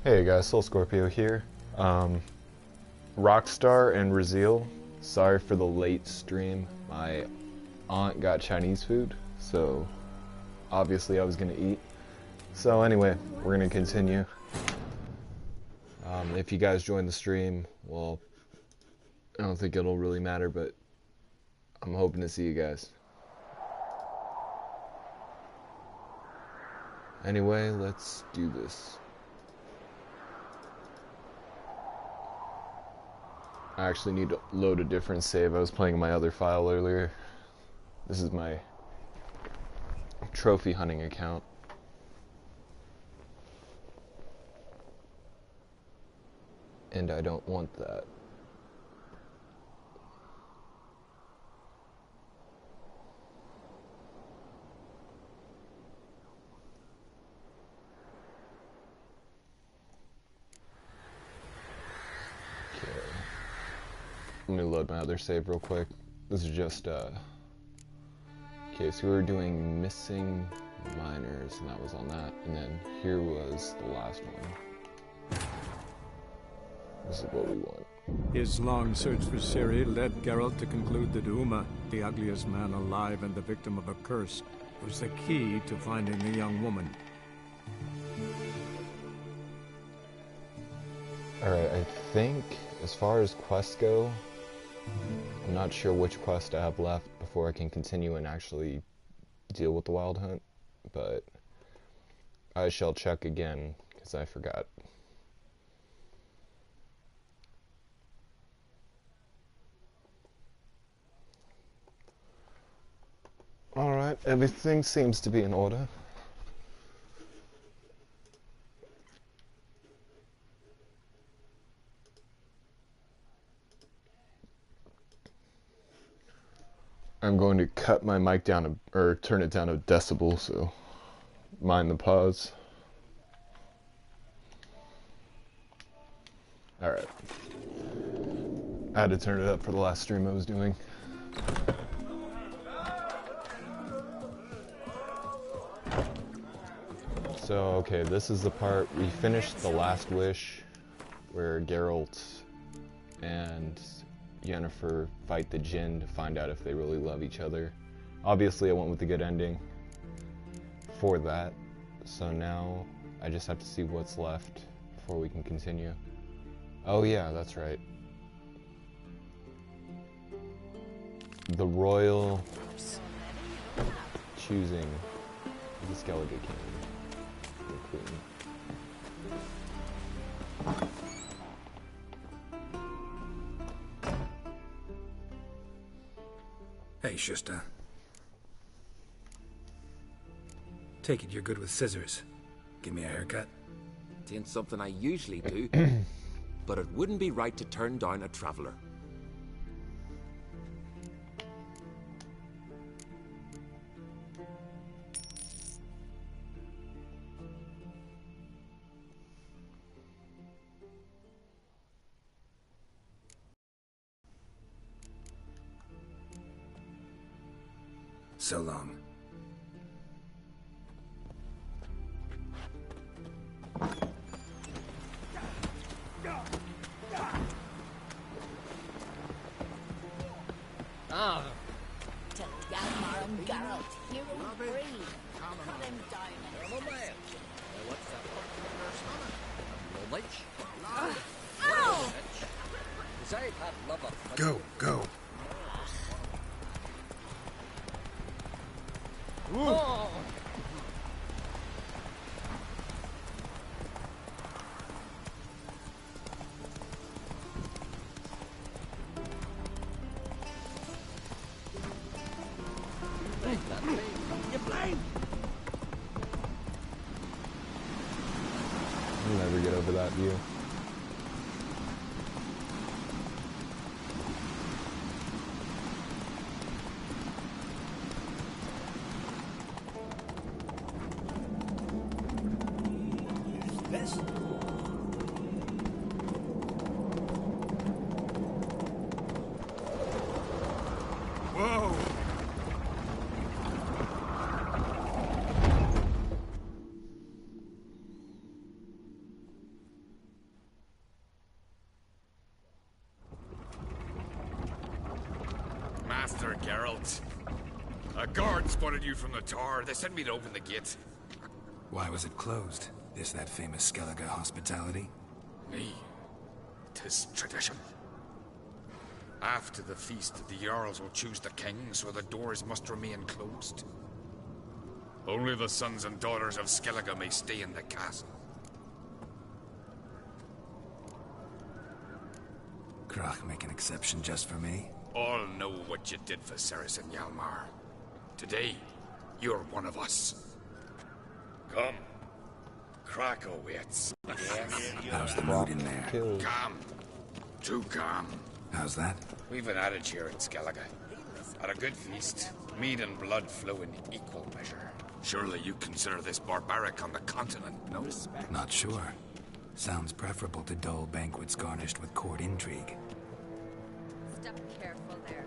Hey guys, Soul Scorpio here. Rockstar and Raziel, sorry for the late stream. My aunt got Chinese food, so obviously I was gonna eat. So anyway, we're gonna continue. If you guys join the stream, well, I don't think it'll really matter, but I'm hoping to see you guys. Anyway, let's do this. I actually need to load a different save. I was playing my other file earlier. This is my trophy hunting account. And I don't want that. Let me load my other save real quick. This is just, okay, so we were doing missing miners, and that was on that. And then here was the last one. This is what we want. His long search for Ciri led Geralt to conclude that Uma, the ugliest man alive and the victim of a curse, was the key to finding the young woman. Alright, I think as far as quests go, I'm not sure which quest I have left before I can continue and actually deal with the Wild Hunt, but I shall check again, because I forgot. Alright, everything seems to be in order. I'm going to cut my mic down or turn it down a decibel, so mind the pause. Alright. I had to turn it up for the last stream I was doing. So, okay, this is the part, we finished the last wish where Geralt and Yennefer fight the Jinn to find out if they really love each other. Obviously I went with the good ending for that, so now I just have to see what's left before we can continue. Oh yeah, that's right. The royal choosing the Skellige King. The Queen. Hey, Schuster. Take it you're good with scissors. Give me a haircut. It ain't something I usually do, but it wouldn't be right to turn down a traveler. So long. Ah. To Galmar and Geralt, here and free. Cut him down. What's that in your stomach? Knowledge? Ow! Go, go. Oh. You blind! I'll never get over that view. Whoa! Geralt. A guard spotted you from the tower. They sent me to open the gate. Why was it closed? Is that famous Skellige hospitality? Me. 'Tis tradition. After the feast, the Jarls will choose the king, so the doors must remain closed. Only the sons and daughters of Skellige may stay in the castle. Krach make an exception just for me? All know what you did for Ceres and Hjalmar. Today, you're one of us. Come. Krach awaits. How's the mood in there? Killed. Calm. Too calm. How's that? We've an adage here in Skellige. At a good feast, mead and blood flow in equal measure. Surely you consider this barbaric on the continent, no? Not sure. Sounds preferable to dull banquets garnished with court intrigue. Step careful there.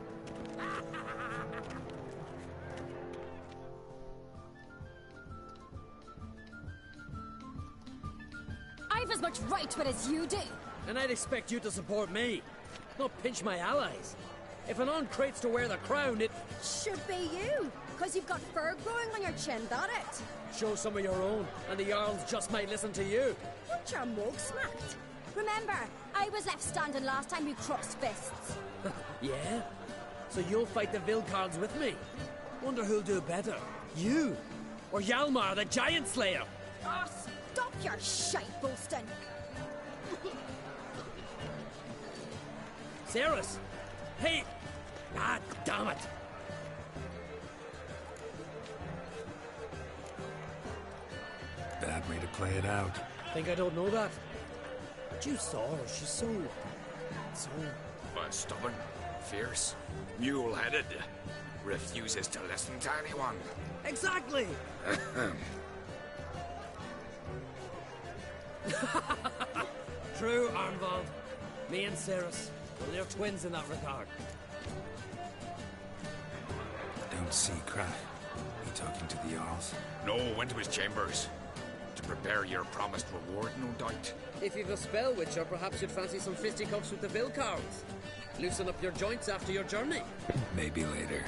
I've as much right to it as you do. And I'd expect you to support me, not pinch my allies. If an uncrate's to wear the crown, it Should be you, because you've got fur growing on your chin, that it? shows some of your own, and the Jarls just might listen to you. Want your mug smacked? Remember, I was left standing last time you crossed fists. Yeah? So you'll fight the Vilcards with me? Wonder who'll do better, you or Hjalmar the Giant Slayer? Oh, stop your shite boasting. Ceres? Hey! Ah, damn it! Bad way to play it out. Think I don't know that? But you saw her, she's so... Stubborn, fierce, mule-headed. Refuses to listen to anyone. Exactly! True, Arnvald. Me and Ceres, well, they're twins in that regard. Don't see Krach. He talking to the Jarls? No, went to his chambers. To prepare your promised reward, no doubt. If you've a spell, Witcher, perhaps you'd fancy some fisticuffs with the Vilcards. Loosen up your joints after your journey. Maybe later.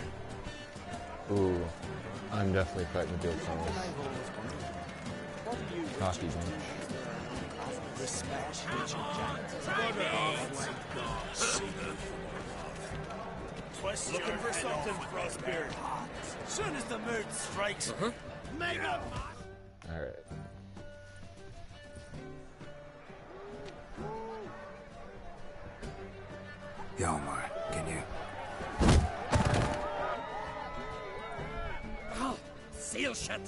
Ooh, I'm definitely fighting the Vilcards. Cocky bunch. Looking for something, Frostbeard. Soon as the mood strikes, make up. Alright. Hjalmar, can you... Oh, seal shut!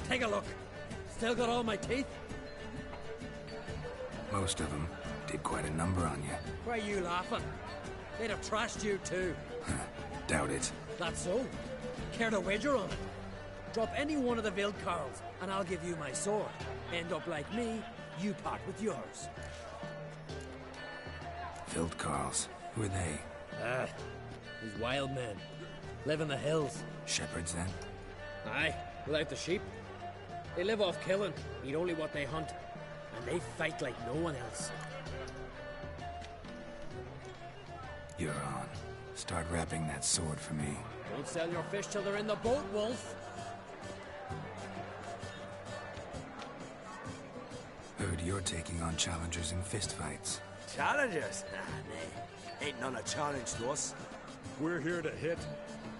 Take a look. Still got all my teeth? Most of them did quite a number on you. Why are you laughing? They'd have trashed you too. Doubt it. That's so. Care to wager on it? Drop any one of the Vilcards, and I'll give you my sword. End up like me, you part with yours. Vilcards. Who are they? These wild men. Live in the hills. Shepherds, then? Aye, without the sheep. They live off killing, eat only what they hunt, and they fight like no one else. You're on. Start wrapping that sword for me. Don't sell your fish till they're in the boat, Wolf. Heard you're taking on challengers in fistfights. Challengers? Nah, ain't none a challenge to us. We're here to hit.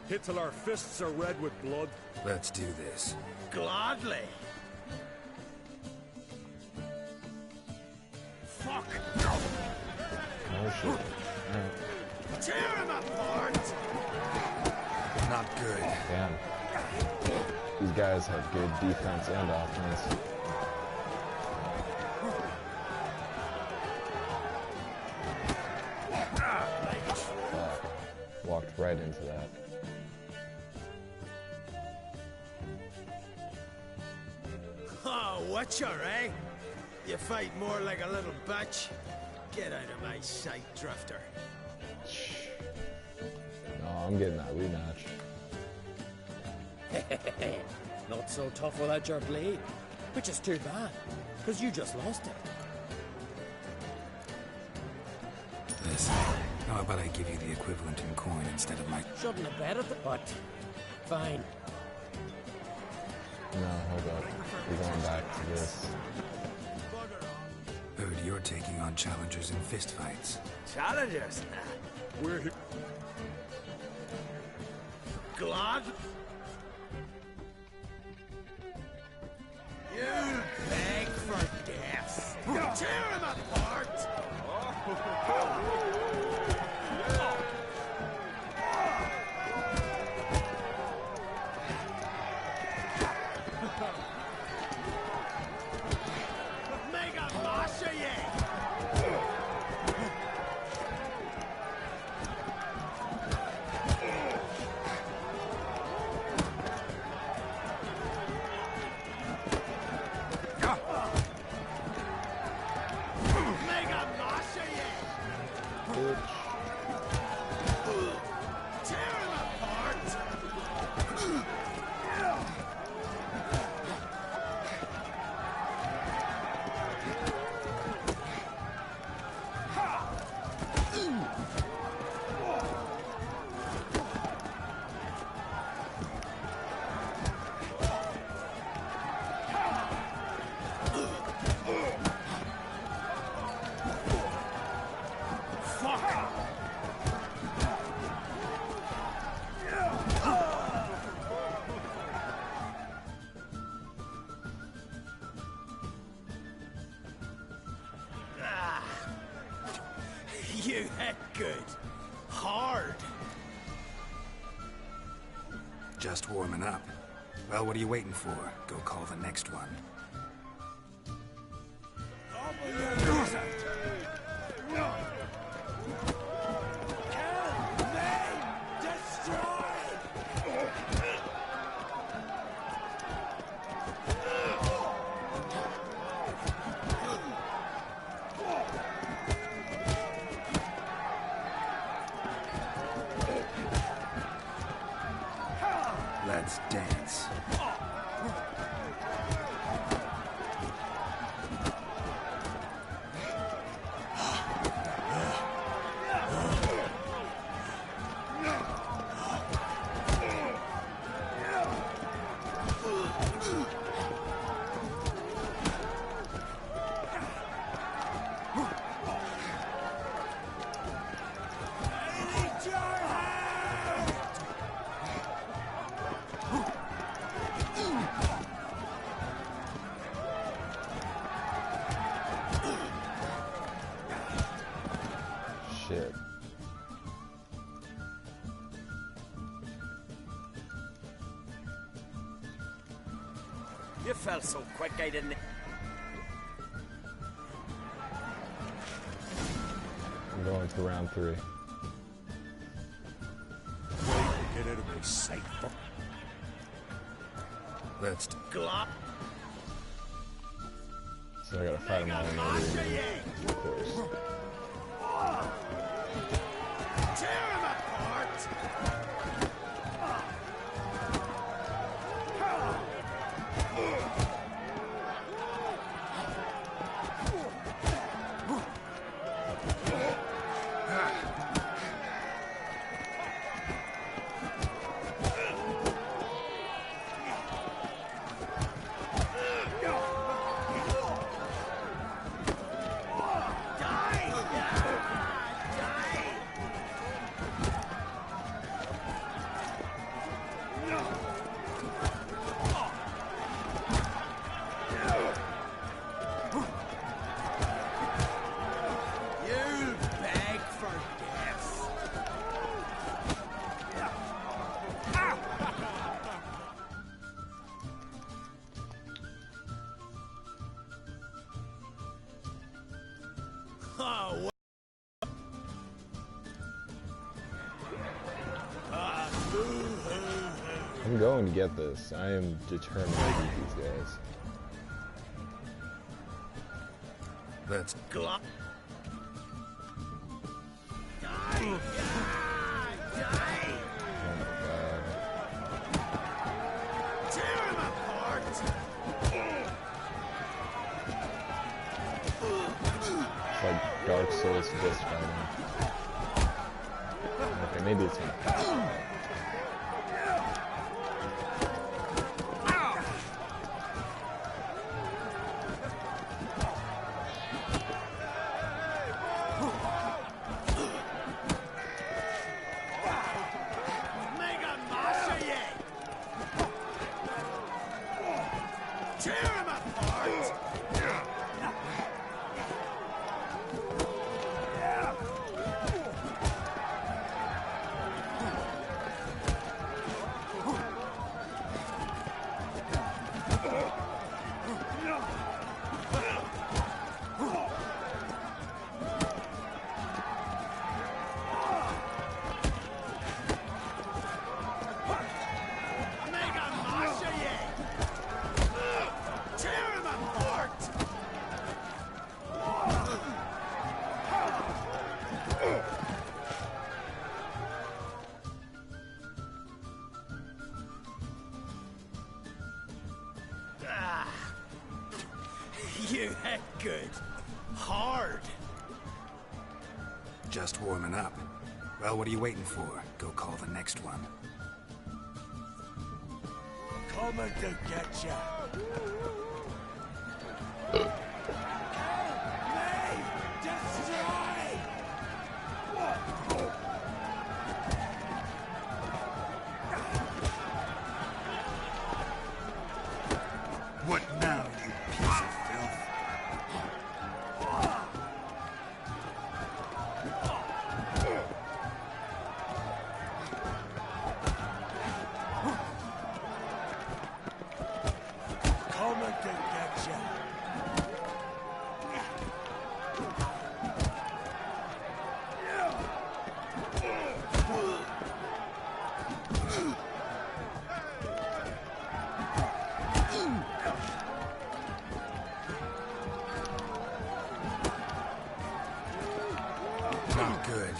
Hit till our fists are red with blood. Let's do this. Gladly. Fuck! Oh shit. Alright. Tear him apart! Not good. Damn. These guys have good defense and offense. Fuck. Walked right into that. Oh, Witcher, eh? You fight more like a little bitch. Get out of my sight, Drifter. No, I'm getting that rematch. Not so tough without your blade. Which is too bad, because you just lost it. Listen, how about I give you the equivalent in coin instead of my... Shouldn't have bet at the... But, fine. No, hold up. We're going back to this. Heard you're taking on challengers in fistfights. Challengers? We're... Glad? You beg for death. Tear him apart! Mega Masha, You hit good. Hard. Just warming up. Well, what are you waiting for? Go call the next one. Let's dance. Shit. You fell so quick I didn't... I'm going to round 3. Get out of my sight. Let's... Glop. So I gotta fight him all in order, of course. Tear him apart! Oh, I'm going to get this. I am determined to beat these guys. Let's... Glop. Die! Die! Oh my god. Tear him apart! Souls fist fighting. Okay, maybe it's not. You had good. Hard. Just warming up. Well, what are you waiting for? Go call the next one. Coming to get ya. What now, you piece of filth? Coming to get ya. Not good.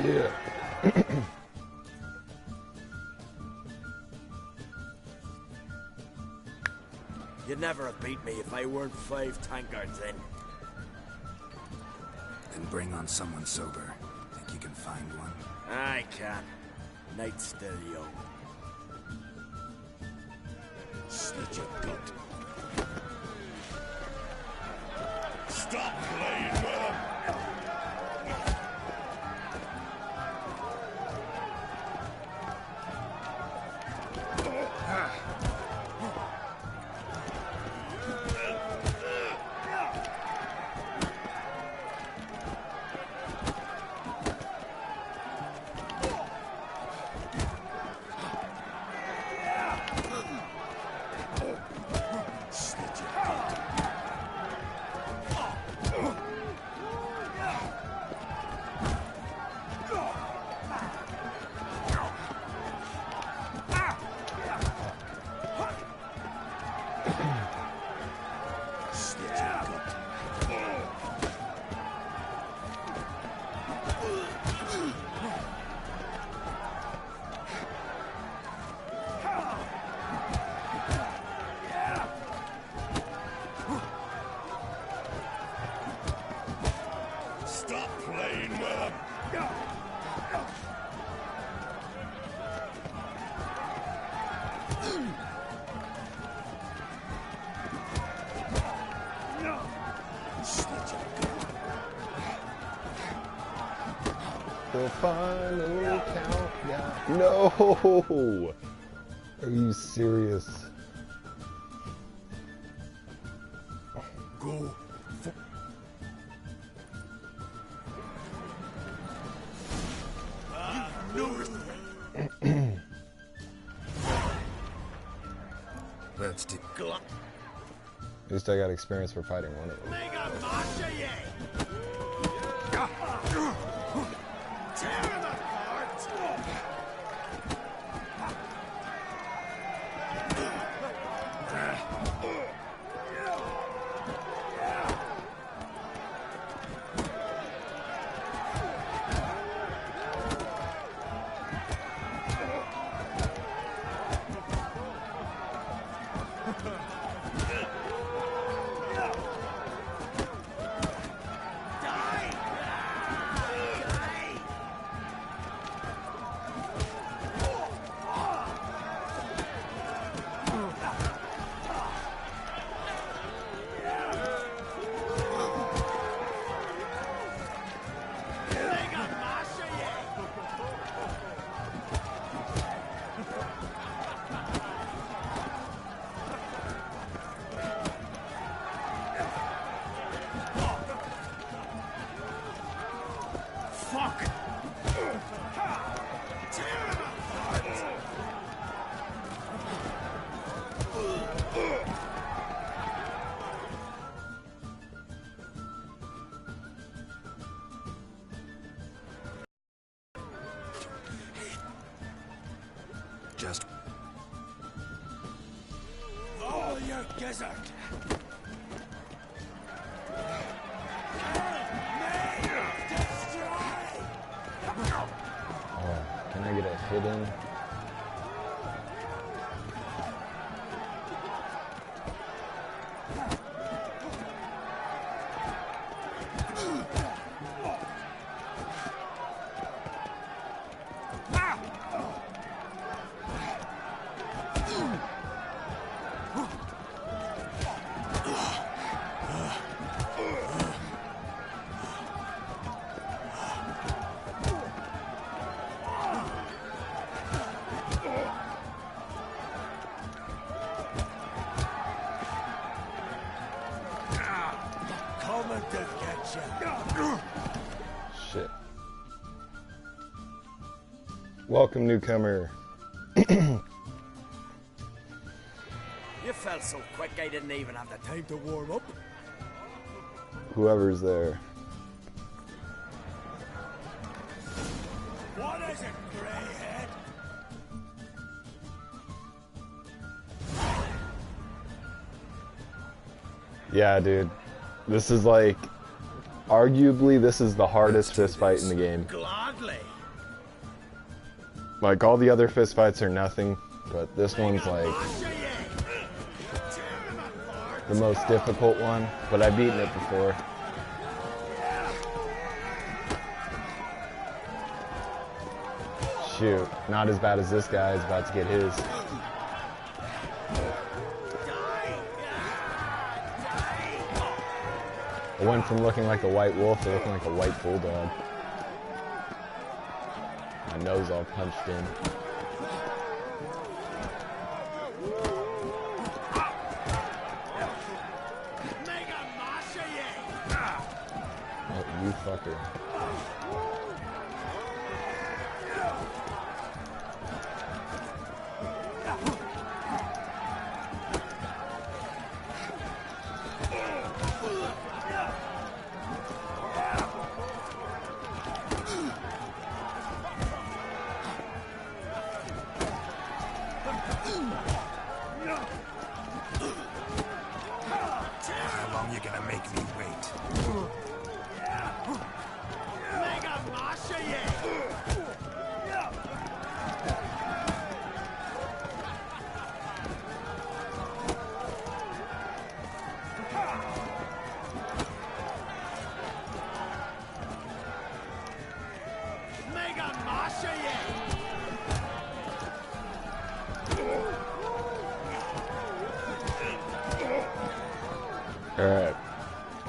Yeah. You'd never have beat me if I weren't 5 tankards in. Then bring on someone sober. Think you can find one? I can. Night's still young. Slit your gut. Stop playing with him! Stop playing with him! The final countdown. No! Are you serious? Go. Let's do. At least I got experience for fighting one of them. Just all your gizzard. Oh, can I get a hit in? Shit. Welcome, newcomer. You fell so quick I didn't even have the time to warm up. Whoever's there. What is it, greyhead? Yeah, dude. This is like, arguably, this is the hardest fist fight in the game. Gladly. Like, all the other fist fights are nothing, but this one's like the most difficult one, but I've beaten it before. Shoot, not as bad as this guy is about to get his. I went from looking like a white wolf to looking like a white bulldog. My nose all punched in. Oh, you fucker. how long you gonna make me wait? Alright.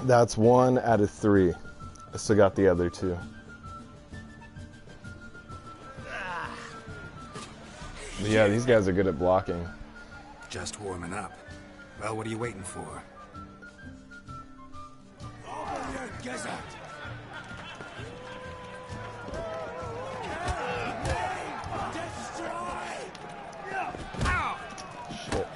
That's 1 out of 3. I still got the other 2. But yeah, these guys are good at blocking. Just warming up. Well, what are you waiting for? Oh, your gizzard. Shit.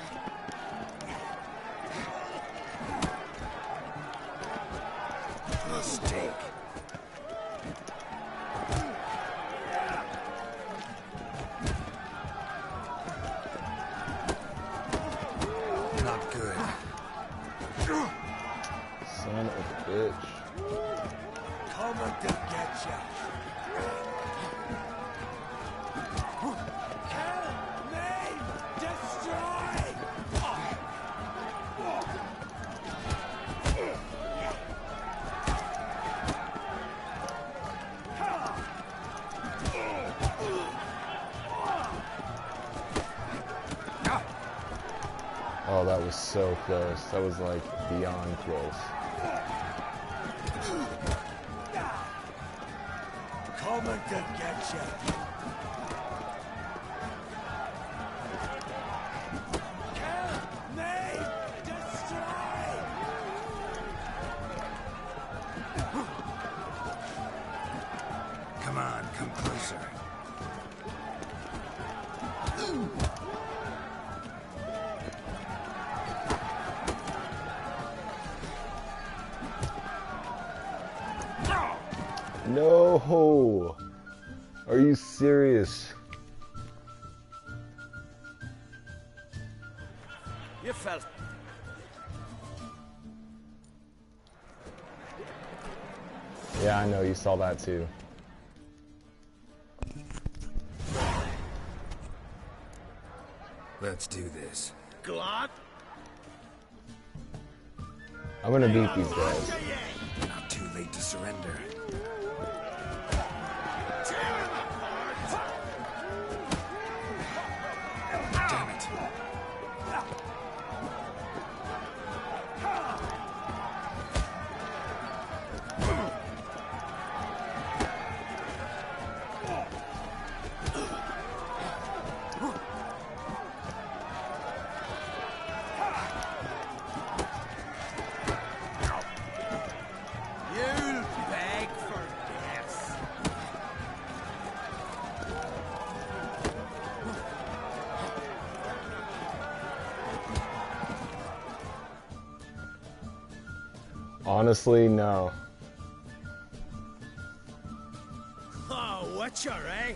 bitch. Coming to get ya. Kill me! Destroy! Oh, that was so close. That was like beyond close. Coming to get ya. Kill me! Destroy! Come on, come closer. No! Are you serious? You felt. Yeah, I know, you saw that too. Let's do this. Glot? I'm gonna beat these guys. Not too late to surrender. Damn it. You'll beg for death. Honestly, no. Oh, whatcha, eh?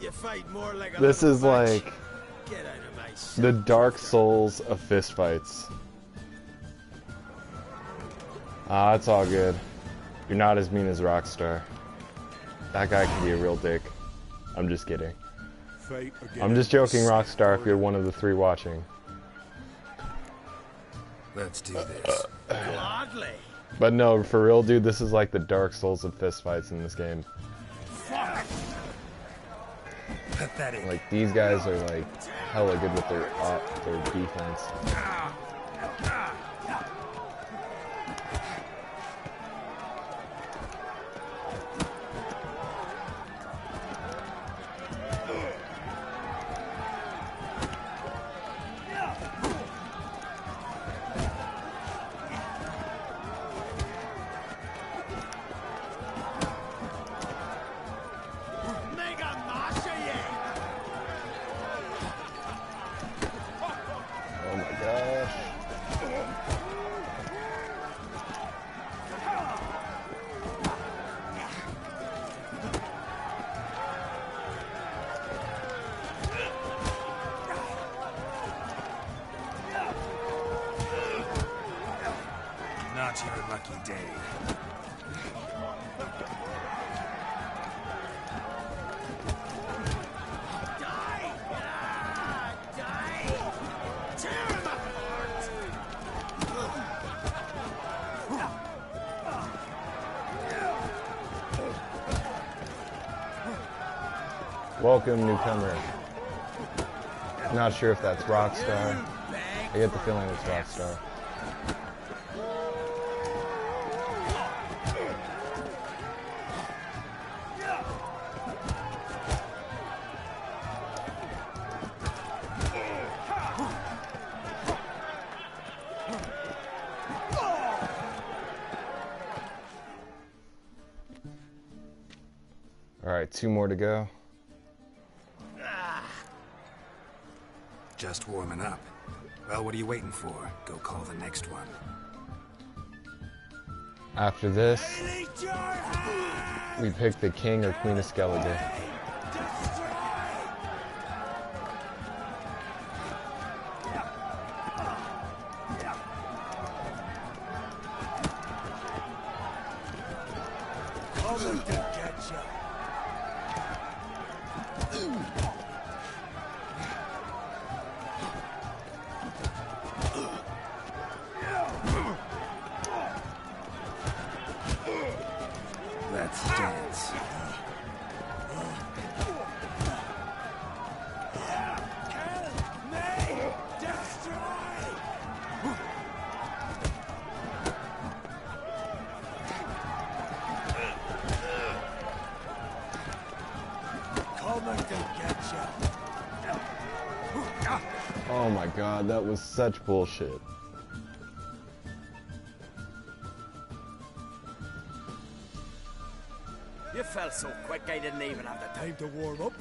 You fight more like a This little is bitch. like Get out of my sight. the Dark Souls of fistfights. Ah, it's all good. You're not as mean as Rockstar. That guy can be a real dick. I'm just kidding. Fate again. I'm just joking, Rockstar, if you're one of the 3 watching. Let's do this. Gladly. But no, for real, dude, this is like the Dark Souls of fistfights in this game. Fuck. Pathetic. Like, these guys are like hella good with their defense. Mega Masha, yeah. Oh my gosh. Not your lucky day. Die! Ah, die! Tear him apart! Welcome, newcomer. Not sure if that's Rockstar. I get the feeling it's Rockstar. Alright, 2 more to go. Just warming up. Well, what are you waiting for? Go call the next one. After this, Need your hand! we pick the King or Queen of Skellige. Destroy! Let's dance. Oh my god, that was such bullshit. You fell so quick I didn't even have the time to warm up.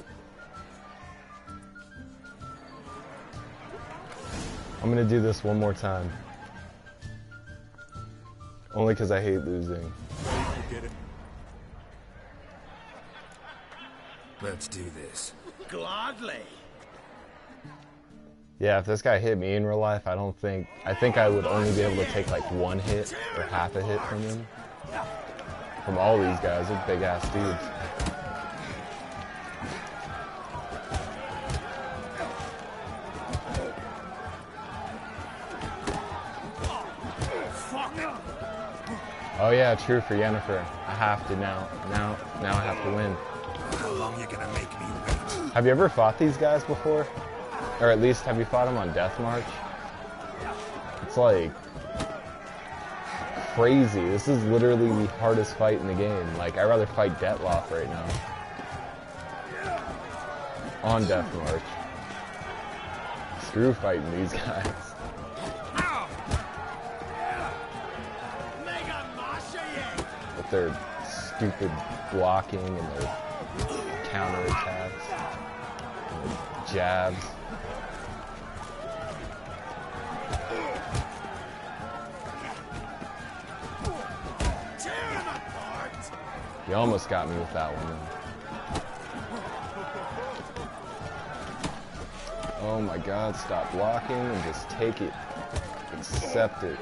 I'm gonna do this one more time. Only because I hate losing. Let's do this. Gladly. Yeah, if this guy hit me in real life, I think I would only be able to take like one hit or half a hit from him. From all these guys, they're big ass dudes. Oh yeah, true for Yennefer. I have to now I have to win. How long you gonna make me wait? Have you ever fought these guys before? Or at least have you fought them on Death March? It's like crazy. This is literally the hardest fight in the game. Like, I'd rather fight Detloff right now. On Death March. Screw fighting these guys. With their stupid blocking and their counterattacks. And their jabs. You almost got me with that one. Oh my god, stop blocking and just take it. Accept it.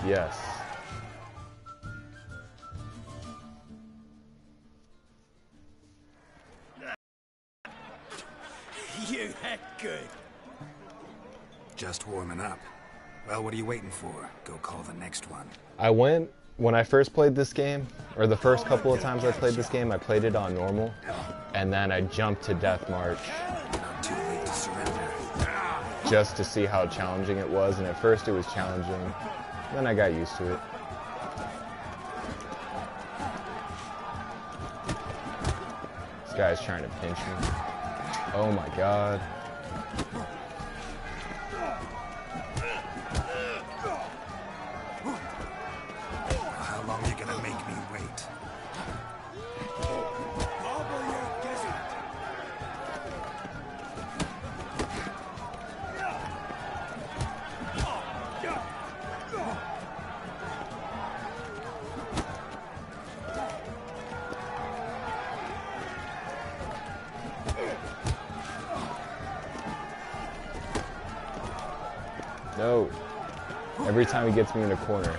Yes. You hit good. Just warming up. Well, what are you waiting for? Go call the next one. I went, when I first played this game, or the first couple of times I played this game, I played it on normal, and then I jumped to Death March. Not too late to surrender. Just to see how challenging it was, and at first it was challenging, then I got used to it. This guy's trying to pinch me. Oh my god. How long are you gonna make me wait? No. Every time he gets me in a corner.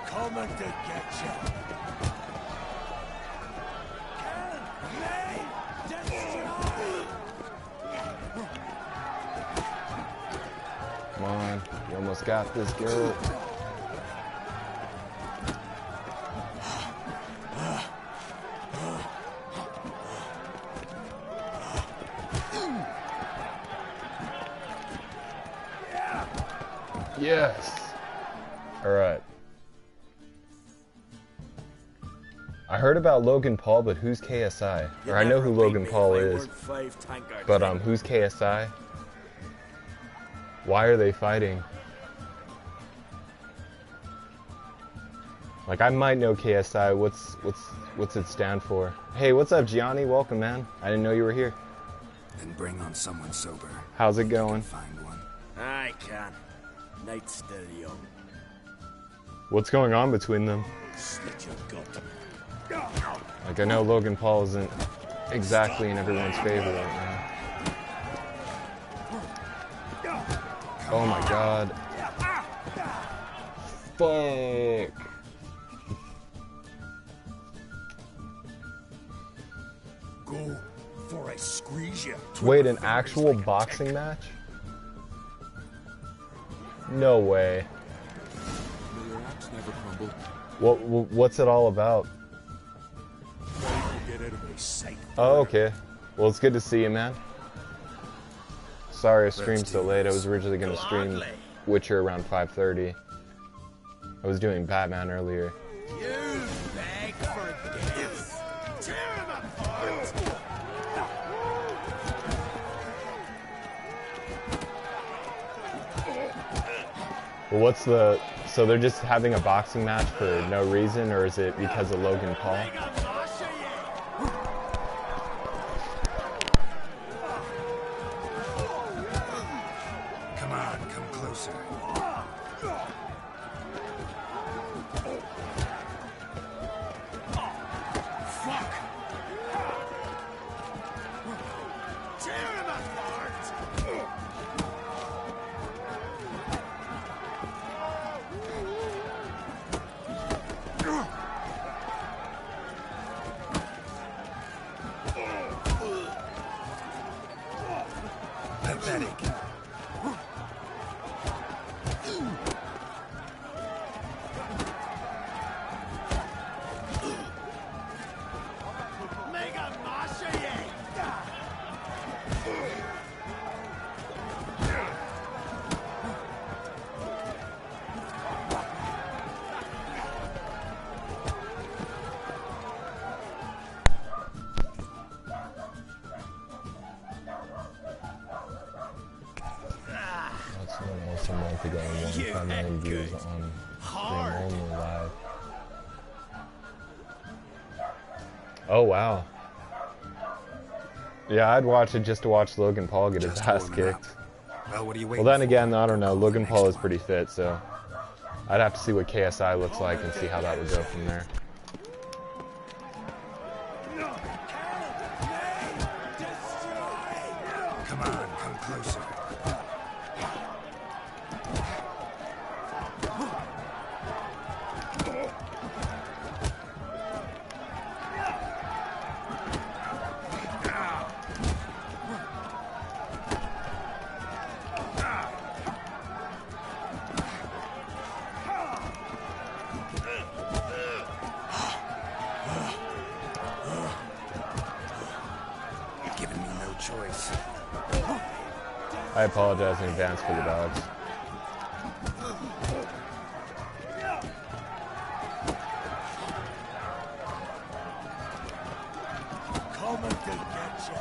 Coming to get you. Come on. You almost got this, girl. Yes. All right. I heard about Logan Paul, but who's KSI? Or I know who Logan Paul is, but who's KSI? Why are they fighting? Like, I might know KSI. What's it stand for? Hey, what's up, Gianni? Welcome, man. I didn't know you were here. Then bring on someone sober. How's it going? Find one. I can. Night's still young. What's going on between them? Slit your gut. Like, I know Logan Paul isn't exactly in everyone's favor right now. Oh my god. Fuck. Go for I squeeze you. Wait, an actual boxing match? No way. May your axe never crumble. What's it all about? Get out of my sight. Oh, okay. Well, it's good to see you, man. Sorry I streamed so late. I was originally going to stream Witcher around 5:30. I was doing Batman earlier. You beg for death. Tear him apart. Well, what's the... So they're just having a boxing match for no reason, or is it because of Logan Paul? Come on, come closer. Fuck. Tear him apart. Pathetic. Mega Masha ye. That's almost a month ago and 1.5 million views on stream only live. Oh wow. Yeah, I'd watch it just to watch Logan Paul get his Just ass warming up. kicked. Well, what are you Well waiting then for? again, I don't know. Logan Next Paul is one. pretty fit, so I'd have to see what KSI looks like and see how that would go from there. Come on, come closer. You're giving me no choice. I apologize in advance for the dogs. Coming to get you.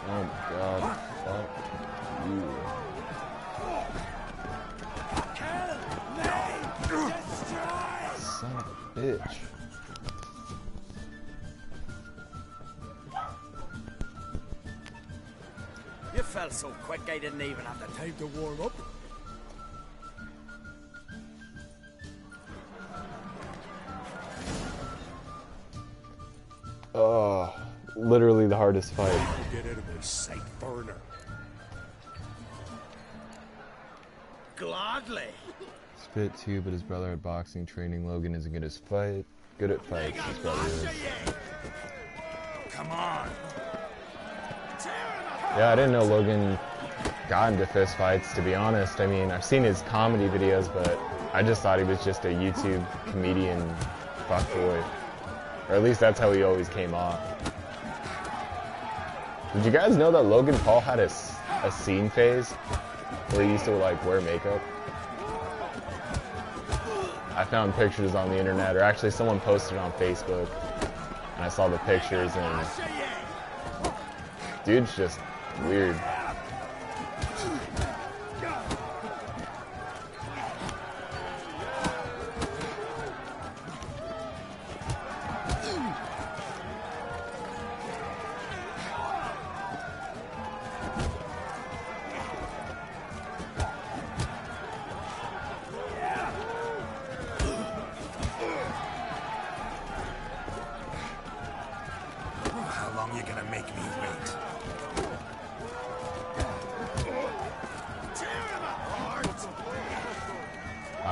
Oh my god. Fuck you. Son of a bitch. You fell so quick I didn't even have the time to warm up. Oh, literally the hardest fight. Get out of my sight, burner. Gladly. Spit too, but his brother had boxing training. Logan isn't good at fights. His brother is. Come on. Yeah, I didn't know Logan got into fist fights, to be honest. I mean, I've seen his comedy videos, but I just thought he was just a YouTube comedian fuckboy. Or at least that's how he always came off. Did you guys know that Logan Paul had a scene phase where he used to like wear makeup? I found pictures on the internet, or actually someone posted on Facebook, and I saw the pictures, and dude's just weird.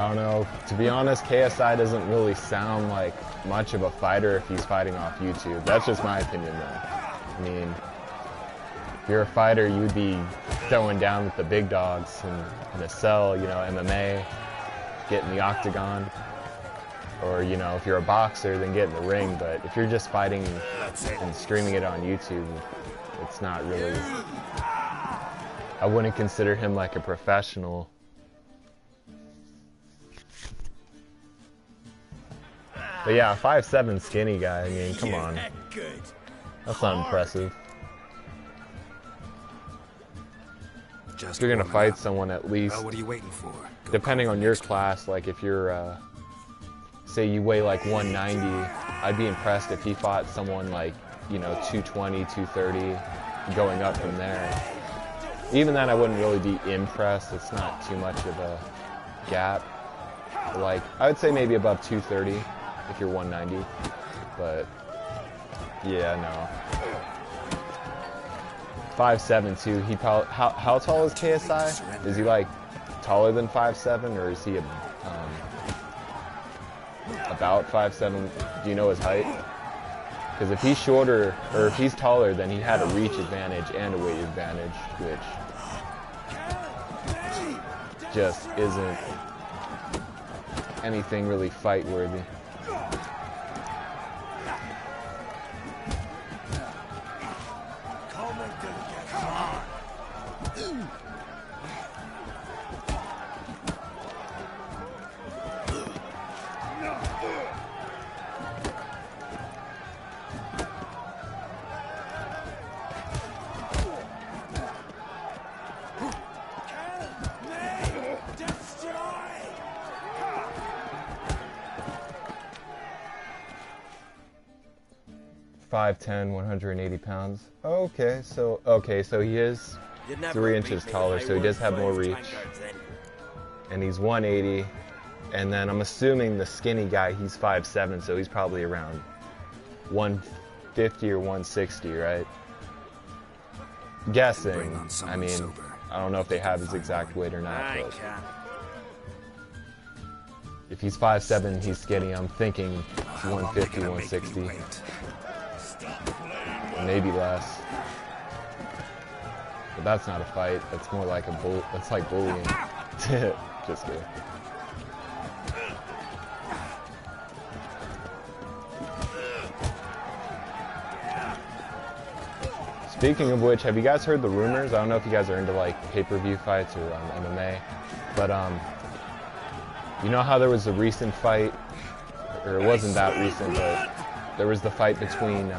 I don't know. To be honest, KSI doesn't really sound like much of a fighter if he's fighting off YouTube. That's just my opinion, though. I mean, if you're a fighter, you would be throwing down with the big dogs in a cell, you know, MMA, get in the octagon. Or, you know, if you're a boxer, then get in the ring. But if you're just fighting and streaming it on YouTube, it's not really... I wouldn't consider him like a professional. But yeah, 5'7" skinny guy, I mean, come on. That's not impressive. If you're gonna fight someone, at least, what are you waiting for? Depending on your class, like if you're, say you weigh like 190, I'd be impressed if he fought someone like, you know, 220, 230, going up from there. Even then, I wouldn't really be impressed. It's not too much of a gap. Like, I would say maybe above 230 if you're 190. But, yeah, no. 5'7" too. He probably... How tall is KSI? Is he, like, taller than 5'7", or is he about 5'7"? Do you know his height? Because if he's shorter, or if he's taller, then he had a reach advantage and a weight advantage, which just isn't anything really fight-worthy. .5'10", 180 pounds. Okay, so he is 3 inches taller, so he does have more reach. And he's 180. And then I'm assuming the skinny guy, he's 5'7", so he's probably around 150 or 160, right? Guessing. I mean, I don't know if they have his exact weight or not, but if he's 5'7", he's skinny. I'm thinking 150, 160. Maybe less. But that's not a fight. That's more like that's like bullying. Just kidding. Speaking of which, have you guys heard the rumors? I don't know if you guys are into like pay-per-view fights or MMA, but you know how there was a recent fight, or it wasn't that recent, but there was the fight between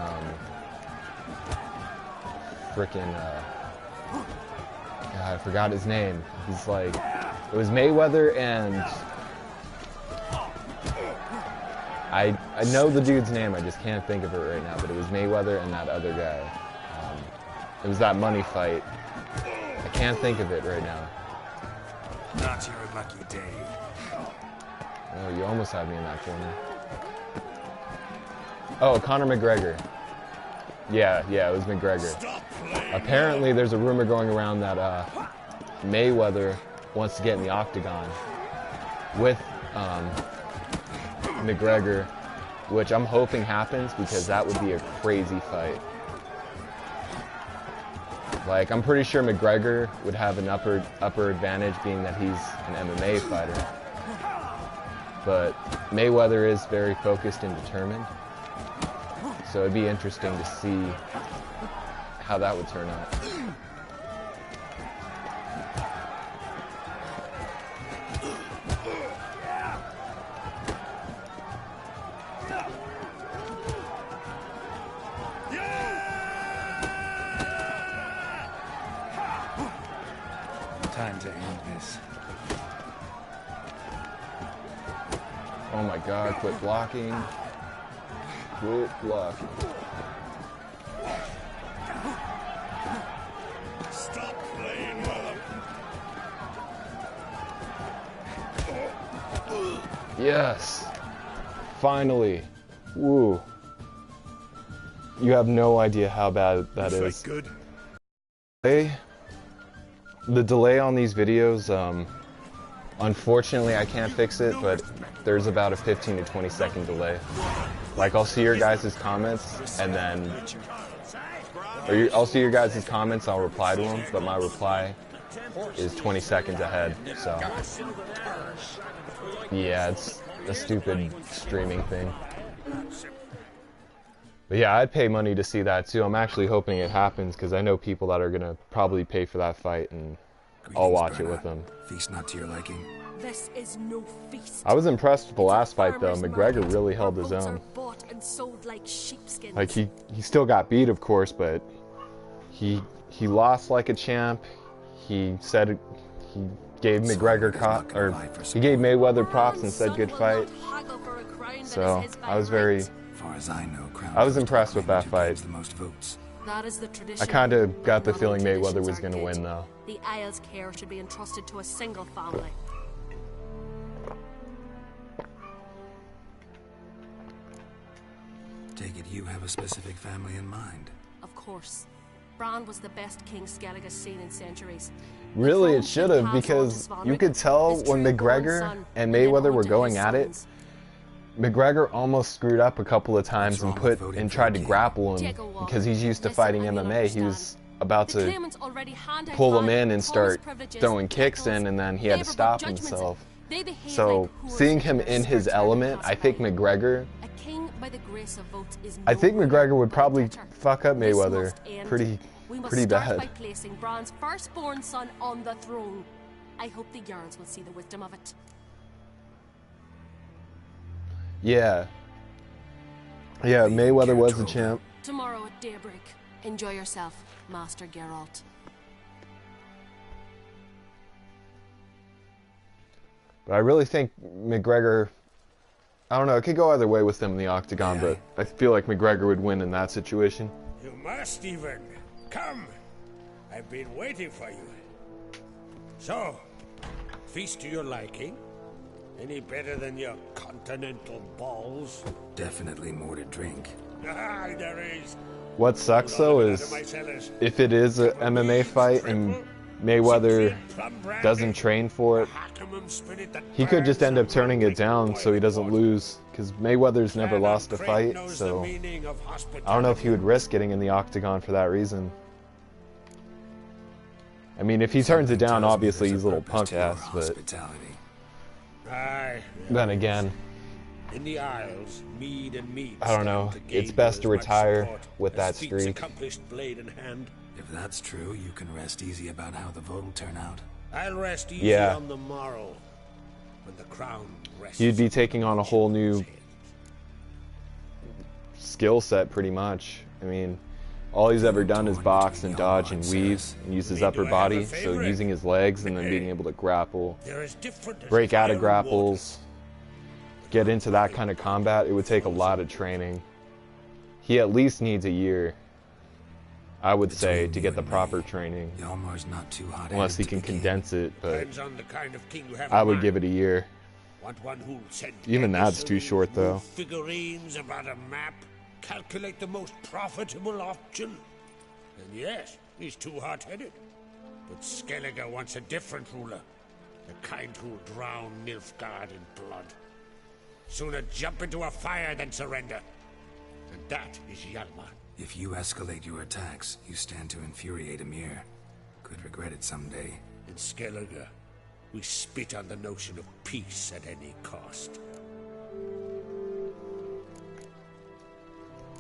I forgot his name. He's like, it was Mayweather and I know the dude's name, I just can't think of it right now, but it was Mayweather and that other guy. It was that money fight. I can't think of it right now. Not your lucky day. Oh, you almost had me in that corner. Oh, Conor McGregor. Yeah, it was McGregor. Apparently, there's a rumor going around that Mayweather wants to get in the octagon with McGregor, which I'm hoping happens because that would be a crazy fight. Like, I'm pretty sure McGregor would have an upper advantage, being that he's an MMA fighter. But Mayweather is very focused and determined. So it'd be interesting to see how that would turn out. Time to end this. Oh my god, quit blocking. Quit blocking. Stop playing with him. Yes. Finally. Woo. You have no idea how bad that is. Good. The delay on these videos, Unfortunately, I can't fix it, but there's about a 15 to 20 second delay. Like, I'll see your guys' comments, and then... I'll see your guys' comments, I'll reply to them, but my reply is 20 seconds ahead, so... Yeah, it's a stupid streaming thing. But yeah, I'd pay money to see that too. I'm actually hoping it happens, because I know people that are going to probably pay for that fight, and I'll watch it with them. Feast not to your liking. This is no feast. I was impressed with the last fight, though. McGregor really held his own. Like, he still got beat, of course, but he lost like a champ. He said he gave McGregor he gave Mayweather props and said good fight. So I was impressed with that fight. I kind of got the feeling Mayweather was going to win, though. The Isle's care should be entrusted to a single family. Take it you have a specific family in mind. Of course. Bran was the best king Skellig has seen in centuries. Really, it should have, because you could tell when McGregor and Mayweather were going at it, McGregor almost screwed up a couple of times and tried to grapple him, because he's used to fighting MMA. He was about to pull him in and start throwing kicks in, and then he had to stop himself. So seeing him in his element, I think McGregor would probably fuck up Mayweather pretty bad. By placing Bran's firstborn son on the throne. I hope the Jarls will see the wisdom of it. Yeah, Mayweather was the champ. Tomorrow at daybreak. Enjoy yourself, Master Geralt. But I really think McGregor, I don't know, it could go either way with them in the octagon, but I feel like McGregor would win in that situation. You must even. Come. I've been waiting for you. So, feast to your liking? Any better than your continental balls? Definitely more to drink. Ah, there is. What sucks though is if it is an MMA fight and Mayweather doesn't train for it, he could just end up turning it down so he doesn't lose, because Mayweather's never lost a fight, so I don't know if he would risk getting in the octagon for that reason. I mean, if he turns it down, obviously he's a little punk ass, but then again, in the Isles, mead and meat, I don't know, it's best to retire with that streak. Blade in hand. If that's true, you can rest easy about how the vote will turn out. I'll rest easy on the morrow, when the crown rests. You'd be taking on a whole new skill set, pretty much. I mean, all he's ever done is box and dodge and weave and use his upper body, so using his legs and then being able to grapple, break out of grapples, get into that kind of combat, it would take a lot of training. He at least needs a year, I would say, to get the proper training. Unless he can condense it, but I would give it a year. Even that's too short, though. Figurines about a map, calculate the most profitable option. And yes, he's too hot-headed. But Skellige wants a different ruler. The kind who'll drown Nilfgaard in blood. Sooner jump into a fire than surrender. And that is Hjalmar. If you escalate your attacks, you stand to infuriate Emir. Could regret it someday. In Skellige, we spit on the notion of peace at any cost.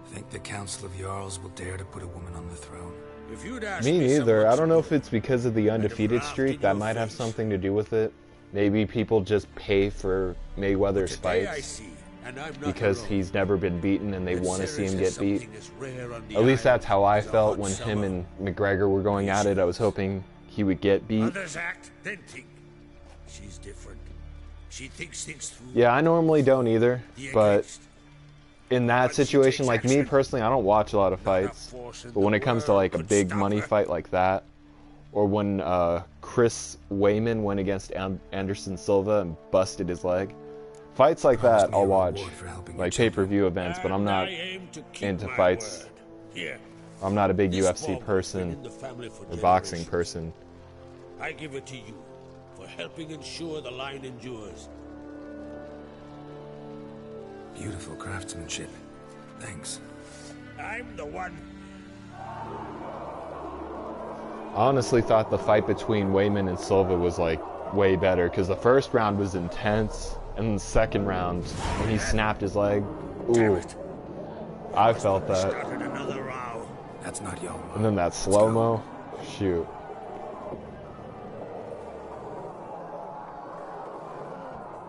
Think the Council of Jarls will dare to put a woman on the throne? If you'd ask me neither. I don't know if it's because of the undefeated streak. That might have something to do with it. Maybe people just pay for Mayweather's fights because he's never been beaten and they want to see him get beat. At least that's how I felt when him and McGregor were going at it. I was hoping he would get beat. Others act, then think. She's different. She thinks things through. Yeah, I normally don't either, but in that situation, like me personally, I don't watch a lot of fights, but when it comes to like a big money fight like that, or when Chris Weyman went against Anderson Silva and busted his leg, fights like that I'll watch, like pay-per-view events, but I'm not into fights. I'm not a big UFC person or boxing person. I give it to you for helping ensure the line endures. Beautiful craftsmanship. Thanks. I'm the one. I honestly thought the fight between Wayman and Silva was like way better because the first round was intense, and the second round when he snapped his leg, ooh, I felt that. Started another row. That's not Yellow. And then that slow-mo, shoot.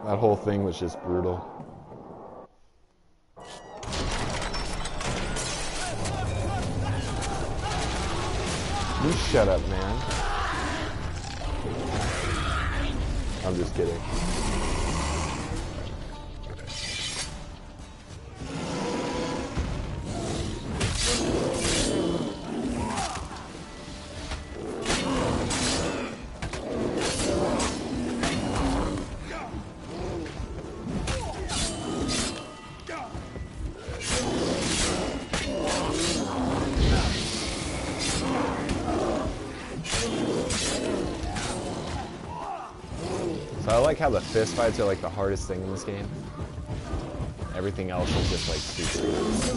That whole thing was just brutal. You shut up, man. I'm just kidding. So I like how the fist fights are like the hardest thing in this game. Everything else is just like super easy.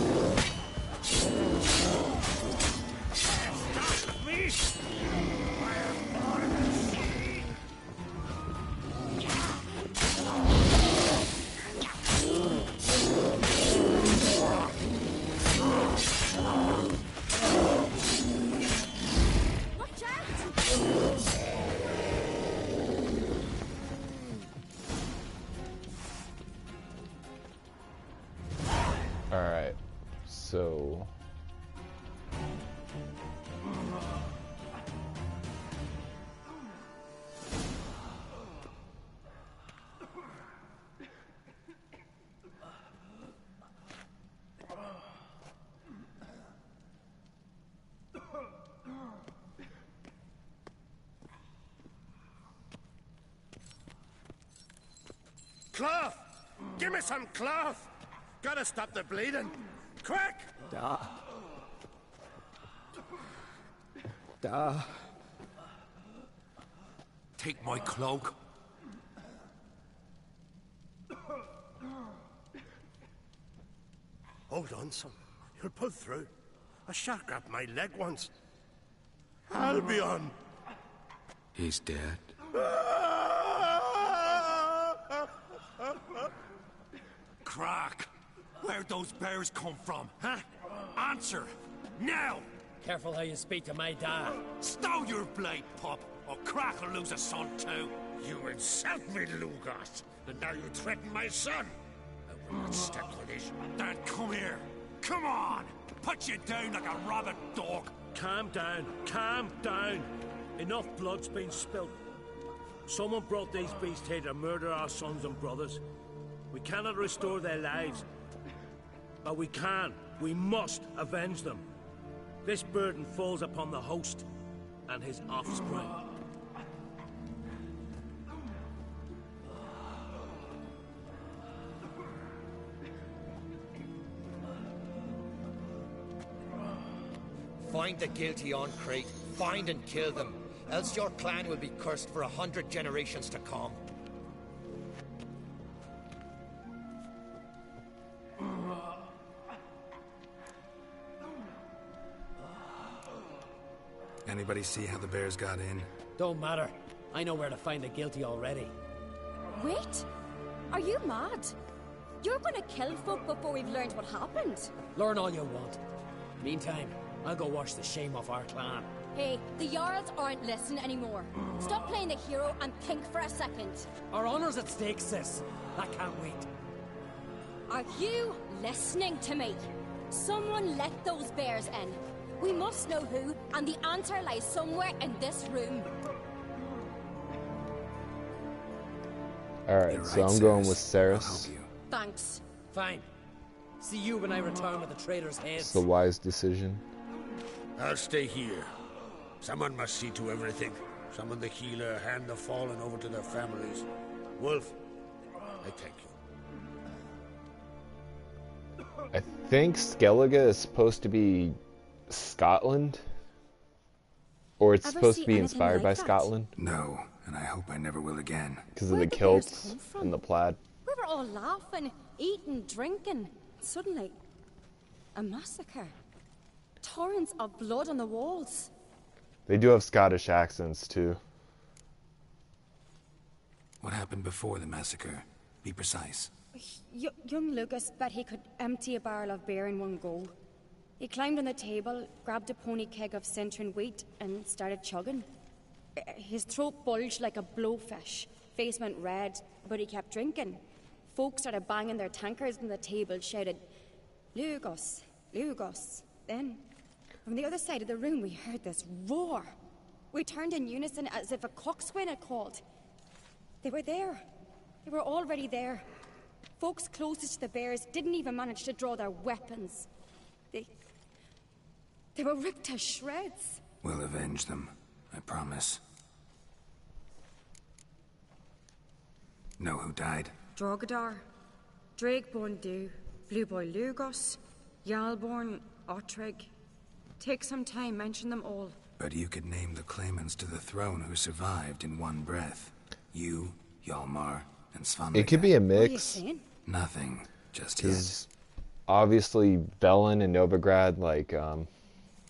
Alright, so... Cloth! Give me some cloth! Gotta stop the bleeding! Quick! Take my cloak. Hold on, son. You'll pull through. A shark grabbed my leg once. Albion! He's dead. Crack! Where'd those bears come from, huh? Answer! Now! Careful how you speak to my dad. Stow your blade, pup, or Crack will lose a son too. You insult me, Lugas, and now you threaten my son. I will not step to this. Then come here. Come on! Put you down like a rabid dog. Calm down. Calm down. Enough blood's been spilt. Someone brought these beasts here to murder our sons and brothers. We cannot restore their lives. But we can. We must avenge them. This burden falls upon the host and his offspring. Find the guilty on Crete. Find and kill them. Else your clan will be cursed for 100 generations to come. Anybody see how the bears got in? Don't matter. I know where to find the guilty already. Wait! Are you mad? You're gonna kill folk before we've learned what happened. Learn all you want. Meantime, I'll go wash the shame off our clan. Hey, the Jarls aren't listening anymore. Stop playing the hero and think for a second. Our honor's at stake, sis. I can't wait. Are you listening to me? Someone let those bears in. We must know who, and the answer lies somewhere in this room. Alright, so I'm going with Ceres. Thanks. Fine. See you when I return with the traitors' heads. It's the wise decision. I'll stay here. Someone must see to everything. Summon the healer, hand the fallen over to their families. Wolf, I thank you. I think Skellige is supposed to be Scotland? Or it's supposed to be inspired by Scotland? No, and I hope I never will again. Because of Where'd the the bears kilts come from? and the plaid. We were all laughing, eating, drinking. Suddenly, a massacre. Torrents of blood on the walls. They do have Scottish accents too. What happened before the massacre? Be precise. Young Lucas bet he could empty a barrel of beer in one go. He climbed on the table, grabbed a pony keg of Centron wheat, and started chugging. His throat bulged like a blowfish. Face went red, but he kept drinking. Folks started banging their tankards on the table, shouted, "Lugos, Lugos." Then, from the other side of the room, we heard this roar. We turned in unison as if a coxswain had called. They were there. They were already there. Folks closest to the bears didn't even manage to draw their weapons. They were ripped to shreds. We'll avenge them, I promise. Know who died? Drogadar, Drakeborn Du, Blue Boy Lugos, Yalborn, Ottrig. Take some time, mention them all. But you could name the claimants to the throne who survived in one breath. You, Hjalmar, and Svanvika. It could be a What are you mix. saying? Nothing, just yet. Because obviously Velen and Novigrad, like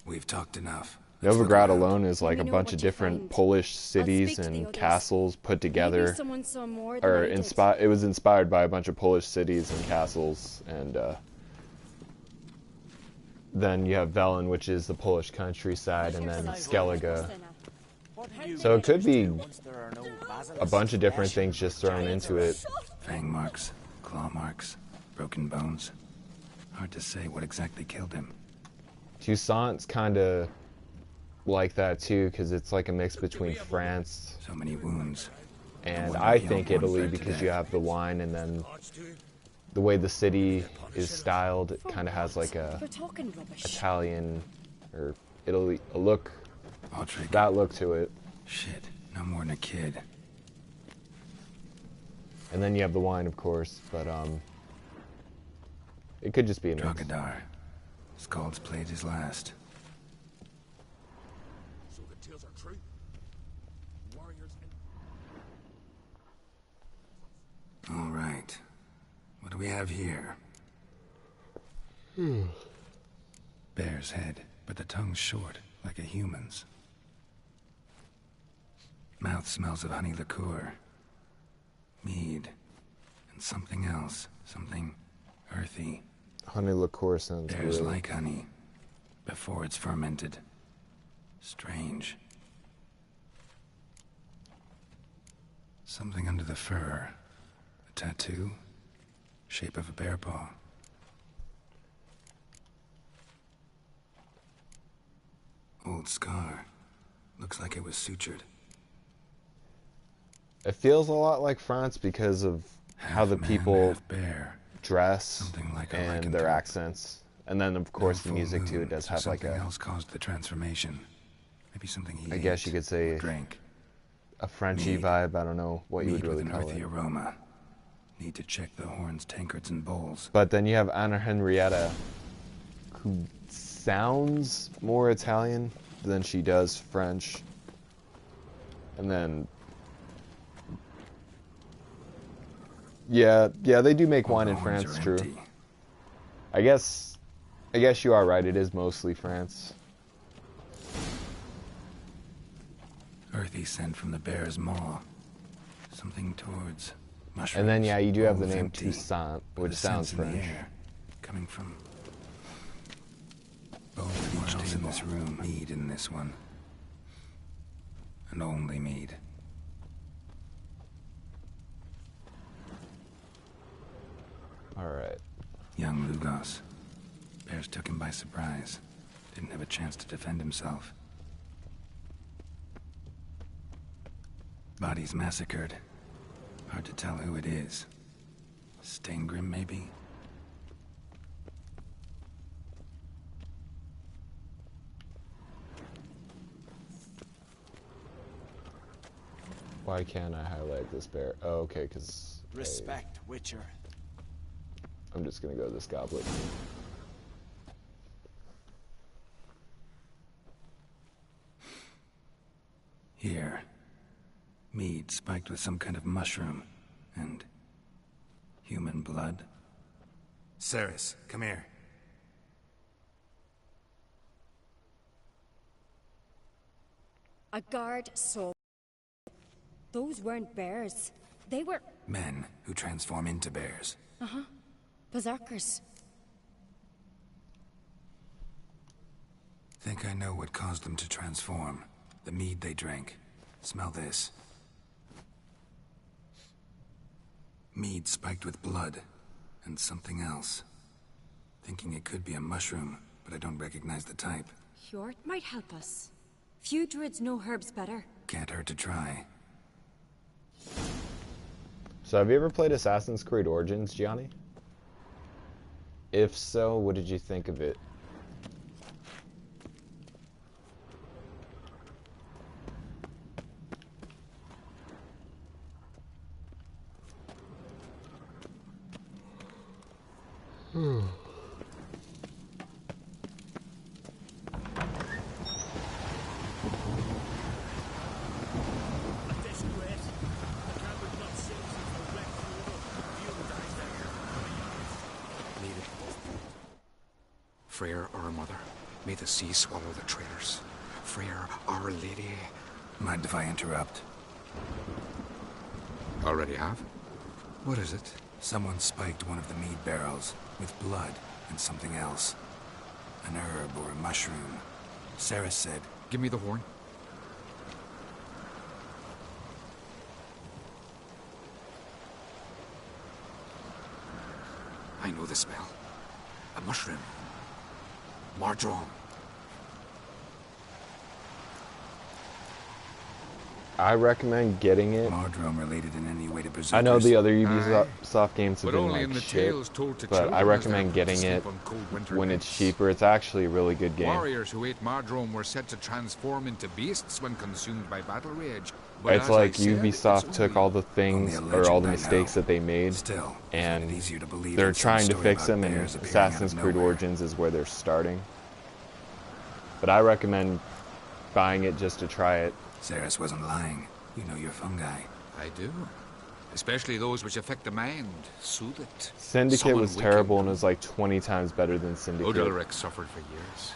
We've talked enough. Let's look Novigrad around. alone is like Let a me know bunch what of you different find. Polish cities speak to the and others. castles put together. Maybe someone saw more than Or I did. it was inspired by a bunch of Polish cities and castles, and then you have Velen, which is the Polish countryside, and then Skellige. So it could be a bunch of different things just thrown into it. Fang marks, claw marks, broken bones. Hard to say what exactly killed him. Toussaint's kind of like that too, because it's like a mix between France So many wounds. and I think Italy, because you have the wine, and then the way the city is styled, it kind of has like a You're talking rubbish. Italian or Italy a look, Ottrig. that look to it. Shit, no more than a kid. And then you have the wine, of course, but it could just be a mix. Drogadar. Skald's played his last. So the tales are true. Warriors and... All right. What do we have here? Bear's head, but the tongue's short, like a human's. Mouth smells of honey liqueur. Mead. And something else. Something earthy. Honey liqueur sounds Bears good. like honey. Before it's fermented. Strange. Something under the fur. A tattoo. Shape of a bear paw. Old scar. Looks like it was sutured. It feels a lot like France because of how Half the man, people half bear. dress Something like a and lycanthrope. their accents. And then, of course, the No full music too. moon, It does so have like something a, else caused the transformation. Maybe something he I ate guess you could say or drank. a Frenchy Mead. vibe. I don't know what you would Mead really with an call earthy it. aroma. Need to check the horns, tankards, and bowls. But then you have Anna Henrietta, who sounds more Italian than she does French. And then, yeah, they do make All wine the in horns France, are true. empty. I guess you are right. It is mostly France. Earthy scent from the bear's maw. Something towards mushrooms. And then, yeah, you do have the Bowls name empty, Toussaint, but which the sounds scent's in the French. air, coming from both each in this room. Mead in this one. And only mead. All right. Young Lugos. Bears took him by surprise. Didn't have a chance to defend himself. Bodies massacred. Hard to tell who it is. Stengrim, maybe? Why can't I highlight this bear? Oh, okay, because Respect, Witcher. I'm just gonna go to this goblet. Here. Mead. Meat spiked with some kind of mushroom. And human blood. Ceres, come here. A guard saw. Those weren't bears. They were... Men who transform into bears. Uh-huh. Berserkers. Think I know what caused them to transform. The mead they drank. Smell this. Mead spiked with blood. And something else. Thinking it could be a mushroom, but I don't recognize the type. Hjort might help us. Few druids know herbs better. Can't hurt to try. So have you ever played Assassin's Creed Origins, Gianni? If so, what did you think of it? Freyr, our mother, may the sea swallow the traitors. Freyr, our lady. Mind if I interrupt? Already have? What is it? Someone spiked one of the mead barrels with blood and something else. An herb or a mushroom. Sarah said... Give me the horn. I know the smell. A mushroom. Mardrome. I recommend getting it. Mardrome related in any way to berserkers? I know the other Ubisoft games have been like shit, but I recommend getting it when it's cheaper. It's actually a really good game. Warriors who ate Mardrome were said to transform into beasts when consumed by battle rage. It's like Ubisoft took all the things, or all the mistakes that they made, and they're trying to fix them, and Assassin's Creed Origins is where they're starting. But I recommend buying it just to try it. Ceres wasn't lying. You know your fungi. I do. Especially those which affect the mind. Soothe it. Syndicate was terrible and was like 20 times better than Syndicate. Odilric suffered for years.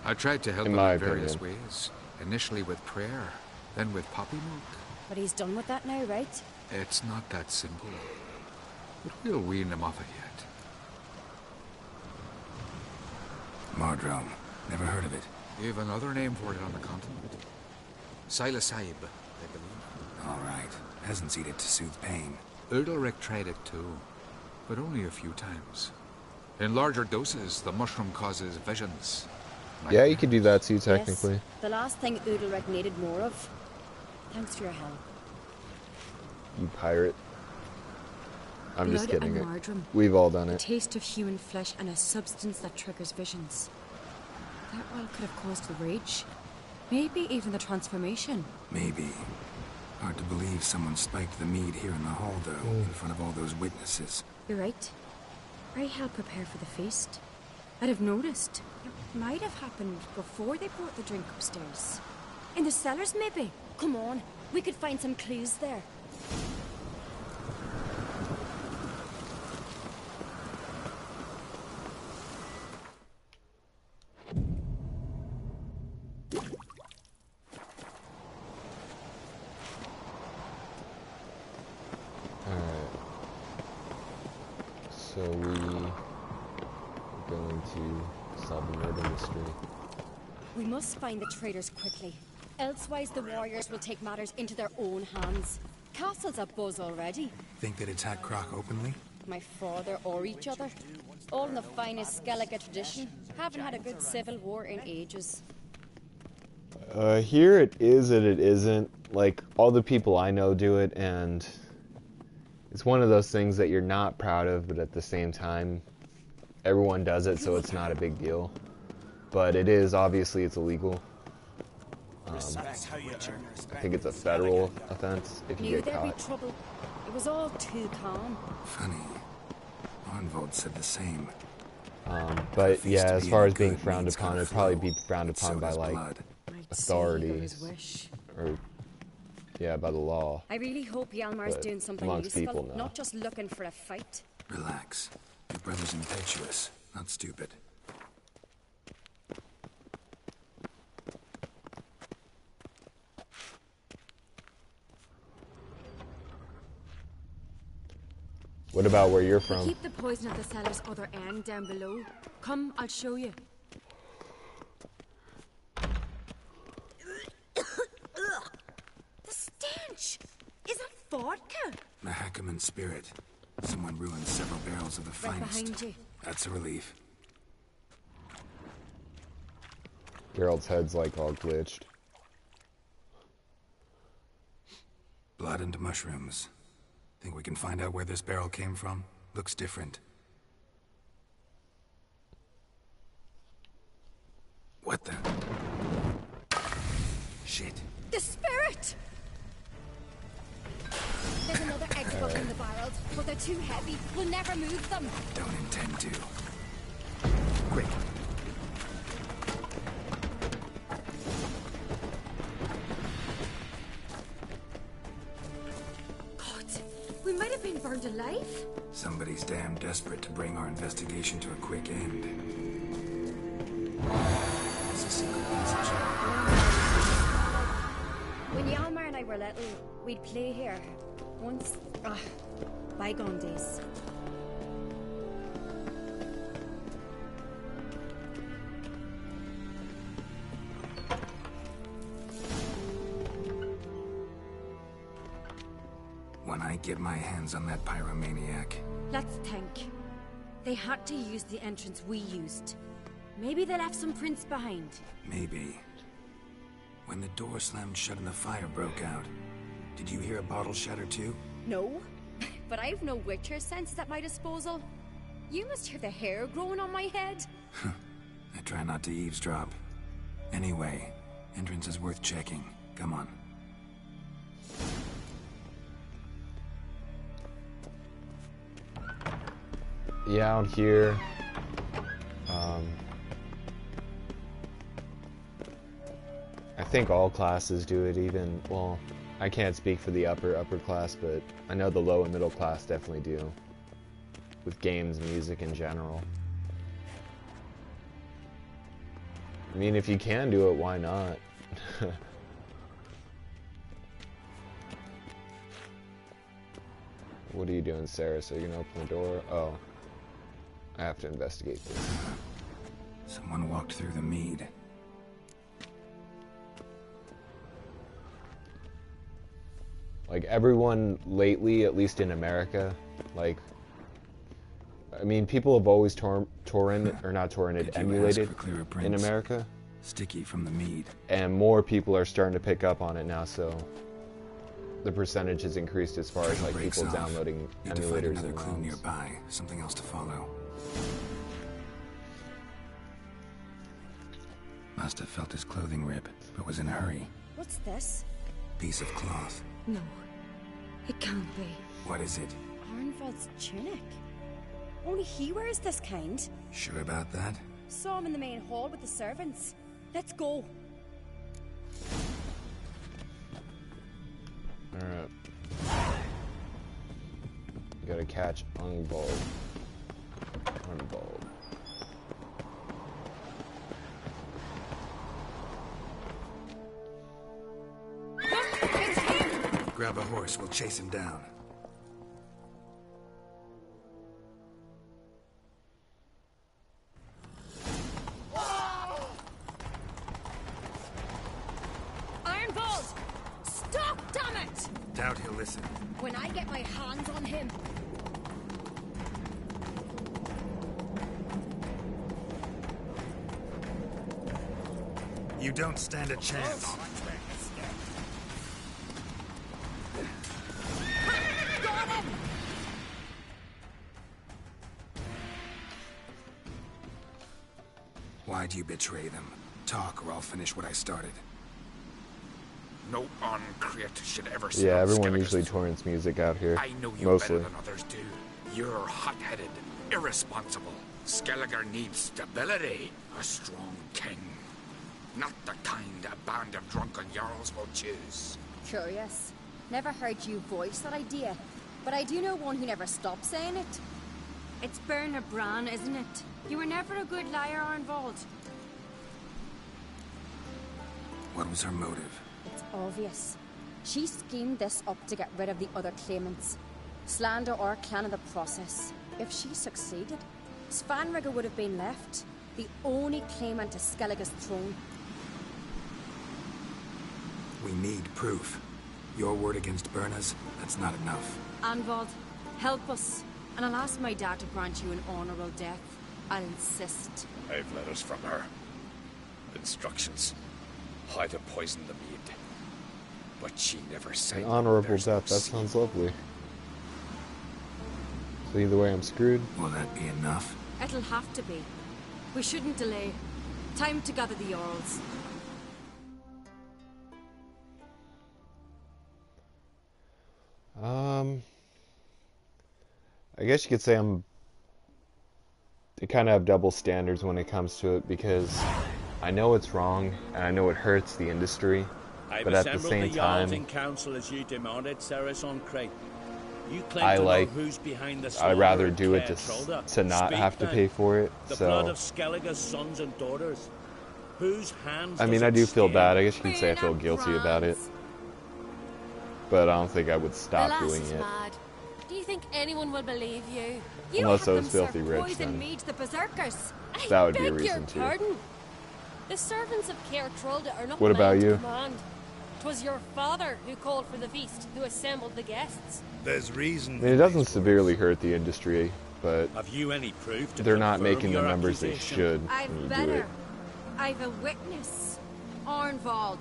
I tried to help him in various ways. Initially with prayer, then with poppy milk. But he's done with that now, right? It's not that simple. But we'll wean him off it yet. Mardrome. Never heard of it. You have another name for it on the continent. Silasib, I believe. All right. Peasants eat it to soothe pain. Odilric tried it too, but only a few times. In larger doses, the mushroom causes visions. Yeah, you could do that too, technically. Yes, the last thing Udalric needed more of. Thanks for your help. You pirate. I'm just Blood kidding. and Mardrome. We've all done The it. taste of human flesh and a substance that triggers visions. That well could have caused the rage. Maybe even the transformation. Maybe. Hard to believe someone spiked the mead here in the hall, though, in front of all those witnesses. You're right. I helped prepare for the feast. I'd have noticed. It might have happened before they brought the drink upstairs. In the cellars, maybe? Come on, we could find some clues there. So we're going to solve the murder mystery. We must find the traitors quickly. Elsewise the warriors will take matters into their own hands. Castle's abuzz already. Think they'd attack Croc openly? My father or each other. All in the finest Skellige tradition. Haven't had a good civil war in ages. Here it is and it isn't. Like, all the people I know do it, and it's one of those things that you're not proud of, but at the same time, everyone does it, so it's not a big deal. But it is, obviously, it's illegal. I think it's a federal offense if you get Knew there'd caught. be trouble. It was all too calm. Funny. Arnvold said the same. But yeah, as far as being frowned upon, it'd probably be frowned upon by like blood. authority His wish. or Yeah, by the law. I really hope Hjalmar's But doing something amongst useful, people, no. not just looking for a fight. Relax. Your brother's impetuous, not stupid. What about where you're We from? keep the poison at the cellar's other end down below. Come, I'll show you. The stench! Is that vodka? Mahakaman spirit. Someone ruined several barrels of the Right finest. behind you. That's a relief. Geralt's head's like all glitched. Blood and mushrooms. Think we can find out where this barrel came from? Looks different. What the? Shit. The spirit! There's another egg bug in the barrels, but they're too heavy. We'll never move them. Don't intend to. Quick. God, we might have been burned alive. Somebody's damn desperate to bring our investigation to a quick end. It's a secret message. When Hjalmar and I were little, we'd play here. Once, bygone days. When I get my hands on that pyromaniac, Let's think. They had to use the entrance we used. Maybe they left some prints behind. maybe. When the door slammed shut and the fire broke out, did you hear a bottle shatter too? No, but I've no Witcher senses at my disposal. You must hear the hair growing on my head. I try not to eavesdrop. Anyway, entrance is worth checking. Come on. Yeah, out here. I think all classes do it, even, well, I can't speak for the upper class, but I know the low and middle class definitely do. With games, music in general. I mean, if you can do it, why not? What are you doing, Sarah? So you're gonna open the door? Oh. I have to investigate this. Someone walked through the mead. Like, everyone lately, at least in America, like, I mean, people have always torrented, or not torrented, emulated in America. Sticky from the mead. And more people are starting to pick up on it now, so the percentage has increased as far as, like, Breaks people off. downloading Need to find emulators another and clue ROMs. nearby. Something else to follow. Must have felt his clothing rip, but was in a hurry. What's this? Piece of cloth. No, it can't be. What is it? Arnvald's tunic. Only he wears this kind. Sure about that? Saw him in the main hall with the servants. Let's go. Alright. Gotta catch Arnvald. Arnvald. Grab a horse, we'll chase him down. Arnvald! Stop, damn it! Doubt he'll listen. When I get my hands on him. You don't stand a chance. Got him! Why do you betray them? Talk or I'll finish what I started. No uncreate should ever Yeah, smell everyone Skellige's usually food. torrents music out here. I know you mostly. better than others do. You're hot-headed, irresponsible. Skellige needs stability. A strong king. Not the kind a band of drunken jarls will choose. Curious. Never heard you voice that idea, but I do know one who never stopped saying it. It's Berna Bran, isn't it? You were never a good liar, Arnvald. What was her motive? It's obvious. She schemed this up to get rid of the other claimants. Slander our clan in the process. If she succeeded, Svanrigger would have been left, the only claimant to Skellige's throne. We need proof. Your word against Berna's, that's not enough. Arnvald, help us, and I'll ask my dad to grant you an honorable death. I'll insist. I've letters from her. Instructions. How to poison the maid. But she never said An honorable death, that sounds lovely. So either way, I'm screwed. Will that be enough? It'll have to be. We shouldn't delay. Time to gather the Jarls. I guess you could say I kind of have double standards when it comes to it, because I know it's wrong and I know it hurts the industry, but at the same time, in council as you demanded, Ceres on Crate. You I like. Who's behind the I'd rather do it Trolda. to not Speak have to then. pay for it. The So blood of Skellige's sons and daughters. Whose hands? I mean, does I it do feel stain? bad. I guess you could say I feel guilty about it, but I don't think I would stop The lass doing is it. mad. Do you think anyone will believe you? Unless had I was them filthy serve rich, poison then mead to the berserkers. that would be a Beg your reason to. pardon. The servants of Caer Trolda are not What about mine to you? command. 'Twas your father who called for the feast, who assembled the guests. There's reason. I mean, it doesn't severely hurt the industry, but Have you any proof to they're not confirm making the your numbers they accusation? should when I've you do better. it. I've a witness. Arnvald.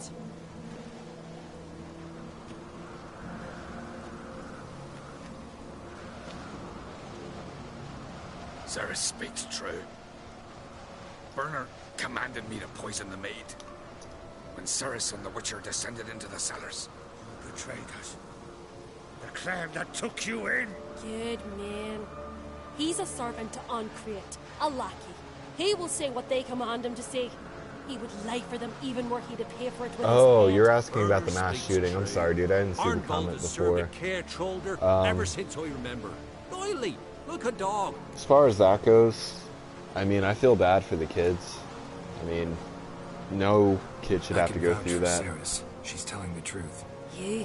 Ceres speaks true. Berna commanded me to poison the maid. When Ceres and the Witcher descended into the cellars. Betrayed us. The clan that took you in. Good man. He's a servant to Ancrete, a lackey. He will say what they command him to say. He would lie for them even were he to pay for it with Oh, his head. you're asking about the mass shooting. I'm sorry, dude. I didn't see the comment before. Ever since I remember. Doily, look a dog. As far as that goes, I mean, I feel bad for the kids. I mean, no kid should I have to can go vouch through for that. Ceres. She's telling the truth. You,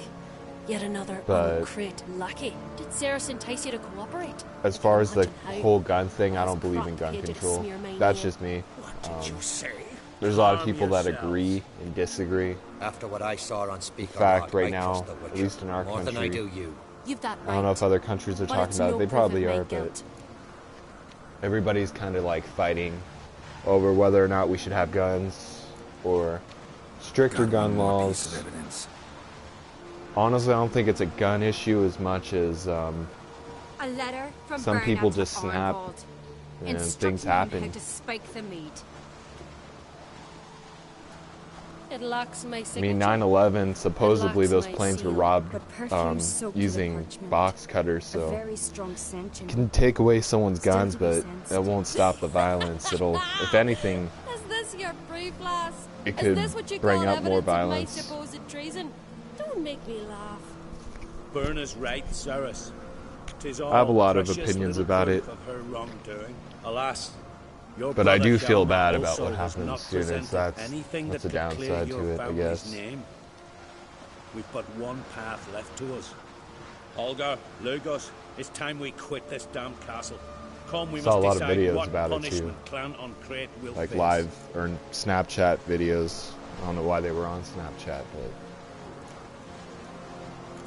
yet another But- Ancrete lackey. Did Ceres entice you to cooperate? As far as the Imagine how whole gun thing, I as don't believe in crop gun painted control. smear my That's name. just me. What did you say? There's a lot of Calm people that yourselves. agree and disagree. After what I saw on Speak In fact, Rock, right I now, trust the at Witcher least in our more than I country, do you. You've that right. I don't know if other countries are But talking it's about no it. They proof probably of my are, but guilt. everybody's kind of like fighting over whether or not we should have guns or stricter Got gun one more piece laws. of evidence. Honestly, I don't think it's a gun issue as much as A letter from some Berna people to just snap Arnvald, and instructing things him how happen. to spike the mead. It lacks my I signature. mean, 9/11, supposedly lacks those my planes were seal. robbed But perfume soaked to the using parchment. box cutters, A so very strong scent. can take away someone's Still guns, to be but sensed. it won't stop the violence. It'll, if anything, Is this your proof, lass? it Is could this what you bring call up more evidence of my violence. supposed treason? Don't make me laugh. Berna's right, Ceres. 'Tis all I have a lot of precious opinions little about proof it. Of her wrongdoing. Alas, your But I brother do feel Hjalmar bad about also what has happened to not students. presented That's anything a that could clear downside your to it, I family's guess. name. We've but one path left to us. Olga, Lugos, it's time we quit this damn castle. Come, we Saw a must lot of decide videos what about it, too. punishment Clan on Crete will Like face. live or Snapchat videos. I don't know why they were on Snapchat, but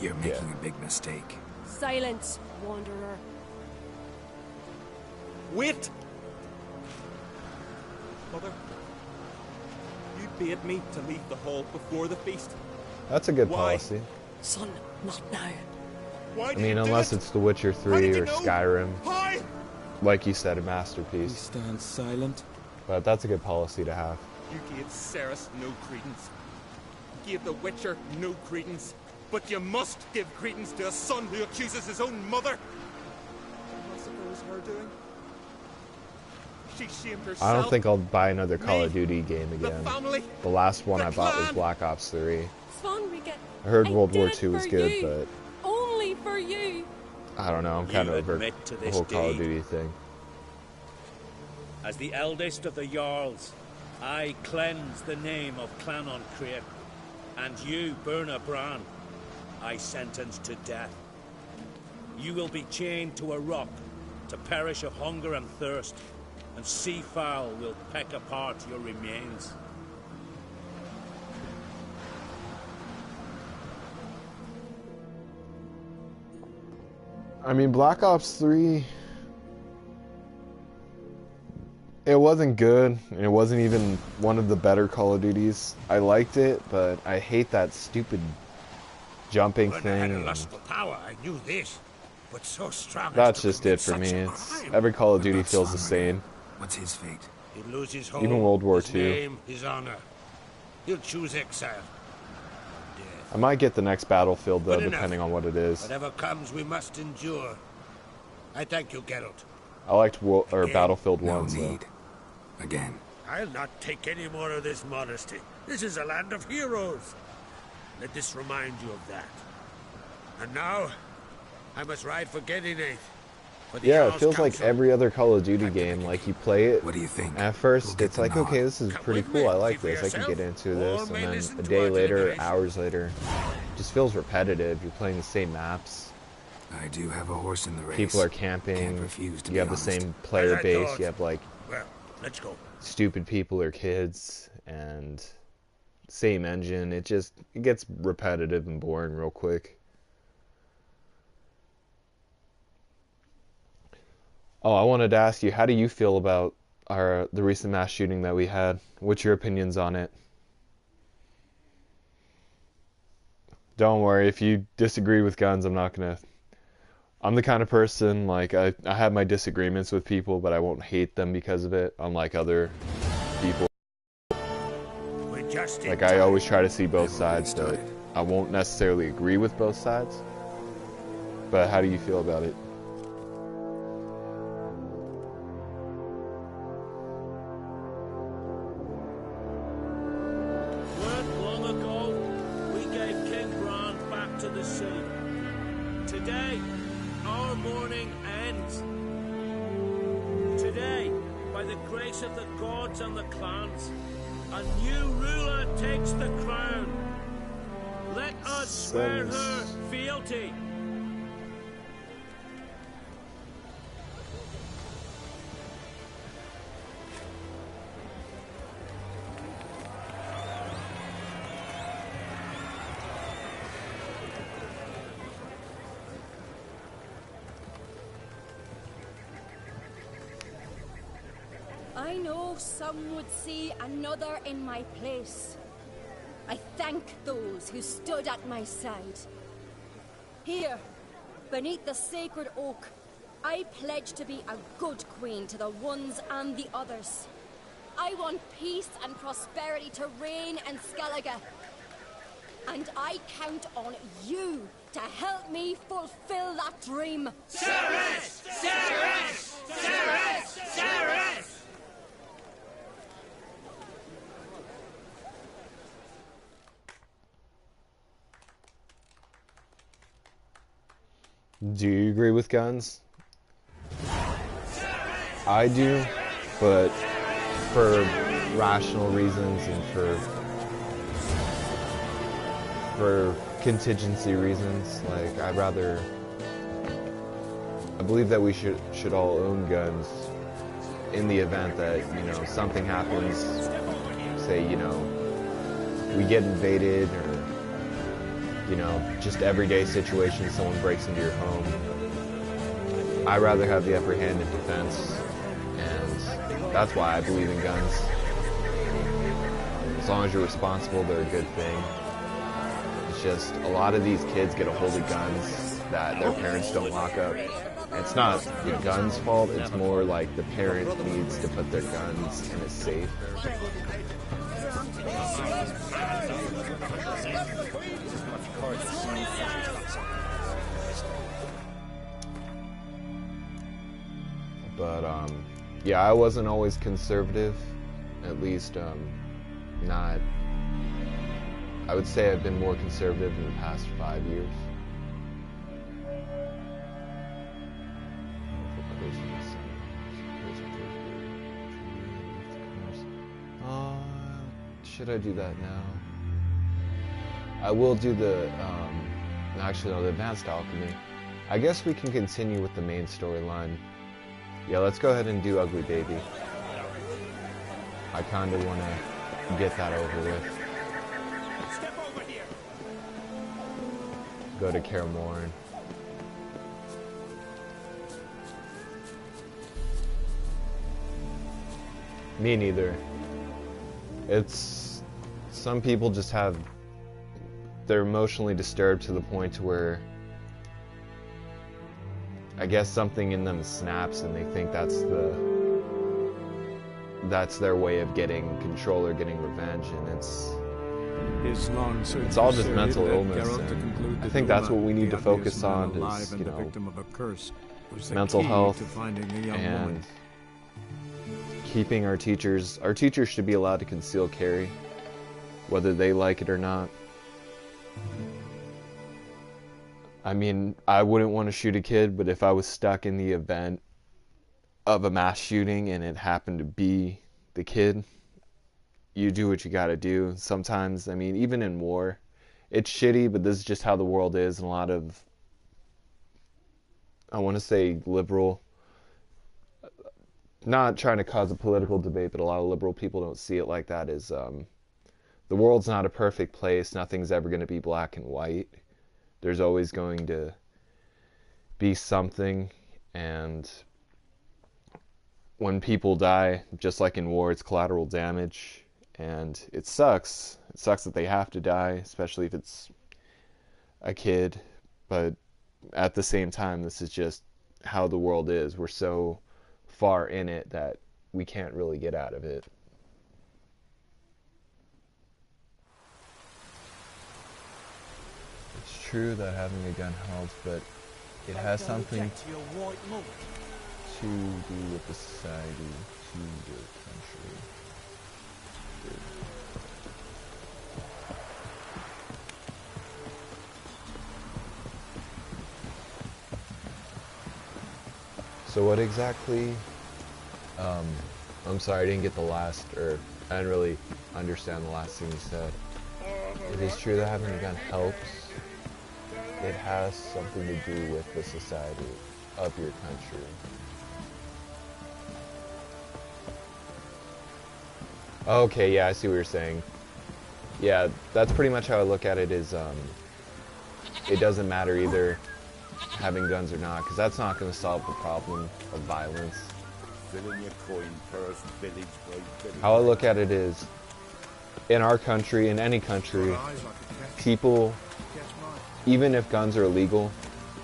You're making a big mistake. Silence, wanderer. Wait! Mother, you bade me to leave the hall before the feast. that's a good Why? policy. Son, not now. Why I did mean, you do unless it? it's The Witcher How 3 did you or know? Skyrim, Why? like you said, a We masterpiece. stand silent. But that's a good policy to have. You gave Ceres no credence. You gave the Witcher no credence. But you must give credence to a son who accuses his own mother. I suppose her doing. She shamed herself. I don't think I'll buy another Call of Me, Duty game the again. family, The last one the I bought was clan. Black Ops 3. Swan, we get. I heard I World War did II was for good, you. but Only for you. I don't know. I'm kind of over admit to the this whole Call of deed. Duty thing. As the eldest of the Jarls, I cleanse the name of Clan on Crete, and you, Burna Bran, I sentence to death. You will be chained to a rock to perish of hunger and thirst, and sea fowl will peck apart your remains. I mean, Black Ops 3, it wasn't good, and it wasn't even one of the better Call of Duties. I liked it, but I hate that stupid jumping When I had a thing. lustful power, I knew this. But so strong as That's to just commit it for me. such a It's, crime. every Call of Duty about feels the Swanwick? same. What's his fate? He'll lose his home, Even World War his II. name, his honor. He'll choose exile. I might get the next Battlefield, though, Good enough. depending on what it is. Whatever comes, we must endure. I thank you, Geralt. I liked Again? Battlefield No 1, so. need. Again. I'll not take any more of this modesty. This is a land of heroes. Let this remind you of that. And now, I must ride for Gedinath. for the Yeah, it Jarl's feels like Council. every other Call of Duty game. Like, you play it, What do you think? at first Who'll get it's the like, nod? okay, this is Come pretty with me, cool, I see like for this, I can get yourself. into Or this, may and listen then a to day our later, deliberation. hours later, it just feels repetitive. You're playing the same maps, I do have a horse in the race. people are Can't camping, refuse to you be have honest. the same player As I base, thought. you have like Well, let's go. stupid people or kids, and same engine. It gets repetitive and boring real quick. Oh, I wanted to ask you, how do you feel about the recent mass shooting that we had? What's your opinions on it? Don't worry, if you disagree with guns, I'm the kind of person, like, I have my disagreements with people, but I won't hate them because of it, unlike other people. We're just in Like, I time. always try to see both They've already sides, but started. I won't necessarily agree with both sides. But how do you feel about it? Weren't long ago, we gave King Bran back to the sea. Today, our mourning ends. Today, by the grace of the gods and the clans, a new ruler takes the crown. Let us swear her fealty. I know some would see another in my place. I thank those who stood at my side. Here, beneath the sacred oak, I pledge to be a good queen to the ones and the others. I want peace and prosperity to reign in Skellige. And I count on you to help me fulfill that dream. Ceres! Ceres! Ceres! Ceres! Do you agree with guns? I do, but for rational reasons and for contingency reasons. Like, I believe that we should all own guns in the event that, you know, something happens, say, you know, we get invaded, or, you know, just everyday situation, someone breaks into your home. I'd rather have the upper hand in defense, and that's why I believe in guns. As long as you're responsible, they're a good thing. It's just, a lot of these kids get a hold of guns that their parents don't lock up. It's not the gun's fault, it's more like the parent needs to put their guns in a safe. But, yeah, I wasn't always conservative, at least not. I would say I've been more conservative in the past 5 years. Should I do that now? I will do the, actually no, the advanced alchemy. I guess we can continue with the main storyline. Yeah, let's go ahead and do Ugly Baby. I kind of want to get that over with. Step over here. Go to Kaer Morhen. Me neither. It's... some people just have... they're emotionally disturbed to the point where... I guess something in them snaps and they think that's their way of getting control or getting revenge, and it's all just mental illness. I think that's what we need to focus on is, you know, mental health and keeping our teachers. Our teachers should be allowed to conceal carry, whether they like it or not. I mean, I wouldn't want to shoot a kid, but if I was stuck in the event of a mass shooting and it happened to be the kid, you do what you gotta do. Sometimes, I mean, even in war, it's shitty, but this is just how the world is, and a lot of, I want to say liberal, not trying to cause a political debate, but a lot of liberal people don't see it like that, is the world's not a perfect place. Nothing's ever going to be black and white. There's always going to be something, and when people die, just like in war, it's collateral damage, and it sucks. It sucks that they have to die, especially if it's a kid, but at the same time, this is just how the world is. We're so far in it that we can't really get out of it. It's true that having a gun helps, but it has something to do with the society, to your country. So what exactly, I'm sorry, I didn't get the last, or I didn't really understand the last thing you said. It is true that having a gun helps. It has something to do with the society of your country. Okay, yeah, I see what you're saying. Yeah, that's pretty much how I look at it, is it doesn't matter either having guns or not, because that's not going to solve the problem of violence. How I look at it is, in our country, in any country, people, even if guns are illegal,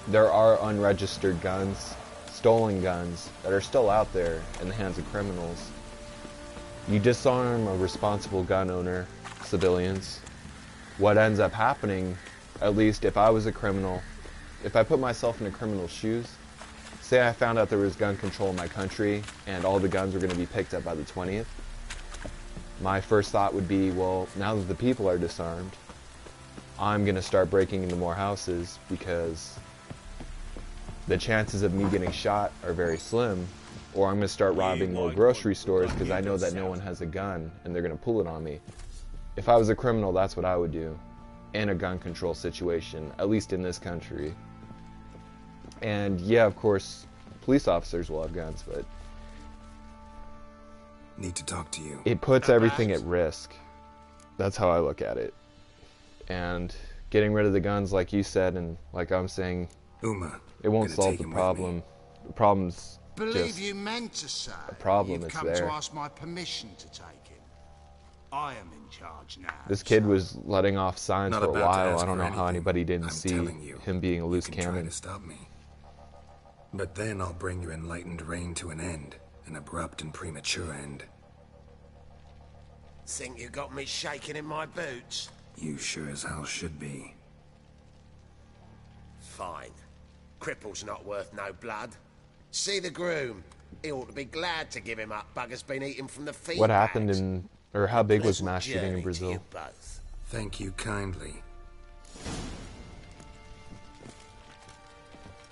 there are unregistered guns, stolen guns, that are still out there in the hands of criminals. You disarm a responsible gun owner, civilians. What ends up happening, at least if I was a criminal, if I put myself in a criminal's shoes, say I found out there was gun control in my country and all the guns were going to be picked up by the 20th, my first thought would be, well, now that the people are disarmed, I'm going to start breaking into more houses because the chances of me getting shot are very slim. Or I'm going to start robbing more grocery stores because I know that no one has a gun and they're going to pull it on me. If I was a criminal, that's what I would do in a gun control situation, at least in this country. And yeah, of course, police officers will have guns, but need to talk to you. It puts everything at risk. That's how I look at it. And getting rid of the guns, like you said, and like I'm saying, Uma, it won't solve the problem. The problem's believe you meant to say a problem. You've come to ask my permission to take him. I am in charge now. This kid was letting off signs for a while. I don't know how anything. anybody didn't I'm see telling you, him being a loose you can cannon. try to stop me. But then I'll bring your enlightened reign to an end, an abrupt and premature end. Think you got me shaking in my boots? You sure as hell should be. Fine. Cripple's not worth no blood. See the groom. He ought to be glad to give him up. Bugger's been eating from the feed What happened bags. in, or how big was Pleasant mass shooting in journey to Brazil? you both. Thank you kindly.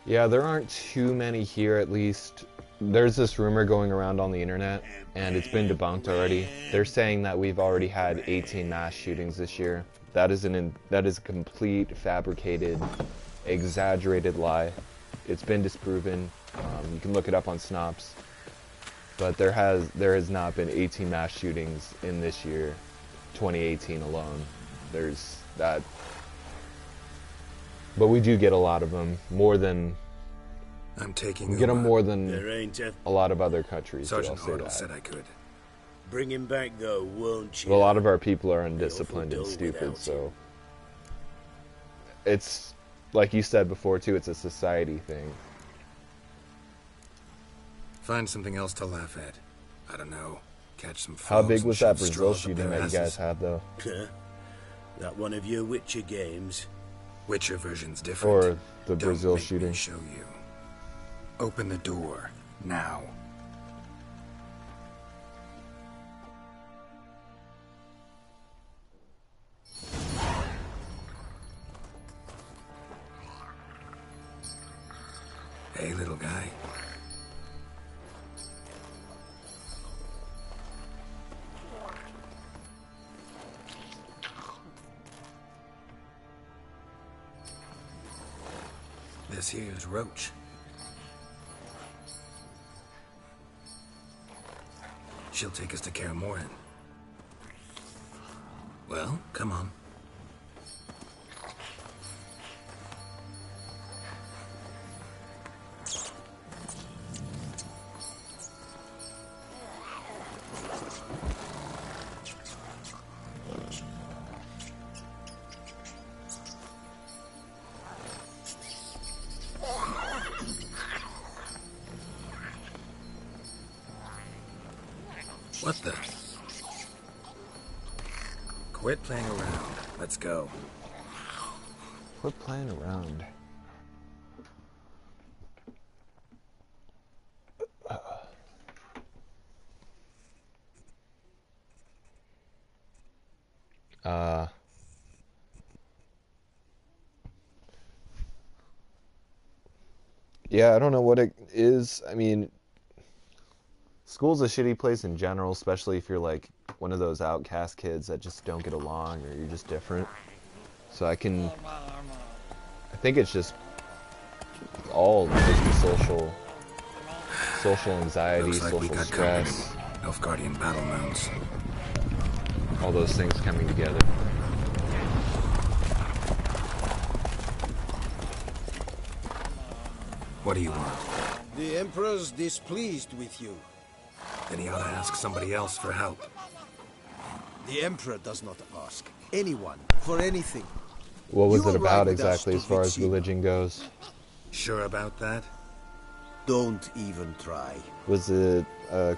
Yeah, there aren't too many here, at least. There's this rumor going around on the internet, and it's been debunked already. They're saying that we've already had 18 mass shootings this year. That is a complete, fabricated, exaggerated lie. It's been disproven. You can look it up on Snops. But there has not been 18 mass shootings in this year, 2018 alone. There's that. But we do get a lot of them, more than. I'm taking. We get them more than There ain't a lot of other countries. Sergeant I'll say Hartle that. said I could. Bring him back, though, won't you? But a lot of our people are undisciplined and stupid, so it's like you said before too. It's a society thing. Find something else to laugh at. I don't know. Catch some. How frogs big and was that shove Brazil straws up shooting their that you guys asses. had, though? That one of your Witcher games? Witcher version's different. Or the Don't Brazil make me shooting? show you. Open the door now. Hey, little guy. This here's Roach. She'll take us to Kaer Morhen. Well, come on. What the? Quit playing around. Let's go. Quit playing around. Yeah, I don't know what it is. I mean, school's a shitty place in general, especially if you're like one of those outcast kids that just don't get along or you're just different. So I think it's just all just the social anxiety, Looks like we social got stress, company. Nilfgaardian battle mounts. all those things coming together. What do you want? The Emperor's displeased with you. Then he ought to ask somebody else for help. The Emperor does not ask anyone for anything. What was You it will ride about with us exactly to as far as Vitsima. religion goes? Sure about that? Don't even try. Was it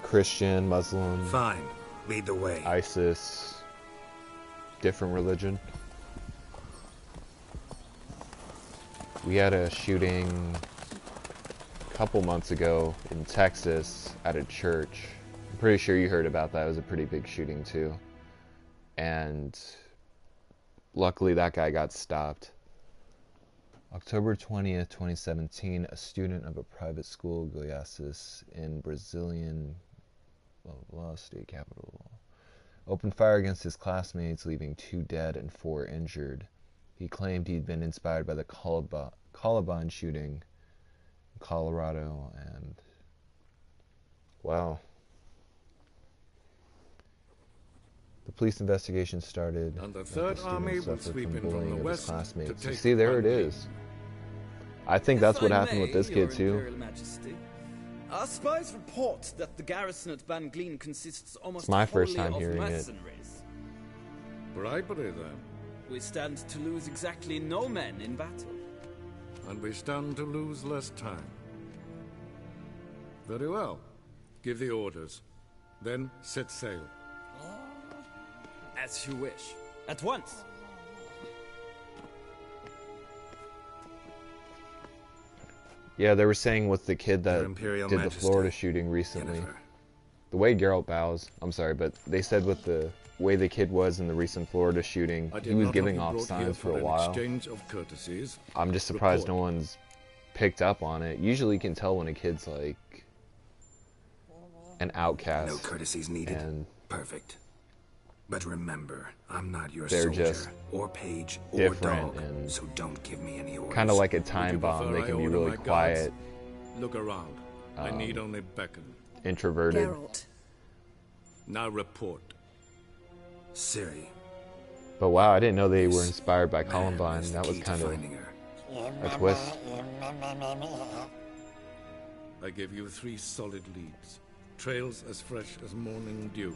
Christian, Muslim? Fine. Lead the way. ISIS? Different religion? We had a shooting a couple months ago in Texas at a church. I'm pretty sure you heard about that. It was a pretty big shooting too. And luckily that guy got stopped. October 20th, 2017, a student of a private school, Goiás, in Brazilian blah, blah, blah, state capital, opened fire against his classmates, leaving 2 dead and 4 injured. He claimed he'd been inspired by the Columbine shooting in Colorado, and wow. The police investigation started. And the after Third student Army will suffered sweep from in from bullying the of his west to classmates. You take see, there it Bangui. is. I think that's what happened with this kid too. Imperial Majesty. Our spies report that the garrison at Bangleen consists almost It's my first wholly time of hearing it. mercenaries. Bribery, then. We stand to lose exactly no men in battle. And we stand to lose less time. Very well. Give the orders. Then set sail. As you wish. At once. Yeah, they were saying with the kid that Imperial did the Majesty, Florida shooting recently. Jennifer. The way Geralt bows, I'm sorry, but they said with the way the kid was in the recent Florida shooting, he was giving off signs for a while. Exchange of courtesies. I'm just surprised no one's picked up on it. Usually you can tell when a kid's like an outcast. No courtesies needed. And perfect. But remember, I'm not your they're soldier, just or page, or different dog, and so don't give me any orders. kind of like a time bomb. They can be really quiet. Look around. I need only beckon. Introverted. Geralt. Now report. Ciri. But wow, I didn't know they were inspired by Columbine. That was kind of a twist. I give you 3 solid leads. Trails as fresh as morning dew.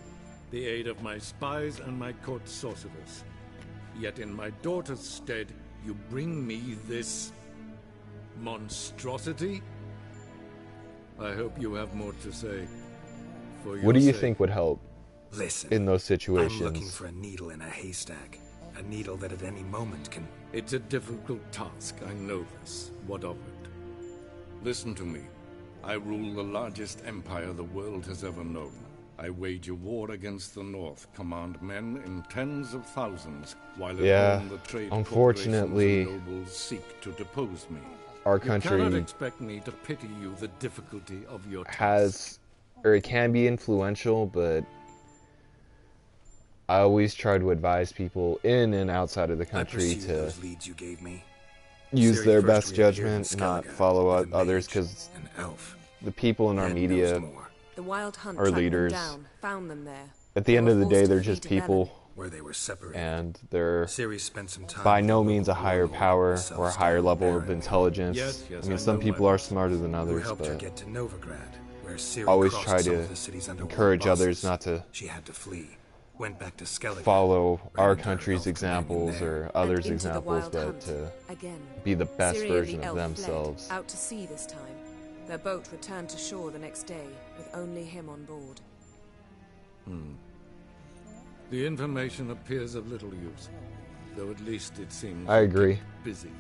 The aid of my spies and my court sorcerers. Yet in my daughter's stead, you bring me this monstrosity? I hope you have more to say. For What do you sake. think would help in those situations? I'm looking for a needle in a haystack. A needle that at any moment can... It's a difficult task, I know this. What of it? Listen to me. I rule the largest empire the world has ever known. I wage a war against the North, command men in tens of thousands, while at home the trade unfortunately, corporations and nobles seek to depose me. Our You country cannot expect me to pity you the difficulty of your task. has, or it can be influential, but I always try to advise people in and outside of the country to those leads you gave me. use Ciri their first best reappeared in judgment, not Skellige follow with a others, mage, because an elf. the people in our That media knows more. The Wild Hunt are tracked them leaders. down, found them there. At the They end were of the forced day, to they're flee just to people, where they were separated. and they're Ciri spent some time by with no the means a local higher warlord, power the or a higher level of Baron, intelligence. Yes, I mean, some know people my are boss. smarter than who others, helped her but get to Novigrad, where Ciri always crossed try some to of the city's underworld encourage bosses. others not to She had to flee. Went back to Skellige. follow ran our into her country's elf companion examples there. or others' And into the examples, Wild but Hunt. to Again. be the best Ciri and version the of elf themselves. fled, out to sea this time. Their boat returned to shore the next day, with only him on board. The information appears of little use, though at least it seems I agree. busy.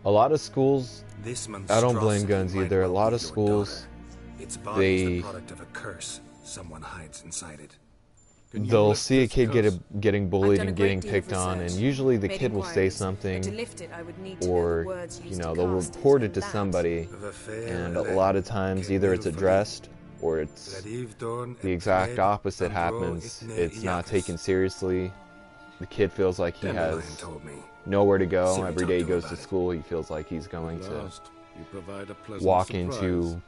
A lot of schools, This I don't blame monstrosity guns might either. A well lot be of your schools, daughter. Its body is they the product of a curse. Someone hides inside it. they'll see a kid getting bullied done a and great getting deal of picked on, and research, usually the made kid will say inquiries, but something, to lift it, I would need to know or the words you used know to they'll cast report it and to that. somebody, and a lot of times either it's addressed or it's the exact opposite happens. It's not taken seriously. The kid feels like he has nowhere to go. Ciri Every day he talked to him goes to about it. school, he feels like he's going to Last, you provide a pleasant walk surprise. into.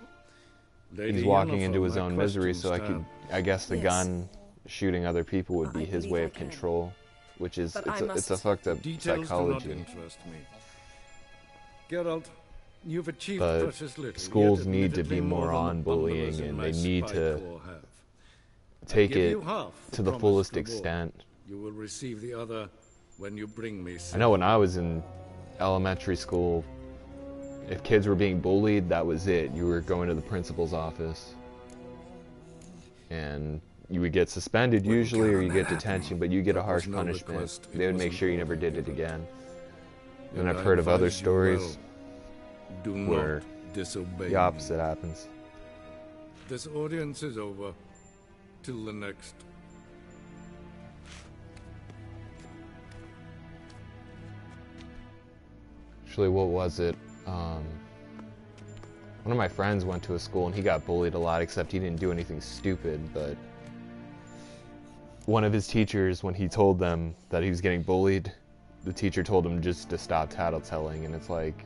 Lady He's walking Yennefer, into his my own misery. questions So I guess the Yes. gun shooting other people would be I his believe way I of can. control, which is But I it's a must- fucked up Details psychology. do not interest me. Geralt, you've achieved But precious little. schools yet need to admittedly be more than on the bullying, bumblers in and my they need spy to corps have. take give it you half to the promised fullest reward. extent. You will receive the other when you bring me. I know when I was in elementary school, if kids were being bullied, that was it. You were going to the principal's office, and you would get suspended usually, or you get detention, but you get a harsh no punishment. request. It They would was make an sure you never order did it given. again. And And I've I heard of other advise you stories well. Do where not disobey the opposite happens. This audience is over. Till the next. Actually, what was it? One of my friends went to a school and he got bullied a lot, except he didn't do anything stupid, but one of his teachers, when he told them that he was getting bullied, the teacher told him just to stop tattletelling, and it's like,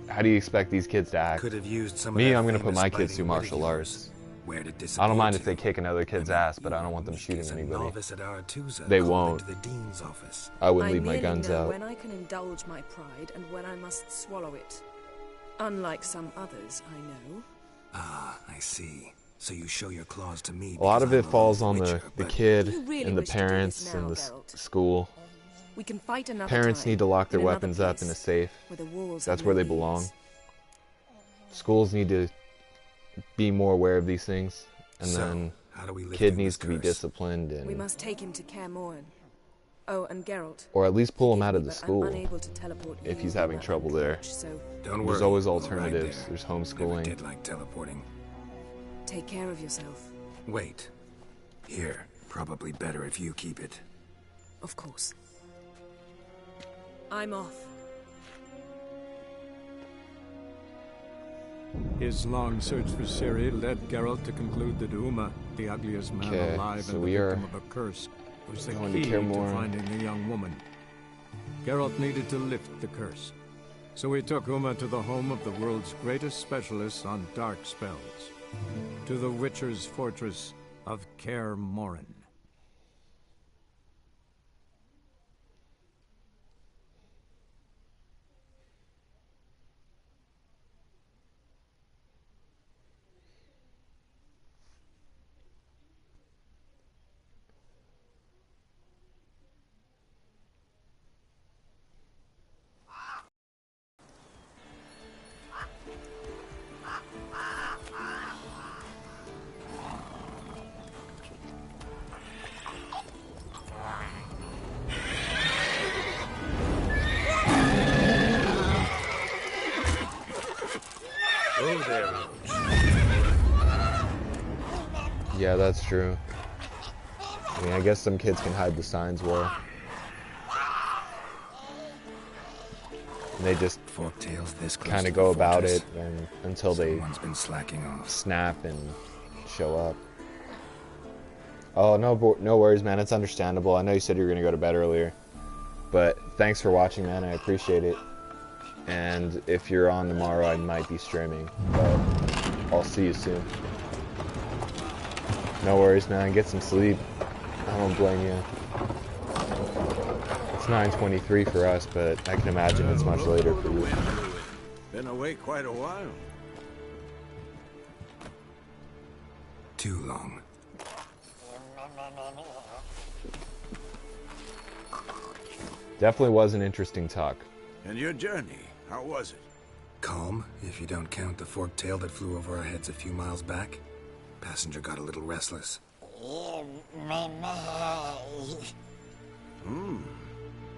how do you expect these kids to act? Could have used some of Me, that I'm going to put famous my kids fighting through wit of martial yours. arts. Where to I don't disappoint mind if you. they kick another kid's ass, but I don't want them shooting As a anybody. novice at Aretusa, They called won't. into the dean's office. I would I leave my merely guns know out. when I can indulge my pride and when I must swallow it. Unlike some others I know. Ah, I see. So you show your claws to me. A lot of because it I'm falls a on the witcher, but kid You really and the wish to do this parents now, and the Geralt? school. We can fight another Parents time, need to lock their in another weapons up in a place, safe. where the walls That's have where no they belong. ears. Schools need to be more aware of these things, and So, then how do we lift kid through needs this to be curse? disciplined We and must take him to Kaer Morhen. Oh, and Geralt. Or at least pull him out of the But school I'm unable to teleport if you he's having that trouble there. so Don't worry. There's always we'll ride alternatives. there. There's Never homeschooling. did like teleporting. take care of yourself. Wait. Here. Probably better if you keep it. Of course. I'm off. His long search for Ciri led Geralt to conclude that Uma, the ugliest man alive so and the we are victim of a curse, was the going key to to Kaer finding the young woman. Geralt needed to lift the curse, so he took Uma to the home of the world's greatest specialists on dark spells, to the Witcher's fortress of Kaer Morhen. Oh, there. Yeah, that's true. I mean, I guess some kids can hide the signs well. And they just kind of go about it until they snap and show up. Oh, no worries, man. It's understandable. I know you said you were going to go to bed earlier. But thanks for watching, man. I appreciate it. And if you're on tomorrow, I might be streaming. But I'll see you soon. No worries, man. Get some sleep. I don't blame you. It's 9:23 for us, but I can imagine it's much later for you. Been away quite a while. Too long. Definitely was an interesting talk. And your journey, how was it? Calm, if you don't count the forked tail that flew over our heads a few miles back. Passenger got a little restless.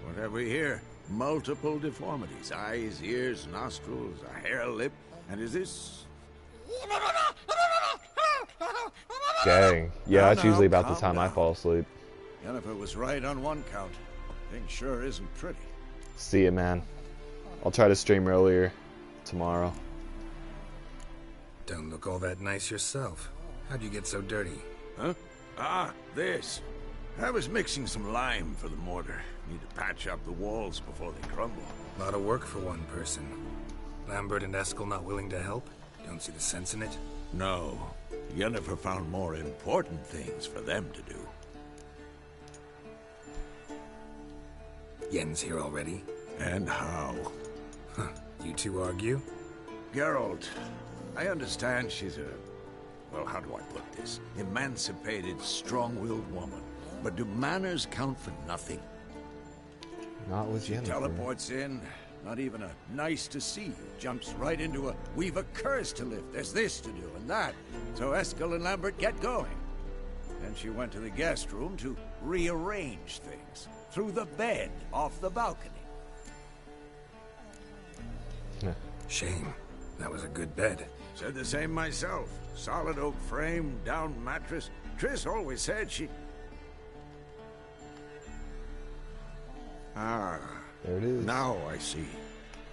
What have we here? Multiple deformities. Eyes, ears, nostrils, a hair lip. And is this... Dang. Yeah, that's No, usually about the calm time I down. fall asleep. Jennifer was right on one count. Thing sure isn't pretty. See ya, man. I'll try to stream earlier tomorrow. Don't look all that nice yourself. How'd you get so dirty? Huh? Ah, this. I was mixing some lime for the mortar. Need to patch up the walls before they crumble. A lot of work for one person. Lambert and Eskel not willing to help? Don't see the sense in it? No. Yennefer found more important things for them to do. Yen's here already? And how? Huh. You two argue? Geralt, I understand she's a... well, how do I put this? Emancipated, strong-willed woman. But do manners count for nothing? Not with She Yennefer. teleports in, not even a nice to see you. Jumps right into a, we've a curse to lift, there's this to do and that. So Eskel and Lambert get going. Then she went to the guest room to rearrange things. Through the bed, off the balcony. Shame. That was a good bed. Said the same myself. Solid oak frame, down mattress. Triss always said she... Ah, there it is. Now I see.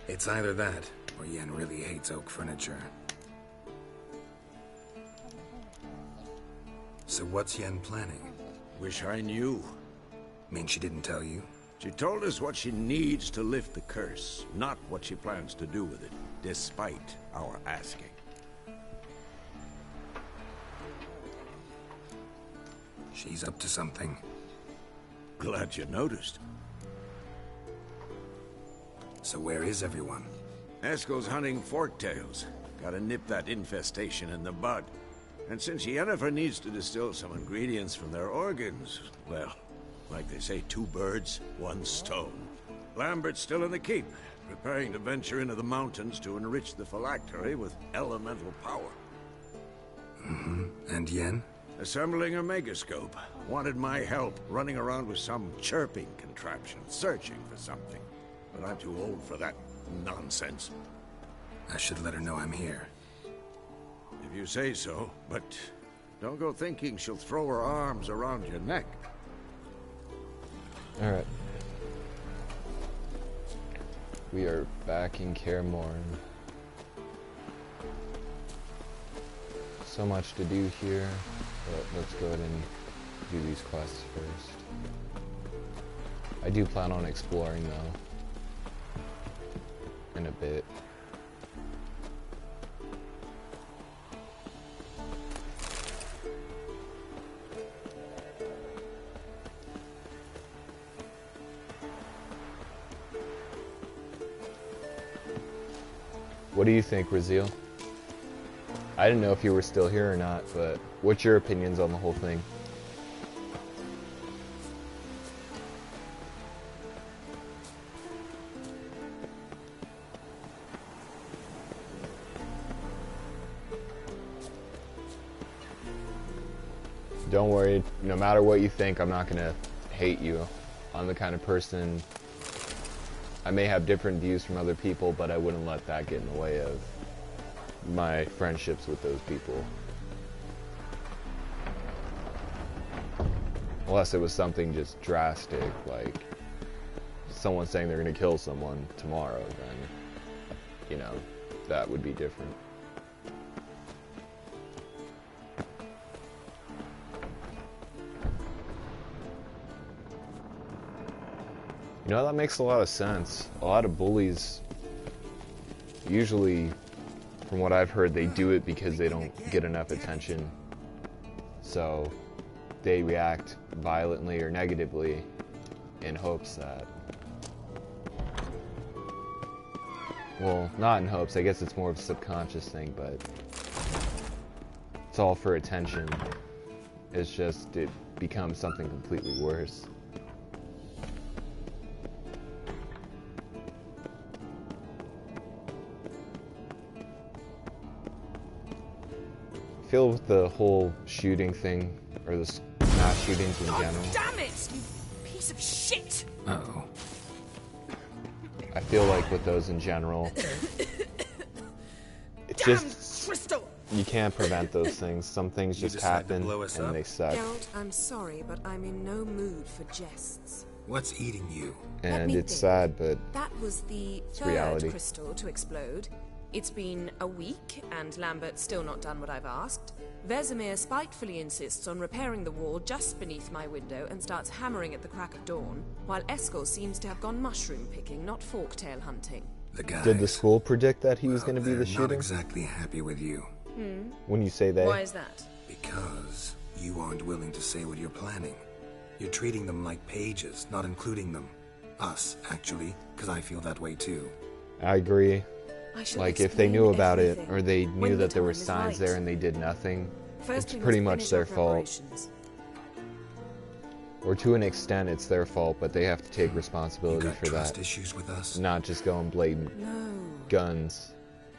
It's either that, or Yen really hates oak furniture. So what's Yen planning? Wish I knew. Mean she didn't tell you? She told us what she needs to lift the curse, not what she plans to do with it, despite our asking. She's up to something. Glad you noticed. So where is everyone? Eskel's hunting forktails. Gotta nip that infestation in the bud. And since Yennefer needs to distill some ingredients from their organs, well, like they say, 2 birds, 1 stone. Lambert's still in the keep, preparing to venture into the mountains to enrich the phylactery with elemental power. Mm-hmm. And Yen? assembling a megascope. Wanted my help running around with some chirping contraption, searching for something. But I'm too old for that nonsense. I should let her know I'm here. If you say so, but don't go thinking she'll throw her arms around your neck. Alright. We are back in Kaer Morhen. So much to do here, but let's go ahead and do these quests first. I do plan on exploring though, in a bit. What do you think, Raziel? I didn't know if you were still here or not, but what's your opinions on the whole thing? Don't worry, no matter what you think, I'm not gonna hate you. I'm the kind of person, I may have different views from other people, but I wouldn't let that get in the way of my friendships with those people. Unless it was something just drastic, like someone saying they're gonna kill someone tomorrow, then, you know, that would be different. You know, that makes a lot of sense. A lot of bullies, usually, from what I've heard, they do it because they don't get enough attention. So, they react violently or negatively in hopes that... Well, not in hopes, I guess it's more of a subconscious thing, but... It's all for attention. It's just, it becomes something completely worse. I feel with the whole shooting thing, or the mass shootings in general. Damn it, you piece of shit! Uh-oh. I feel like with those in general, it's just, Crystal! you can't prevent those things. Some things just happen, and they suck. Geralt, I'm sorry, but I'm in no mood for jests. What's eating you? And it's sad, but that was the third reality. crystal to explode. It's been a week, and Lambert's still not done what I've asked. Vesemir spitefully insists on repairing the wall just beneath my window and starts hammering at the crack of dawn, while Eskel seems to have gone mushroom picking, not forktail hunting. The guys, did the school predict that he was going to be the they're shooter? not exactly happy with you. When you say they? Why is that? Because you aren't willing to say what you're planning. You're treating them like pages, not including them. Us, actually, because I feel that way too. I agree. Like, if they knew about it, everything or they knew when that the there were time is signs right. there and they did nothing, First, it's we pretty must much finish their our fault. preparations. Or to an extent, it's their fault, but they have to take responsibility for Trust that. issues with us? Not just go and blame No. guns.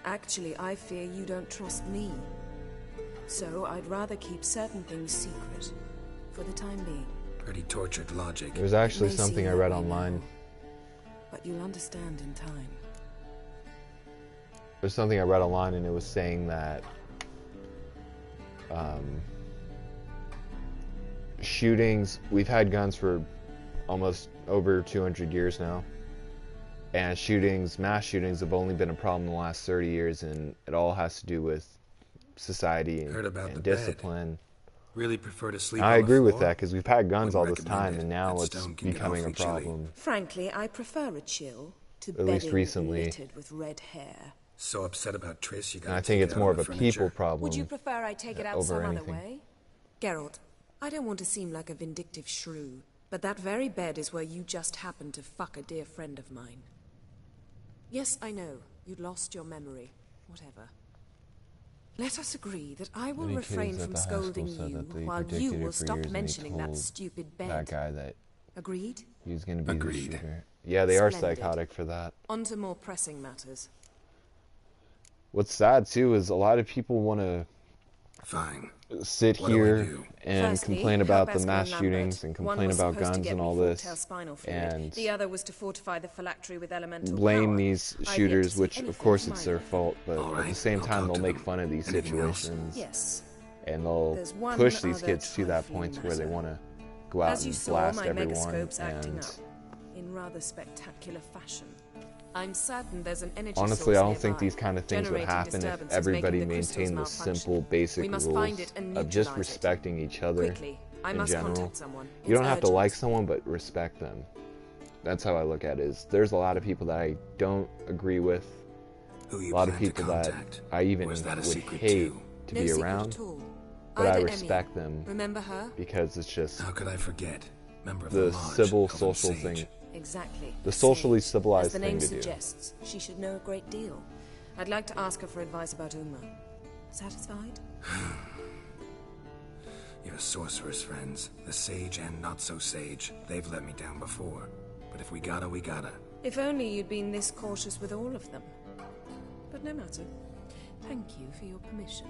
Actually, I fear you don't trust me. So I'd rather keep certain things secret, for the time being. Pretty tortured logic. There was actually It may something seem I that read way online. now, but you'll understand in time. There's something I read online, and it was saying that shootings, we've had guns for almost over 200 years now, and shootings, mass shootings, have only been a problem in the last 30 years, and it all has to do with society and discipline. Really prefer to sleep And I on the agree with floor? that, because we've had guns all Wouldn't this recommend time, it. and now That it's stone can get becoming a awfully chilly. problem. Frankly, I prefer a chill to At least bedding recently. littered with red hair. So upset about Triss, you And gotta I think take it's it out more on of the a furniture. people problem. Would you prefer I take it out over some anything. other way? Geralt, I don't want to seem like a vindictive shrew, but that very bed is where you just happened to fuck a dear friend of mine. Yes, I know, you'd lost your memory. Whatever. Let us agree that I will Many refrain kids at from the high scolding school said you that they while predicted you it will for stop years, and they mentioning that told stupid bed. that guy that Agreed? he was going to be Agreed. the shooter. Yeah, they are Splendid. psychotic for that. On to more pressing matters. What's sad too is a lot of people want to. Fine. sit What do I here do? and Firstly, complain help about the Eskel mass and shootings Lambert. and One complain was about supposed to guns get and me all full this, tail spinal fluid. and The other was to fortify the phylactery with elemental blame power. these I've yet to shooters, see which of anything course to it's my their liking. fault, but All at right, the same I'll time talk they'll to make them. fun of these Anything else? situations, Yes. and they'll There's one push these other kids to that trifling point where they matter. want to go out As you and saw, blast my everyone, megascope's acting and up in rather spectacular fashion. I'm certain there's an energy honestly, source I don't think nearby, these kind of things would generating happen if disturbances, everybody making the crystals maintained the malfunction. simple, basic We must rules find it and of just neutralize it. respecting each other Quickly. I in must general. contact someone. You don't It's have to urgent. like someone, but respect them. That's how I look at it. Is there's a lot of people that I don't agree with, Who a you lot of plan to people that contact? I even Or is that a would secret hate too? to No be secret around, at all. but I Ida respect Emiel. them Remember her? because it's just How could I forget? Member of the Lodge, civil Elven social Sage. thing, Exactly. the socially Sage. civilized As the thing name to do. suggests, she should know a great deal. I'd like to ask her for advice about Uma. Satisfied? Your sorceress friends, the sage and not so sage, they've let me down before. But if we gotta, we gotta. If only you'd been this cautious with all of them. But no matter. Thank you for your permission.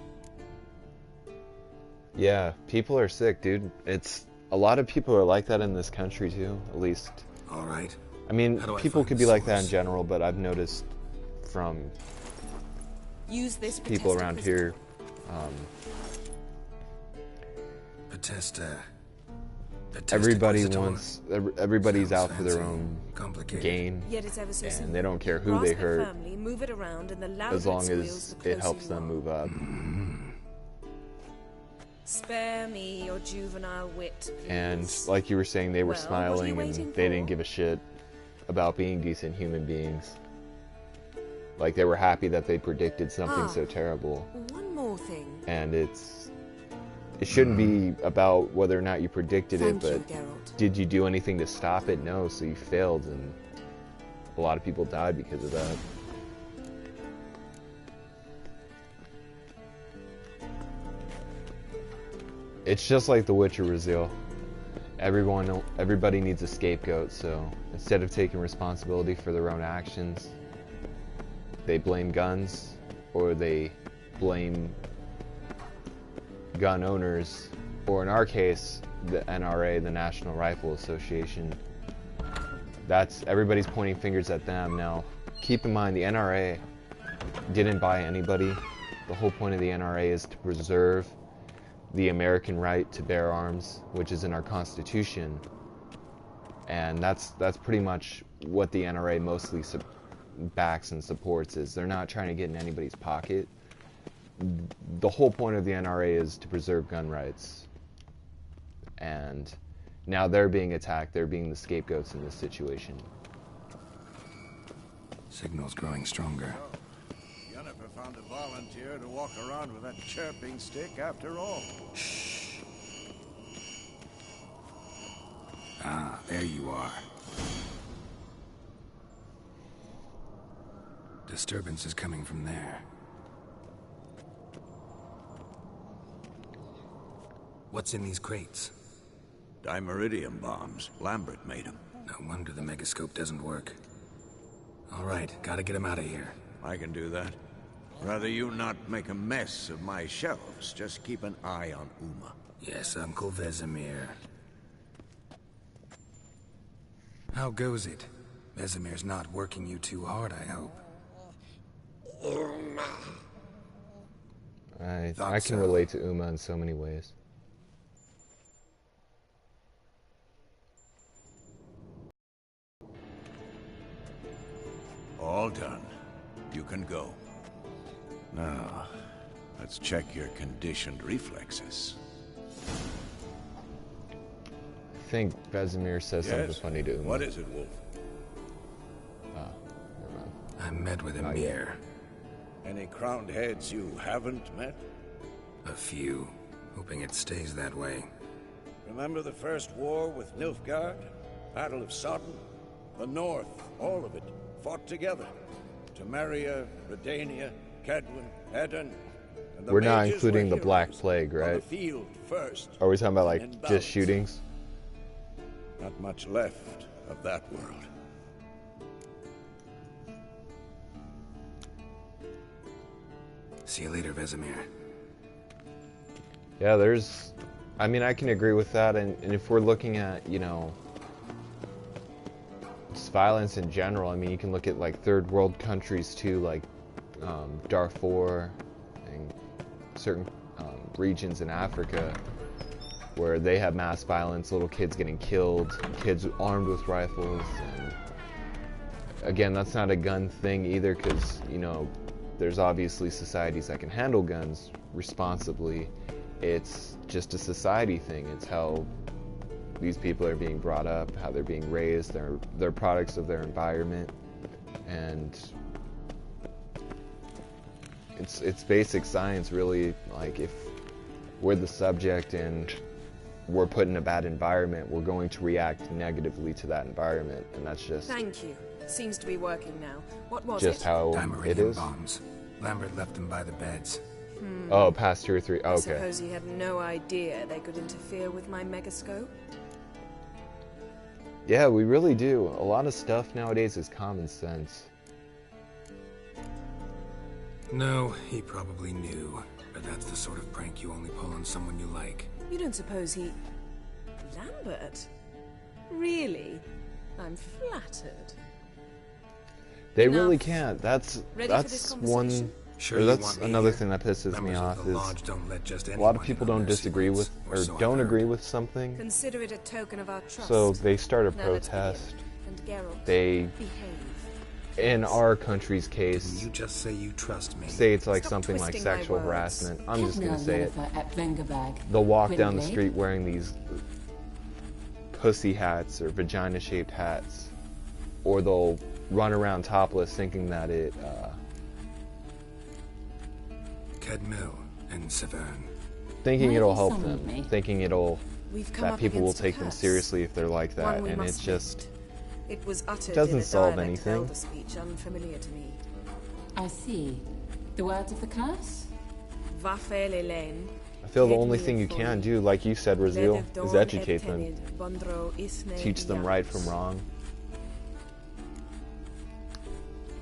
Yeah, people are sick, dude. It's a lot of people are like that in this country too, at least. All right. I mean, How do I people find could the be like that in source? general, but I've noticed from Use this people Potesta around crystal. here, Potesta. everybody Potesta wants, everybody's Sounds out for their fancy. own Complicated. gain, Yet it's ever so simple. and they don't care who Grasp they it hurt, firmly, move it around, and the louder as long it squeals, as the closer it helps you them are. move up. Spare me your juvenile wit, please. And like you were saying, they were Well, what are you smiling waiting and they for? didn't give a shit about being decent human beings. Like they were happy that they predicted something so terrible. One more thing. And it shouldn't be about whether or not you predicted Thank it, you, but Geralt. did you do anything to stop it? No, so you failed, and a lot of people died because of that. It's just like The Witcher, Raziel. Everybody needs a scapegoat, so instead of taking responsibility for their own actions, they blame guns, or they blame gun owners, or in our case, the NRA, the National Rifle Association. Everybody's pointing fingers at them. Now, keep in mind, the NRA didn't buy anybody. The whole point of the NRA is to preserve the American right to bear arms, which is in our Constitution, and that's pretty much what the NRA mostly backs and supports. Is they're not trying to get in anybody's pocket. The whole point of the NRA is to preserve gun rights, and now they're being attacked. They're being the scapegoats in this situation. Signal's growing stronger. Yennefer found a volunteer to walk around with that chirping stick after all. Shh. Ah, there you are. Disturbance is coming from there. What's in these crates? Dimeridium bombs. Lambert made them. No wonder the megascope doesn't work. All right, gotta get him out of here. I can do that. Rather you not make a mess of my shelves. Just keep an eye on Uma. Yes, Uncle Vesemir. How goes it? Vesemir's not working you too hard, I hope. I can relate to Uma in so many ways. All done. You can go. Now, let's check your conditioned reflexes. I think Vesemir says something funny to Uma. What is it, Wolf? Never mind. I met with Emir. Any crowned heads you haven't met? A few. Hoping it stays that way. Remember the first war with Nilfgaard? Battle of Sodden? The North, all of it, fought together. Temeria, Redania, Kedwin, Edan. And the We're not mages including were the Black heroes Plague, on the right? field first. Are we talking about and in like battles. just shootings? Not much left of that world. See you later, Vesemir. Yeah, there's... I mean, I can agree with that, and if we're looking at, you know, just violence in general, I mean, you can look at, like, third world countries, too, like Darfur and certain regions in Africa where they have mass violence, little kids getting killed, kids armed with rifles, and again, that's not a gun thing either, because, you know, there's obviously societies that can handle guns responsibly. It's just a society thing. It's how these people are being brought up, how they're being raised, they're products of their environment, and it's basic science, really. Like, if we're the subject and we're put in a bad environment, we're going to react negatively to that environment, and that's just... Thank you. Seems to be working now. What was just it? how it is. Bombs. Lambert left them by the beds. Oh, past 2 or 3. Oh, I okay. suppose he had no idea they could interfere with my megascope? Yeah, we really do. A lot of stuff nowadays is common sense. No, he probably knew. But that's the sort of prank you only pull on someone you like. You don't suppose he... Lambert? Really? I'm flattered. They really can't. That's one... Sure, or that's another thing that pisses me off, is a lot of people don't disagree with, or don't agree with something, Consider it a token of our trust. so they start a protest. They, in our country's case, you just say you trust me. Say it's like something like sexual harassment. I'm just gonna say it. They'll walk down the street wearing these pussy hats or vagina-shaped hats, or they'll run around topless thinking that it Kedmil and Severn. Thinking it'll help them, thinking that people will take them curse. seriously if they're like that, One we and must it just It was uttered doesn't in a solve dialect anything. elder speech unfamiliar to me. I see. The words of the curse? Vafelelen. I feel the only thing you can do, like you said, Razil, is educate them. Teach them right from wrong.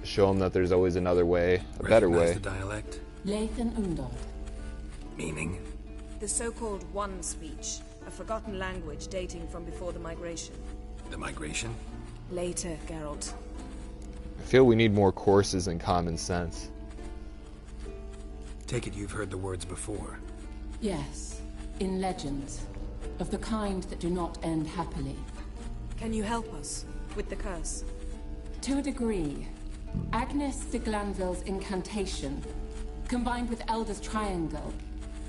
Show them that there's always another way, a better way. The dialect? Lathan Undod. Meaning? The so-called One speech, a forgotten language dating from before the migration. The migration? Later, Geralt. I feel we need more courses in common sense. Take it you've heard the words before. Yes, in legends, of the kind that do not end happily. Can you help us with the curse? To a degree. Agnes de Glanville's incantation, combined with Elder's triangle,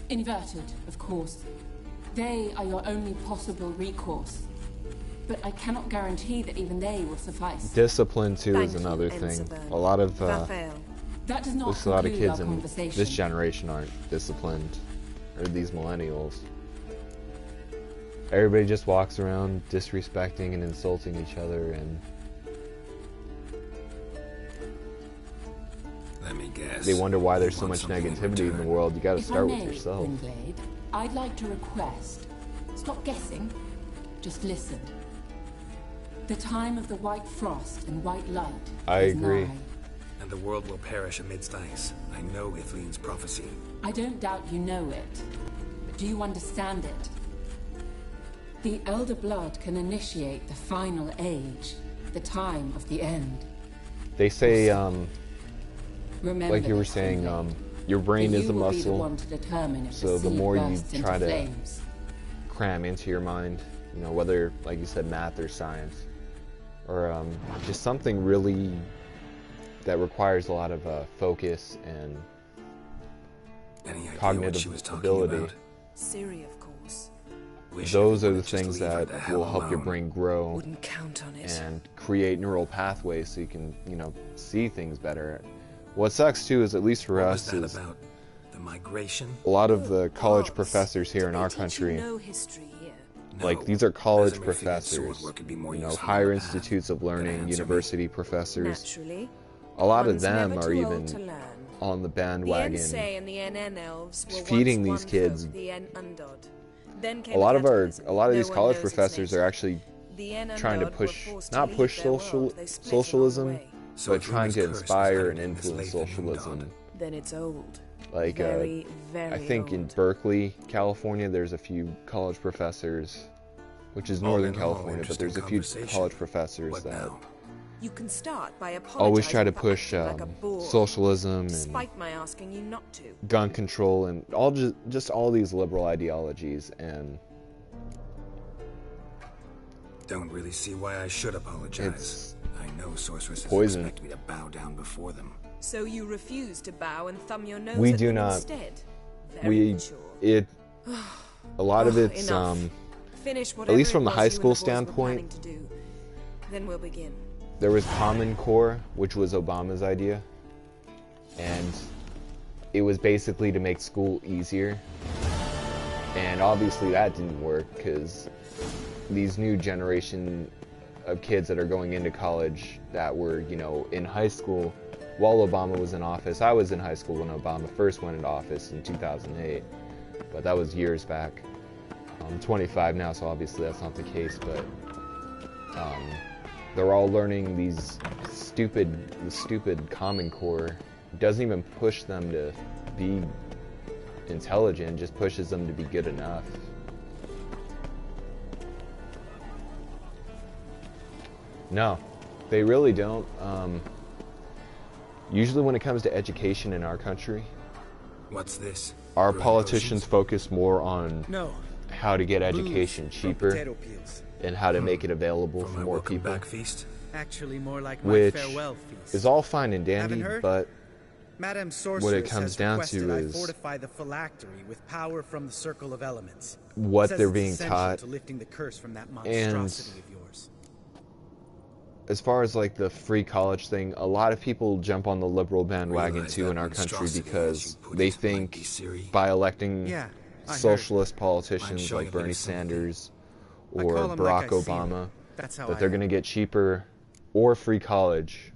inverted, of course. They are your only possible recourse. But I cannot guarantee that even they will suffice. Discipline, too, is another thing. A lot of that does not there's a lot of kids in conversation. this generation aren't disciplined, or these millennials. Everybody just walks around disrespecting and insulting each other, and let me guess. They wonder why there's so much negativity in the world. You gotta start with yourself. Gwynblade, I'd like to request, stop guessing, just listen. The time of the white frost and white light I is agree. nigh. And the world will perish amidst ice. I know Ithleen's prophecy. I don't doubt you know it, but do you understand it? The Elder Blood can initiate the final age, the time of the end. They say, Remember like you were this, saying, Gwynblade. your brain For is you a will be the muscle, one to determine if so the seed more you bursts into try to flames. cram into your mind, you know, whether, like you said, math or science, or just something really that requires a lot of focus and cognitive ability. Siri, of course. Those are the things that will help your brain grow. Wouldn't count on it. And create neural pathways so you can, you know, see things better. What sucks too is, at least for us, is about the migration? a lot of the college professors here in our country. No history here. Like, these are college Vesemir figured professors, sword work could be more you know, useful higher than that. institutes of learning, Answer me. university professors. Naturally. A lot of One's them never are too old even to learn. on the The bandwagon. Ensay and the NN elves were feeding once these one kids. folk, the En Undod. Then came A lot of cataclysm. these No one college knows its professors name. are actually The En trying to Undod were push, forced to not leave push their world. They split along the socialism, way. So but if trying Rune's to curse was inspire and hiding in this influence Lathan socialism. Then it's old. Like, Very, I think in Berkeley, California, there's a few college professors, which is Northern California, but there's a few college professors that You can start by always try to apologizing for push acting like a bore, socialism and despite my asking you not to. gun control and all just all these liberal ideologies, and Don't really see why I should apologize. I know sorceresses poison. expect me to bow down before them. So you refuse to bow and thumb your nose We at do them not. instead? Very mature. A lot of it's Enough. Finish at whatever least from it the was high you and school the boys were standpoint. planning to do. Then we'll begin. There was Common Core, which was Obama's idea, and it was basically to make school easier. And obviously that didn't work because these new generation of kids that are going into college that were, you know, in high school while Obama was in office. I was in high school when Obama first went into office in 2008, but that was years back. I'm 25 now, so obviously that's not the case, but they're all learning these stupid Common Core. It doesn't even push them to be intelligent, just pushes them to be good enough. No, they really don't. Usually when it comes to education in our country, What's this? our Brewing politicians potions? focus more on No. how to get education Booze from cheaper potato peels. and how to make it available for more people, Back feast? Actually, more like my which farewell feast. is all fine and Haven't dandy, heard? but Madame Sorceress what it comes has down requested to I is fortify the phylactery with power from the Circle of Elements. what Says they're it's being essential taught. to lifting the curse from that And monstrosity of yours. as far as like the free college thing, a lot of people jump on the liberal bandwagon Realize too that in our country monstrosity, because as you put they it, might think be Siri. by electing Yeah, I heard. socialist Mind politicians showing like a bit of Bernie sympathy? Sanders I or call 'em Barack like I see 'em. Obama That's how that I they're am. going to get cheaper or free college.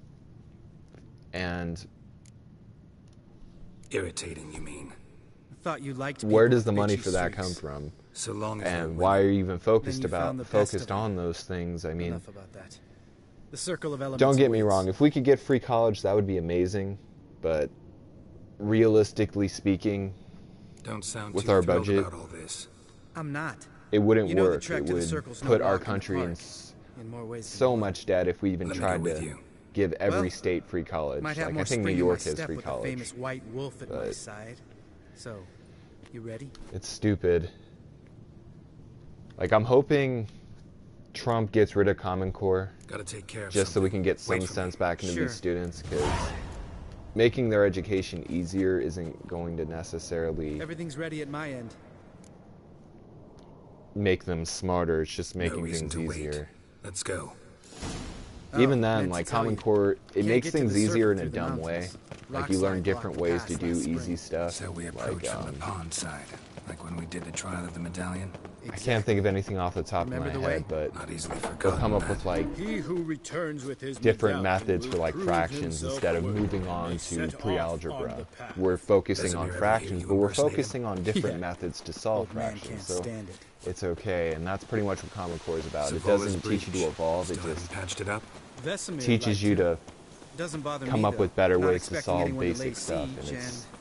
And Irritating, you mean? I thought you liked where people does the with money bitchy for that streaks. come from? So long as they're And winning. why are you even focused Then you found the best of on those things? I mean, Enough about that. The Circle of Elements. don't get me awaits. wrong. If we could get free college, that would be amazing. But realistically speaking, Don't sound with too our thrilled budget, about all this. I'm not. it wouldn't You know the work. trek It to the would circle's no put our walk in the country in park, in more ways than so one. much debt if we even Let me go tried with to you. give every Well, state free college. Might have Like more I think New spring in my York has step free with the college. famous white wolf at my but side. So, you ready? it's stupid. Like I'm hoping Trump gets rid of Common Core Gotta take care of just so we something. can get some Wait for sense me. back into Sure. these students, because making their education easier isn't going to necessarily Everything's ready at my end. make them smarter. It's just No making reason things to wait. easier. Let's go. Even Oh, then, meant to like tell Common you. Core, it Can't makes get to things the easier in circle a through the dumb way. mountains. Like Rock you learn slide different blocked ways pass to do last spring. easy stuff. So we approach Like, from the pond side, like when we did the trial of the medallion. I can't think of anything off the top Remember of the my way? head, but Not easily they'll forgotten. come up that. with like He who returns with his different medallion methods will for like prove fractions himself instead of worthy moving and on may to set off on pre-algebra. the path. We're focusing Doesn't on ever hear fractions, you but we're impersonate focusing on different Yeah. methods to solve Old man fractions. can't So stand it. it's okay, and that's pretty much what Common Core is about. It Savola's doesn't teach you breach. to evolve; it Still just haven't patched it up. Vesemir teaches liked you it. to Doesn't bother come me, up though. with better Not ways to expecting solve anyone to lay basic stuff, and siege,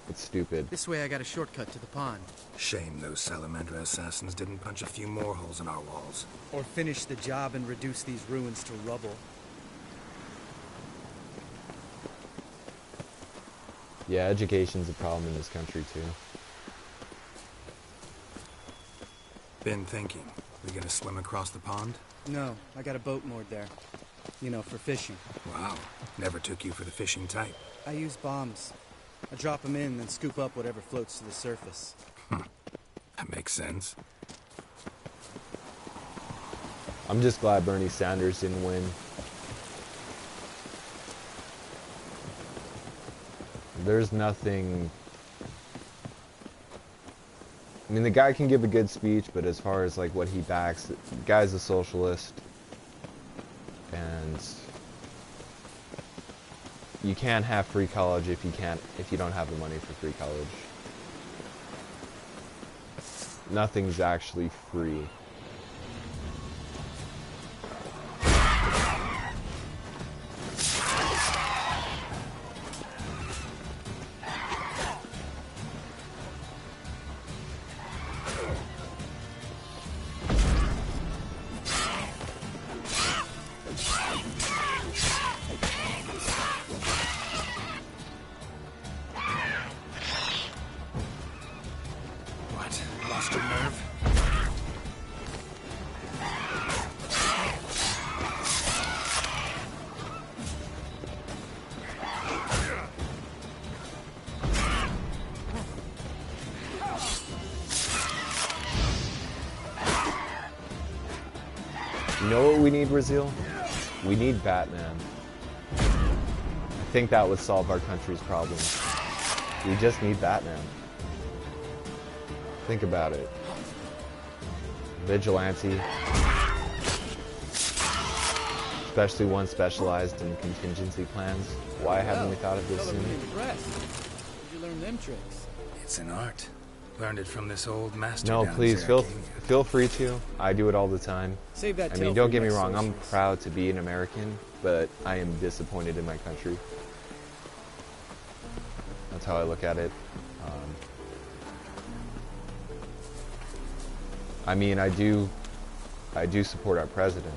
it's stupid. This way I got a shortcut to the pond. Shame those Salamander assassins didn't punch a few more holes in our walls. Or finish the job and reduce these ruins to rubble. Yeah, education's a problem in this country too. Been thinking. We gonna swim across the pond? No, I got a boat moored there. You know, for fishing. Wow. Never took you for the fishing type. I use bombs. I drop them in, then scoop up whatever floats to the surface. That makes sense. I'm just glad Bernie Sanders didn't win. There's nothing. I mean, the guy can give a good speech, but as far as like what he backs, the guy's a socialist, and you can't have free college if you don't have the money for free college. Nothing's actually free. Lost your nerve? You know what we need, Brazil? We need Batman. I think that would solve our country's problems. We just need Batman. Think about it. Vigilante. Especially one specialized in contingency plans. Why haven't we thought of this sooner? Where'd you learn them tricks? It's an art. Learned it from this old master. No, down please, there. feel free to. I do it all the time. Save that I tail mean, for don't get your me next wrong, I'm socials. proud to be an American, but I am disappointed in my country. That's how I look at it. I mean, I do support our president.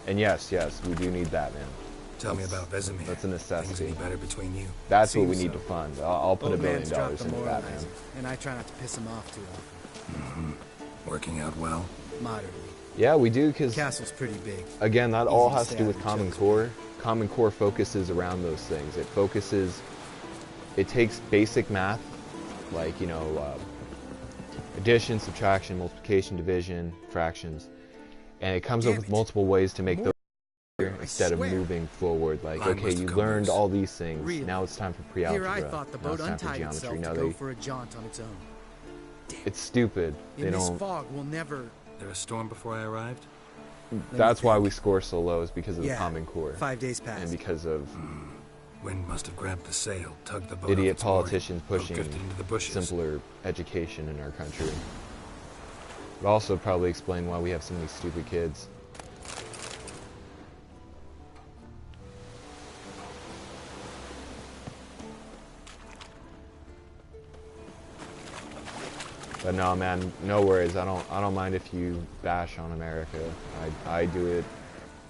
And yes, we do need Batman. Tell me about Vesemir. That's a necessity. Things will be better between you. That's what we Seems need so. to fund. I'll put Old $1 billion man's dropped the into Batman. moralizer, and I try not to piss him off too often. Working out well. Moderately. Yeah, we do, because Castle's pretty big. again, that Easy all to has to stay do out with of Common each other's Core. Common Core focuses around those things. It takes basic math, like, you know, addition, subtraction, multiplication, division, fractions, and it comes up with multiple ways to make those instead of moving forward. Like, Line okay, must you have learned come all these things. Really? Now it's time for Here pre-algebra. I thought the Now boat it's time for untied geometry. itself No, to go for a jaunt on its own. it's stupid. In They this don't. fog, we'll never... There a storm before I arrived? That's why we score so low, is because of the Yeah, Common Core. 5 days passed. And because of Wind must have grabbed the sail, tugged the boat off idiot its mooring, politicians boat pushing drifted into the bushes. simpler education in our country. But also probably explain why we have so many stupid kids. But no, man, no worries. I don't mind if you bash on America. I do it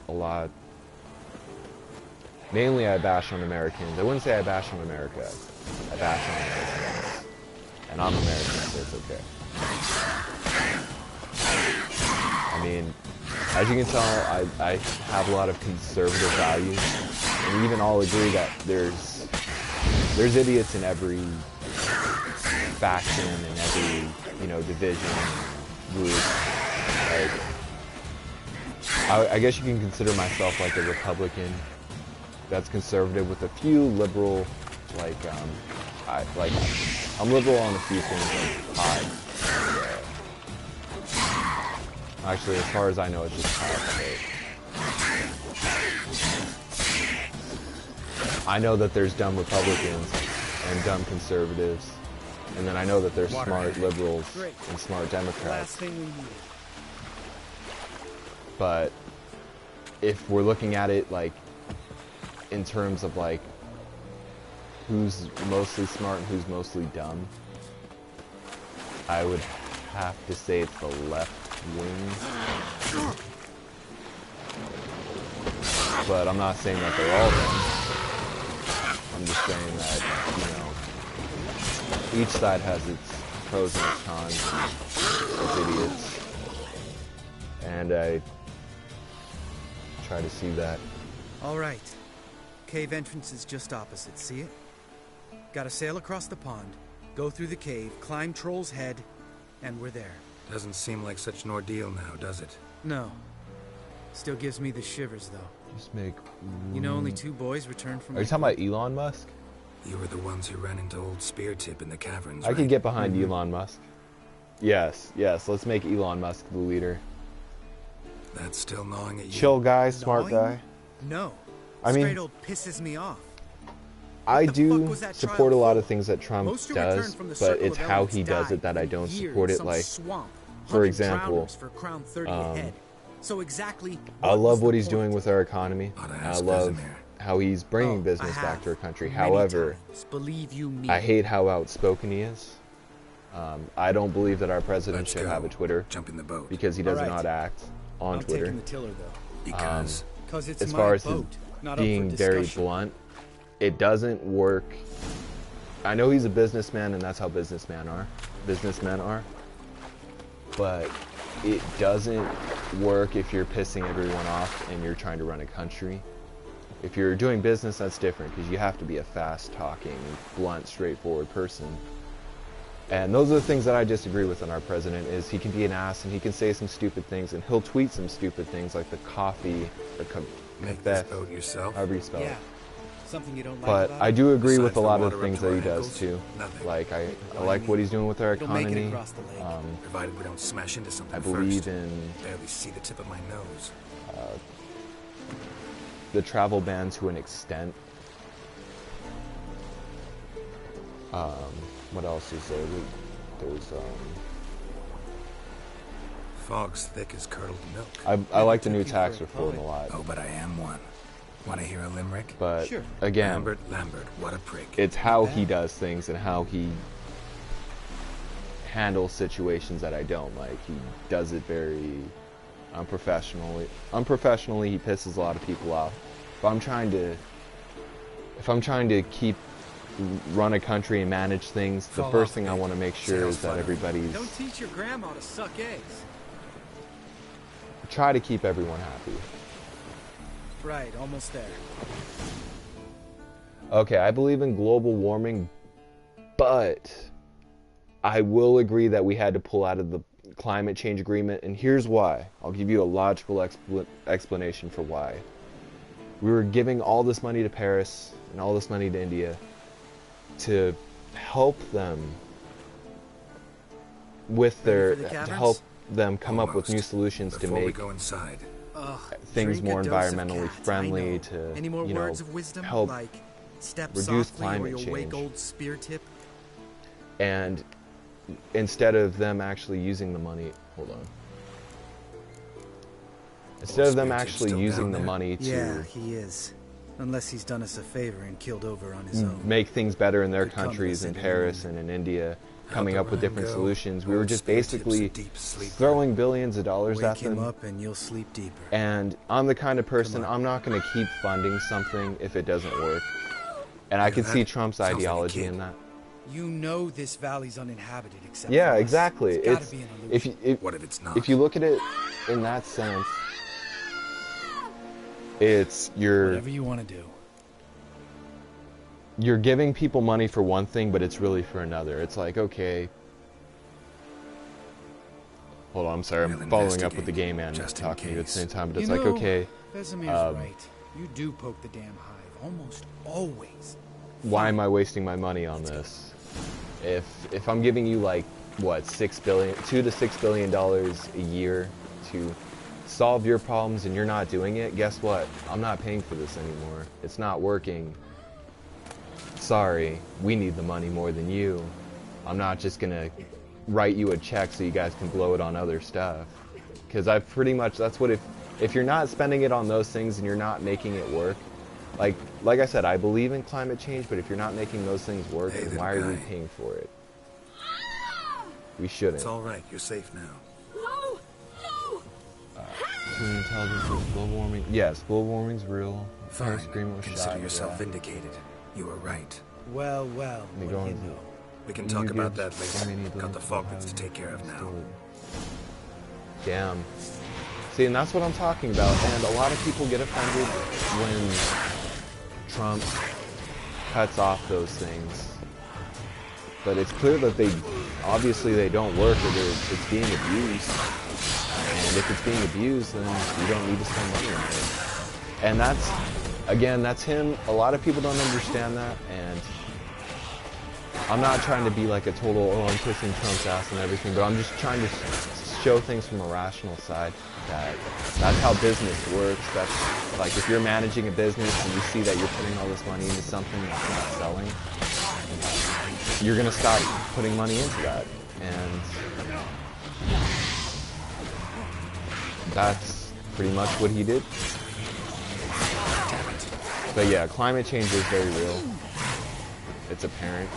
a lot. Mainly I bash on Americans. I wouldn't say I bash on America. I bash on Americans. And I'm American, so it's okay. I mean, as you can tell, I have a lot of conservative values. And we even all agree that there's idiots in every faction and every, you know, division and group. Like, I guess you can consider myself like a Republican that's conservative with a few liberal, like, I'm liberal on a few things, like pot. Actually, as far as I know, it's just pot. I know that there's dumb Republicans and dumb conservatives, and then I know that there's smart liberals and smart Democrats. But if we're looking at it like in terms of like who's mostly smart and who's mostly dumb, I would have to say it's the left wing. But I'm not saying that they're all dumb. I'm just saying that, you know, each side has its pros and its cons, its idiots. And I try to see that. All right. Cave entrance is just opposite, see it? Gotta sail across the pond, go through the cave, climb Troll's Head, and we're there. Doesn't seem like such an ordeal now, does it? No. Still gives me the shivers, though. Just make... You know, only 2 boys returned from... Are you talking about Elon Musk? You were the ones who ran into old Spear Tip in the caverns, I could get behind Elon Musk. Yes, let's make Elon Musk the leader. That's still gnawing at you. Chill guy, smart guy. No. I mean, Straight old pisses me off. I do support a lot of things that Trump does, but it's how he does it that I don't support it. Like, for example, So exactly I love what he's doing with our economy. I love how he's bringing business back to our country. However, I hate how outspoken he is. I don't believe that our president should have a Twitter. Jump in the boat. Because he does not act on Twitter. Taking the tiller, though. Because it's as far my as his boat, not up being for very discussion. blunt, it doesn't work. I know he's a businessman, and that's how businessmen are. but it doesn't work if you're pissing everyone off and you're trying to run a country. If you're doing business, that's different, because you have to be a fast-talking, blunt, straightforward person. And those are the things that I disagree with in our president, is he can be an ass and he can say some stupid things and he'll tweet some stupid things like the coffee, or make this boat yourself? however you spell it. Something you don't like But about I it? do agree Besides with a the lot of water the things up to that he our does ankles? too. Nothing. Like I like what he's doing with our It'll make it economy. across the lake. Provided we don't smash into something I believe first. in Barely see the tip of my nose. the travel ban to an extent. What else is there? There's Fog's thick as curdled milk. I like the new tax reform a lot. Oh, but I am one. Want to hear a limerick? But Sure. again, Lambert, what a prick. it's how he does things and how he handles situations that I don't like. He does it very unprofessionally. Unprofessionally, he pisses a lot of people off. If I'm trying to run a country and manage things, the first thing I want to make sure is that everybody's Don't teach your grandma to suck eggs. try to keep everyone happy. Right, almost there. Okay, I believe in global warming, but I will agree that we had to pull out of the climate change agreement, and here's why. I'll give you a logical explanation for why. We were giving all this money to Paris and all this money to India to help them with their to help them come up with new solutions Before to we make go inside. things Drink a more dose of environmentally cat, I friendly know. to Any more words of wisdom? help Like step reduce softly climate or you'll wake change. old spear tip? And instead of them actually using the money, hold on. Instead of them actually using the money to Yeah, he is. Unless he's done us a favor and killed over on his own. make things better in their Could come countries, in this Paris and in India, coming the up with Rhine different go. solutions. We were Old just spear tips basically a deep sleeper. throwing billions of dollars at Wake him them. up and you'll sleep deeper. And I'm the kind of person, I'm not going to keep funding something if it doesn't work. And I can see Trump's Sounds like a ideology kid. in that. You know this valley's uninhabited except Yeah, for us. exactly. It's gotta It's be an illusion. What if it's not? If you look at it in that sense, it's Whatever you want to do. you're giving people money for one thing, but it's really for another. It's like, okay. Hold on, I'm sorry. We'll I'm following up with the investigate, game and just in talking to you at the same time, but it's You like, know, okay, Vesemir's right. You do poke the damn hive, almost always. why am I wasting my money on this? If I'm giving you like what, $2 to $6 billion a year to solve your problems and you're not doing it, guess what? I'm not paying for this anymore. It's not working. Sorry, we need the money more than you. I'm not just gonna write you a check so you guys can blow it on other stuff. Because I pretty much, that's what, if you're not spending it on those things and you're not making it work, like I said, I believe in climate change, but if you're not making those things work, then why are we paying for it? We shouldn't. It's all right. You're safe now. No! No! Human intelligence is global warming. Yes, global warming's real. Paris Fine. Agreement was Consider shot, yourself yeah. vindicated. You were right. Well, Let me what go do you into- know? We can You talk about give that so many later. Got the billions fog of bits to take care of now. Damn. See, and that's what I'm talking about. And a lot of people get offended when Trump cuts off those things. But it's clear that obviously they don't work, or it's being abused. And if it's being abused, then you don't need to spend money on it. And that's him. A lot of people don't understand that, and I'm not trying to be like a total, I'm kissing Trump's ass and everything, but I'm just trying to show things from a rational side. That's how business works. That's like, if you're managing a business and you see that you're putting all this money into something that's not selling, you're gonna stop putting money into that. And that's pretty much what he did. But yeah, climate change is very real. It's apparent.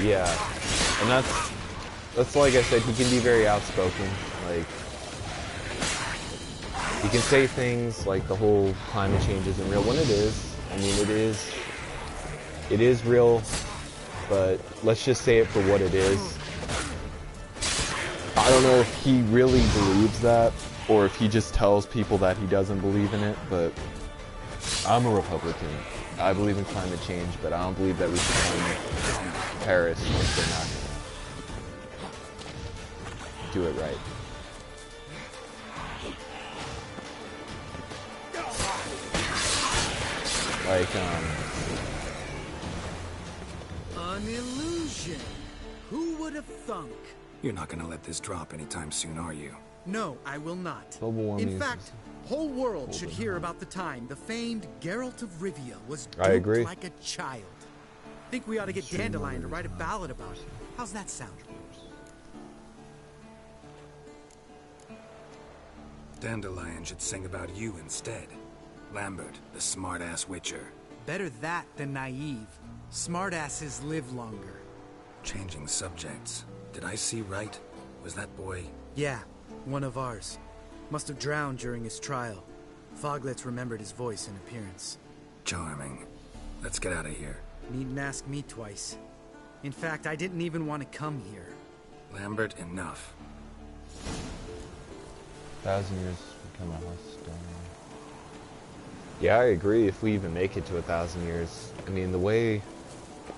Yeah, and that's like I said, he can be very outspoken. Like, he can say things like the whole climate change isn't real when it is. I mean, it is real, but let's just say it for what it is. I don't know if he really believes that, or if he just tells people that he doesn't believe in it, but I'm a Republican. I believe in climate change, but I don't believe that we should come Paris if they're not going to do it right. Like, An illusion. Who would have thunk? You're not gonna let this drop anytime soon, are you? No, I will not. Global warming In fact, whole world should hear about the time the famed Geralt of Rivia was I duped agree. like a child. Think we ought to get Dandelion to write a ballad about it. How's that sound? Dandelion should sing about you instead. Lambert, the smart-ass witcher. Better that than naive. Smartasses live longer. Changing subjects. Did I see right? Was that boy... Yeah, one of ours. Must have drowned during his trial. Foglets remembered his voice and appearance. Charming. Let's get out of here. Needn't ask me twice. In fact, I didn't even want to come here. Lambert, enough. 1,000 years become a hostile. Yeah, I agree. If we even make it to 1,000 years, I mean, the way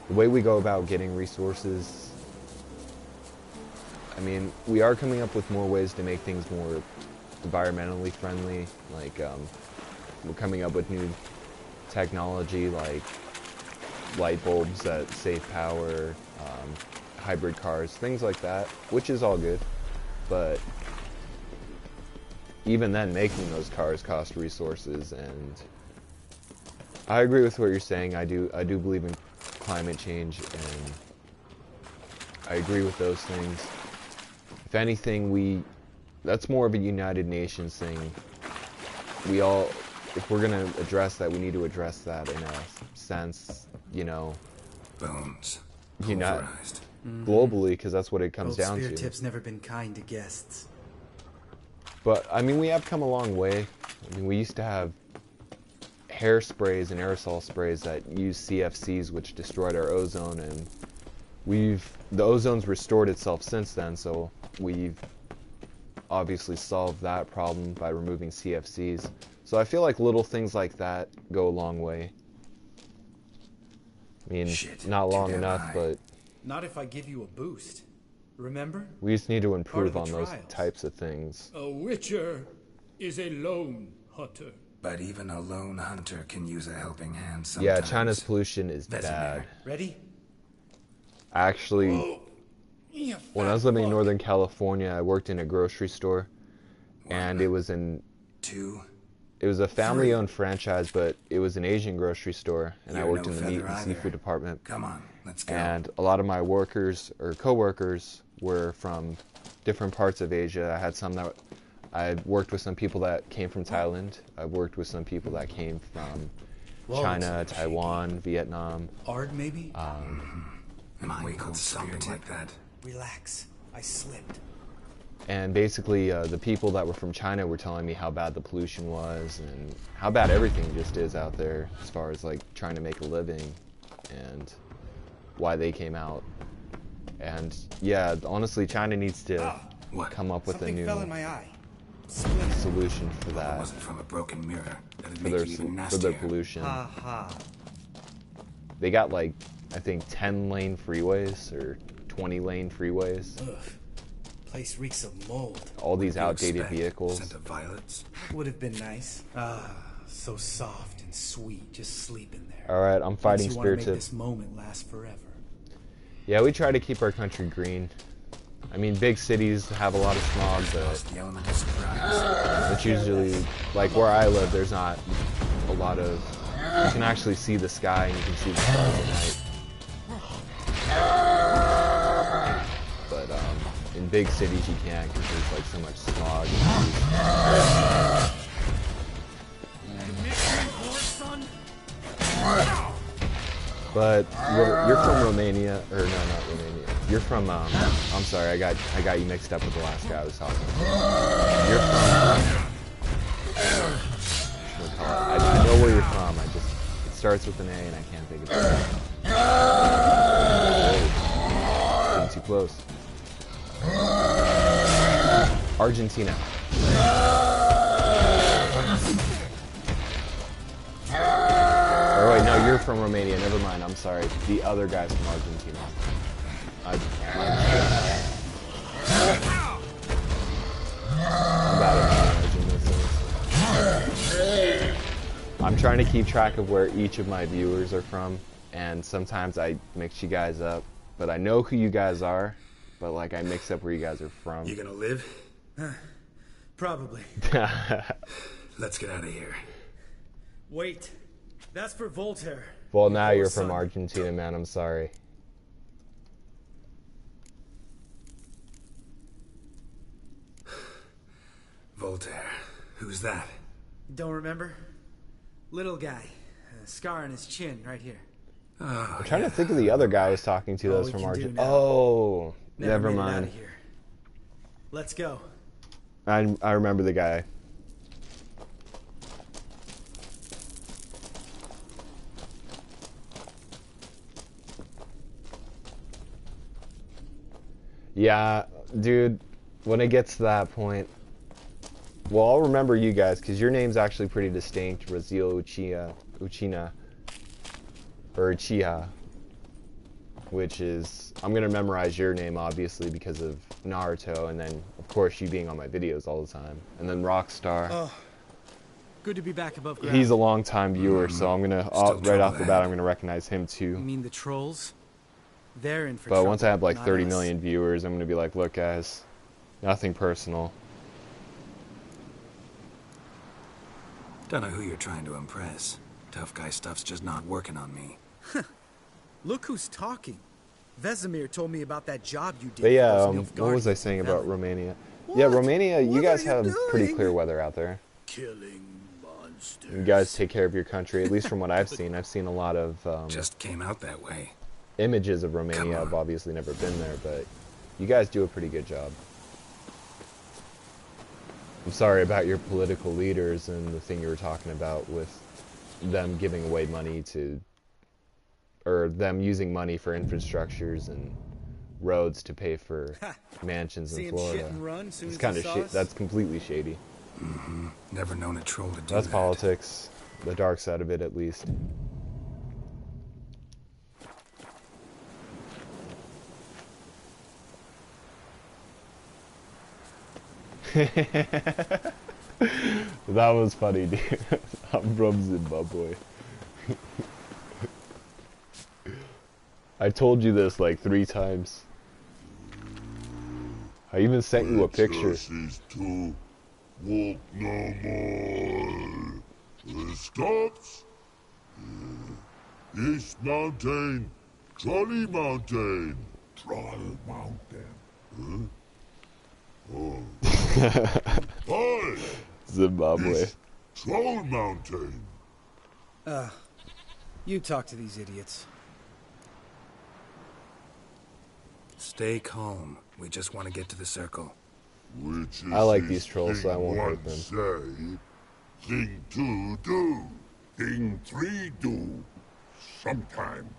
we go about getting resources, I mean, we are coming up with more ways to make things more environmentally friendly. Like, we're coming up with new technology, like light bulbs that save power, hybrid cars, things like that, which is all good. But even then, making those cars cost resources, and I agree with what you're saying. I do believe in climate change, and I agree with those things. If anything, that's more of a United Nations thing. We all, if we're gonna address that, we need to address that in a sense, you know, Bones. Pulverized. Globally, because that's what it comes down Spear to. Tip's never been kind to guests. But, I mean, we have come a long way. I mean, we used to have hairsprays and aerosol sprays that used CFCs, which destroyed our ozone, and the ozone's restored itself since then, so we've obviously solved that problem by removing CFCs. So I feel like little things like that go a long way. I mean, not long enough, but Not if I give you a boost. Remember? we just need to improve the on those trials. types of things. A witcher is a lone hunter. But even a lone hunter can use a helping hand sometimes. Yeah, China's pollution is Vesemir. bad. Ready? Actually, when I was living in Northern California, I worked in a grocery store, and it was it was a family-owned franchise, but it was an Asian grocery store, and I You're worked no in the meat feather and either. seafood department. Come on, let's go. And a lot of my workers or coworkers were from different parts of Asia. I had some that I worked with some people that came from Thailand. I worked with some people that came from China, Taiwan, Vietnam. Ard, maybe? And wake up something like that. Relax. I slipped. And basically, the people that were from China were telling me how bad the pollution was and how bad everything just is out there as far as like trying to make a living and why they came out. And yeah, honestly, China needs to come up with Something a new fell in my eye. solution for that. It wasn't from a broken mirror. That'd For make their, you even for their nastier. pollution. Ha ha. They got like, I think 10 lane freeways or 20 lane freeways. Ugh. Place reeks of mold. All these What do you outdated expect? vehicles. Scent of violets? Would have been nice. Ah, so soft and sweet, just sleeping there. Alright, I'm fighting Makes you wanna Spirit make Tip. this moment last forever. Yeah, we try to keep our country green. I mean, big cities have a lot of smog, but The element of surprise. it's usually, like where I live, there's not a lot of, you can actually see the sky and you can see the stars at night. But in big cities you can't because there's like so much smog. But you're from Romania, or no, not Romania. You're from. I'm sorry, I got you mixed up with the last guy I was talking to. You're from. I know where you're from. It starts with an A, and I can't think of it. Getting too close. Argentina. Oh wait, no, you're from Romania. Never mind. I'm sorry. The other guy's from Argentina. I'm bad at managing those things. I'm trying to keep track of where each of my viewers are from, and sometimes I mix you guys up. But I know who you guys are, but like I mix up where you guys are from. You gonna live? Probably. Let's get out of here. Wait. That's for Voltaire. Well, now you're from Argentina, man. I'm sorry. Voltaire. Who's that? Don't remember? Little guy. A scar on his chin right here. Oh, I'm trying to think of the other guy I was talking to that was from Argentina. Oh, never mind. Let's go. I remember the guy. Yeah, dude, when it gets to that point, well, I'll remember you guys, because your name's actually pretty distinct, Razil Uchina, or Uchiha, which is, I'm going to memorize your name, obviously, because of Naruto, and then, of course, you being on my videos all the time, and then Rockstar. Oh, good to be back above ground. He's a long-time viewer, so I'm going to, right off the bat, I'm going to recognize him, too. You mean the trolls? They're in for But trouble, once I have like 30 us. million viewers, I'm going to be like, look guys, nothing personal. Don't know who you're trying to impress. Tough guy stuff's just not working on me. Look who's talking. Vesemir told me about that job you did. But yeah, what was I saying about Romania? Yeah, Romania, you guys have pretty clear weather out there. Killing monsters. You guys take care of your country, at least from what I've seen. I've seen a lot of just came out that way. Images of Romania. I've obviously never been there, but you guys do a pretty good job. I'm sorry about your political leaders and the thing you were talking about with them giving away money to, or them using money for infrastructures and roads to pay for mansions in Florida. It's kind of that's completely shady. Mm-hmm. Never known a troll to do That's that. politics, the dark side of it at least. That was funny, dude. I'm from Zimbabwe. I told you this like 3 times. I even sent you a picture. To walk no more. Stops. East Mountain. Trolley Mountain. Troll Mountain. Huh? Oh. Hi. Zimbabwe. Troll Mountain. You talk to these idiots. Stay calm. We just want to get to the circle. Which is I like these trolls, so I won't hurt one them. say, thing 2 do, thing 3 do, sometime.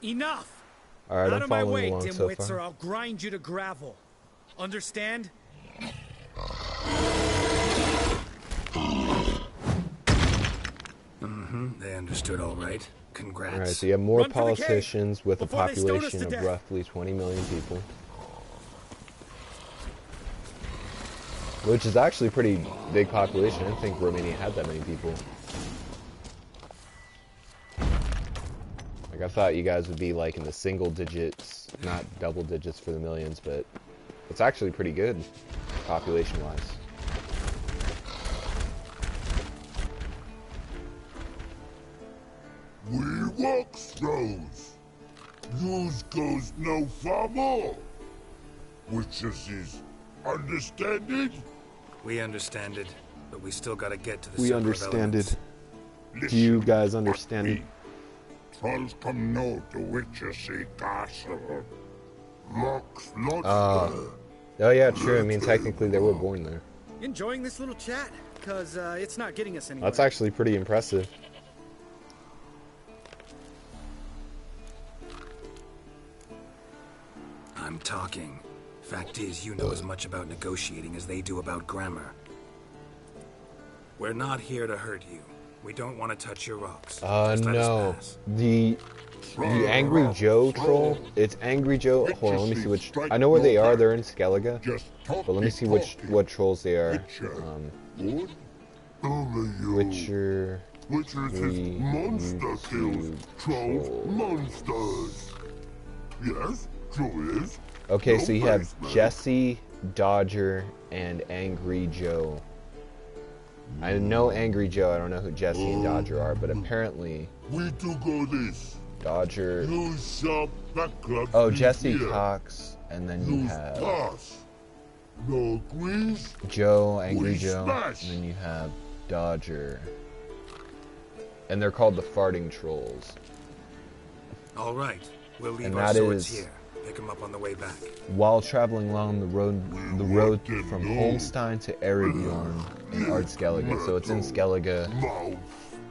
Enough! Alright, Out I'm of my way, following along so dimwits, or far. I'll grind you to gravel. Understand? Mm-hmm. They understood all right. Congrats. Alright, so you have more Run for the cave politicians with a before they stone us population to of death. roughly 20 million people. Which is actually a pretty big population. I didn't think Romania had that many people. Like, I thought you guys would be like in the single digits, not double digits for the millions, but it's actually pretty good, population-wise. We walks those. News goes no far more. Which is understanding? We understand it, but we still gotta get to the We circle of understand elements. it. Do you guys understand it? trolls come now to Witchersea Castle. Locks not Oh yeah, true. I mean, technically they were born there. Enjoying this little chat? Because it's not getting us anywhere. That's actually pretty impressive. I'm talking. Fact is, you know as much about negotiating as they do about grammar. We're not here to hurt you. We don't want to touch your rocks. Just let us No. pass. The Angry Joe troll, it's Angry Joe. Hold on, let me see which. I know where they are, they're in Skellige. But let me see what trolls they are. Witcher. Witchers is monster kills. Trolls, monsters. Yes, true is. Okay, No so you have basement. Jesse, Dodger, and Angry Joe. I know Angry Joe, I don't know who Jesse and Dodger are, but apparently We do go this. Dodger. Use sharp backup. Oh, Jesse Cox, and then you Use have pass. No agrees. Joe, Angry We Joe, smash. and then you have Dodger. And they're called the Farting Trolls. All right. We'll leave And our that swords is- here. Pick them up on the way back. While traveling along the road from Holmstein to Erebjorn in Ardskellige, so it's in Skellige.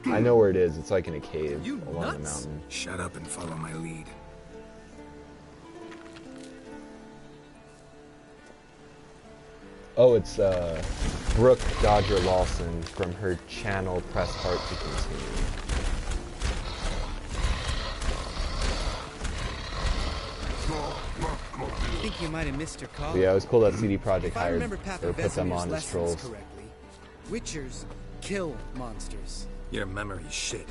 I know where it is. It's like in a cave along the mountain. Shut up and follow my lead. Oh, it's Brooke Dodger Lawson from her channel. Press heart to continue. I think you might have missed your call. But yeah, it was cool that CD Projekt If I hired remember Papa or put them Vesemir's on as lessons trolls. correctly, Witchers kill monsters. Your memory's shit.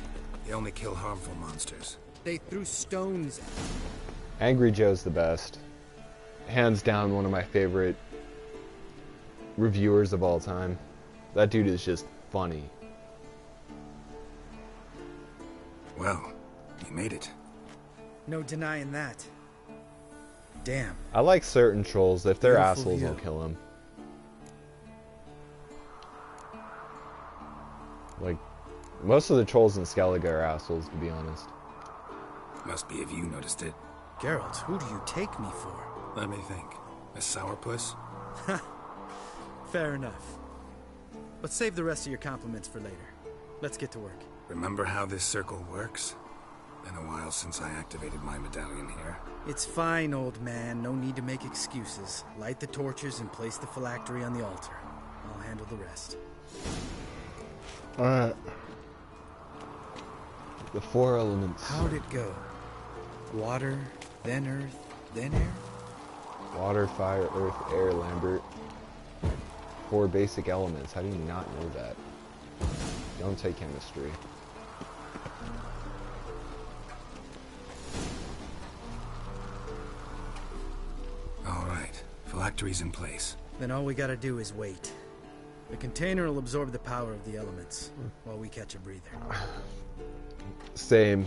They only kill harmful monsters. They threw stones at Angry Joe's the best. Hands down, one of my favorite reviewers of all time. That dude is just funny. Well, you made it. No denying that. Damn. I like certain trolls. If they're Beautiful assholes, view. I'll kill them. Like, most of the trolls in Skellige are assholes, to be honest. Must be if you noticed it. Geralt, who do you take me for? Let me think. A sourpuss? Fair enough. But save the rest of your compliments for later. Let's get to work. Remember how this circle works? Been a while since I activated my medallion here. It's fine, old man. No need to make excuses. Light the torches and place the phylactery on the altar. I'll handle the rest. Alright. The four elements. How'd it go? Water, then earth, then air? Water, fire, earth, air, Lambert. Four basic elements. How do you not know that? Don't take chemistry. Alright, phylactery's in place. Then all we gotta do is wait. The container will absorb the power of the elements while we catch a breather. Same.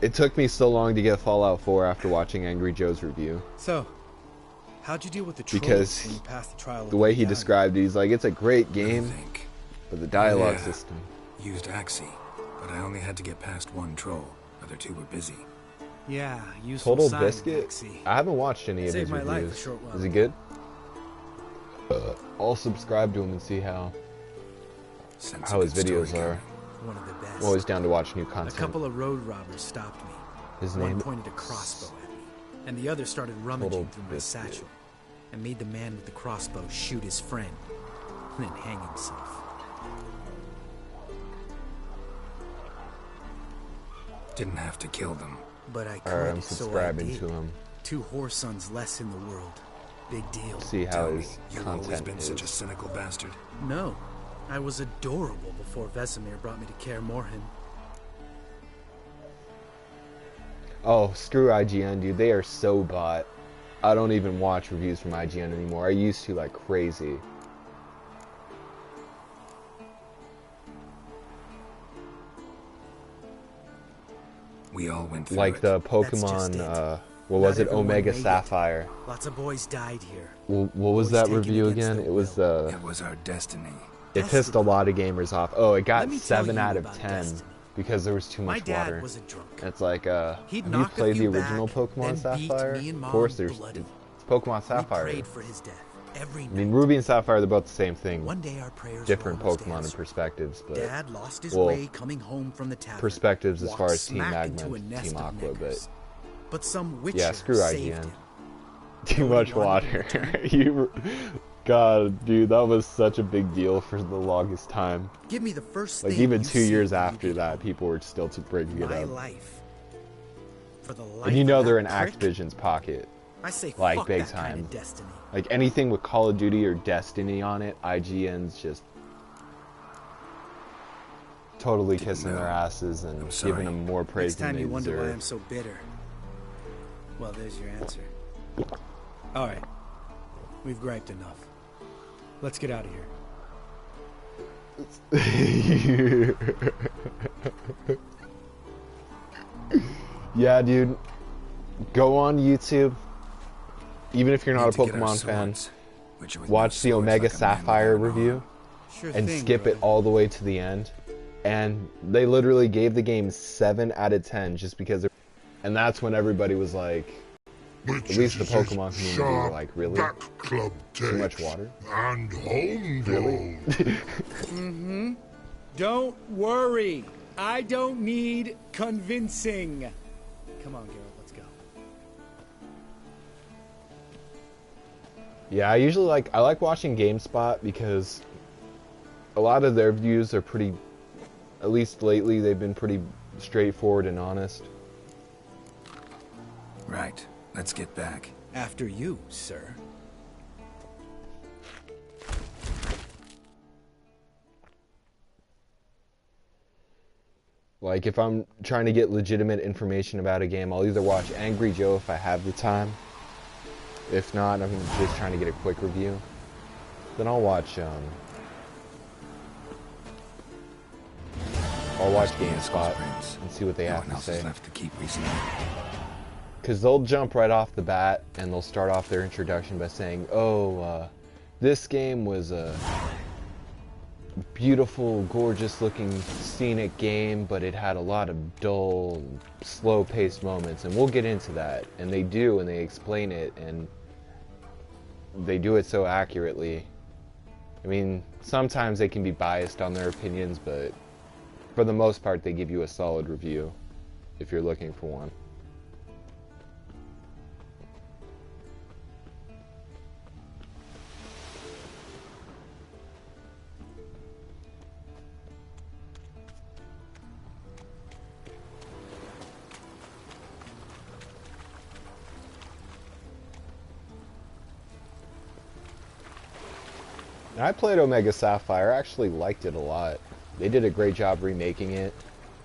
It took me so long to get Fallout 4 after watching Angry Joe's review. So, how'd you deal with the trolls Because when you passed the trial of the way he medallion? described it, he's like, it's a great game, but the dialogue Yeah. system. Used Axie, but I only had to get past one troll. Other two were busy. Yeah, useful Total sign, Biscuit? Maxie. I haven't watched any of Saved his my life a reviews. short while Is he ago. good? I'll subscribe to him and see how Sense his a good videos story are. One of the best. I'm always down to watch new A content. couple of road robbers stopped me. His One name? pointed a crossbow at me, and the other started rummaging Total through my Biscuit. satchel, and made the man with the crossbow shoot his friend, and then hang himself. Didn't have to kill them. But I could, Alright, I'm so I subscribing did. to him. 2 whoresons less in the world. Big deal. See how Tell me, his you've always content been is. such a cynical bastard. No, I was adorable before Vesemir brought me to Kaer Morhen. Oh, screw IGN, dude. They are so bot. I don't even watch reviews from IGN anymore. I used to like crazy. We all went through Like it. the That's just Pokemon, it. what was Not it? everyone Omega made it. Sapphire. Lots of boys died here. What was Boys that taken review against again? their It was It was our destiny. It pissed a lot of gamers off. Oh, it got Let me tell 7 you out of about 10 destiny. because there was too My much dad water. was a drunk. It's like, He'd have you knock a played the few original back, Pokemon then beat Sapphire? me and Of course, Mom there's bloody. it's Pokemon Sapphire. We prayed for his death every night. I mean, Ruby and Sapphire, they're both the same thing. One day our prayers different were almost Pokemon and answered. perspectives, but Dad lost his well, way coming home from the tavern. perspectives as far walked as Team smack Magma into a and nest Team of Aqua, neckers. But some witcher yeah, screw saved IGN. him. Too much water. God, dude, that was such a big deal for the longest time. Give me the first Like thing even you 2 see years when you after that, people were still bringing it My up. life. For the life And you know of they're in that prick, Activision's pocket. I say Like fuck big that kind time. of destiny. Like anything with Call of Duty or Destiny on it, IGN's just totally kissing their asses and giving them more praise Next time than you they wonder why deserve. I'm so bitter. Well, there's your answer. All right. We've griped enough. Let's get out of here. Yeah, dude. Go on YouTube. Even if you're not a Need to get our Pokemon fan, swords, which are with watch no the swords Omega like a man Sapphire without an review arm. Sure and thing, skip it all the way to the end. And they literally gave the game 7 out of 10 just because and that's when everybody was like, at least the Pokemon community were like, really? Club Too much water? And home Really? Mm-hmm. Don't worry. I don't need convincing. Come on, Geralt, let's go. Yeah, I usually like watching GameSpot because a lot of their views are pretty, at least lately, they've been pretty straightforward and honest. Right. Let's get back. After you, sir. Like, if I'm trying to get legitimate information about a game, I'll either watch Angry Joe if I have the time. If not, I'm just trying to get a quick review. Then I'll watch GameSpot and see what they have to say. Left to keep recently. Because they'll jump right off the bat and they'll start off their introduction by saying, oh, this game was a beautiful, gorgeous looking scenic game, but it had a lot of dull, slow-paced moments, and we'll get into that. And they do, and they explain it, and they do it so accurately. I mean, sometimes they can be biased on their opinions, but for the most part, they give you a solid review if you're looking for one. I played Omega Sapphire. I actually liked it a lot. They did a great job remaking it.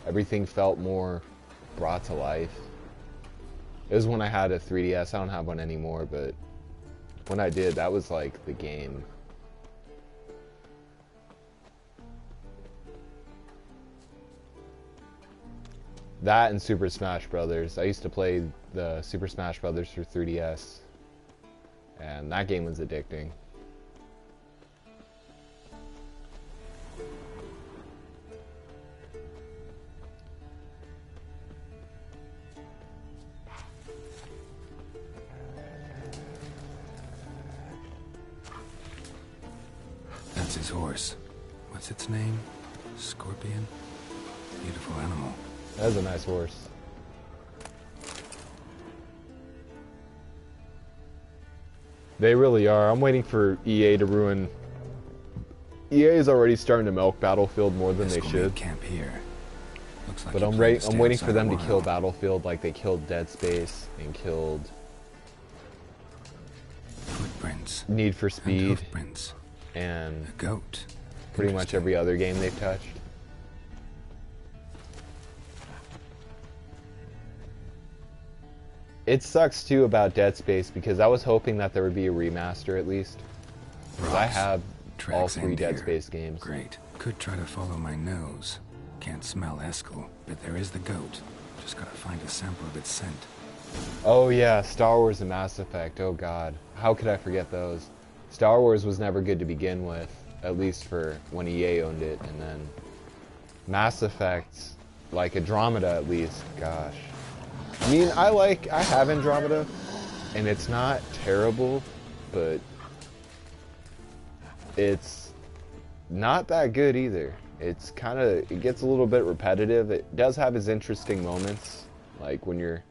Everything felt more brought to life. It was when I had a 3DS. I don't have one anymore, but when I did, that was like the game. That and Super Smash Brothers. I used to play the Super Smash Brothers for 3DS, and that game was addicting. That's his horse. What's its name? Scorpion? Beautiful animal. That's a nice horse. They really are. I'm waiting for EA to ruin. EA is already starting to milk Battlefield more than they should. Camp here. Looks like But he I'm planned to stay waiting for outside them a to kill while. Battlefield like they killed Dead Space and killed Footprints. Need for Speed hoofprints. and A goat. pretty much every other game they've touched. It sucks too about Dead Space because I was hoping that there would be a remaster at least. Because I Rocks, have all tracks, 3 and Dead deer. Space games. Great. Could try to follow my nose. Can't smell Eskel, but there is the goat. Just gotta find a sample of its scent. Oh yeah, Star Wars and Mass Effect. Oh god. How could I forget those? Star Wars was never good to begin with, at least for when EA owned it, and then Mass Effect, like Andromeda at least, gosh. I mean, I have Andromeda, and it's not terrible, but it's not that good either. It's kind of, it gets a little bit repetitive. It does have its interesting moments, like when you're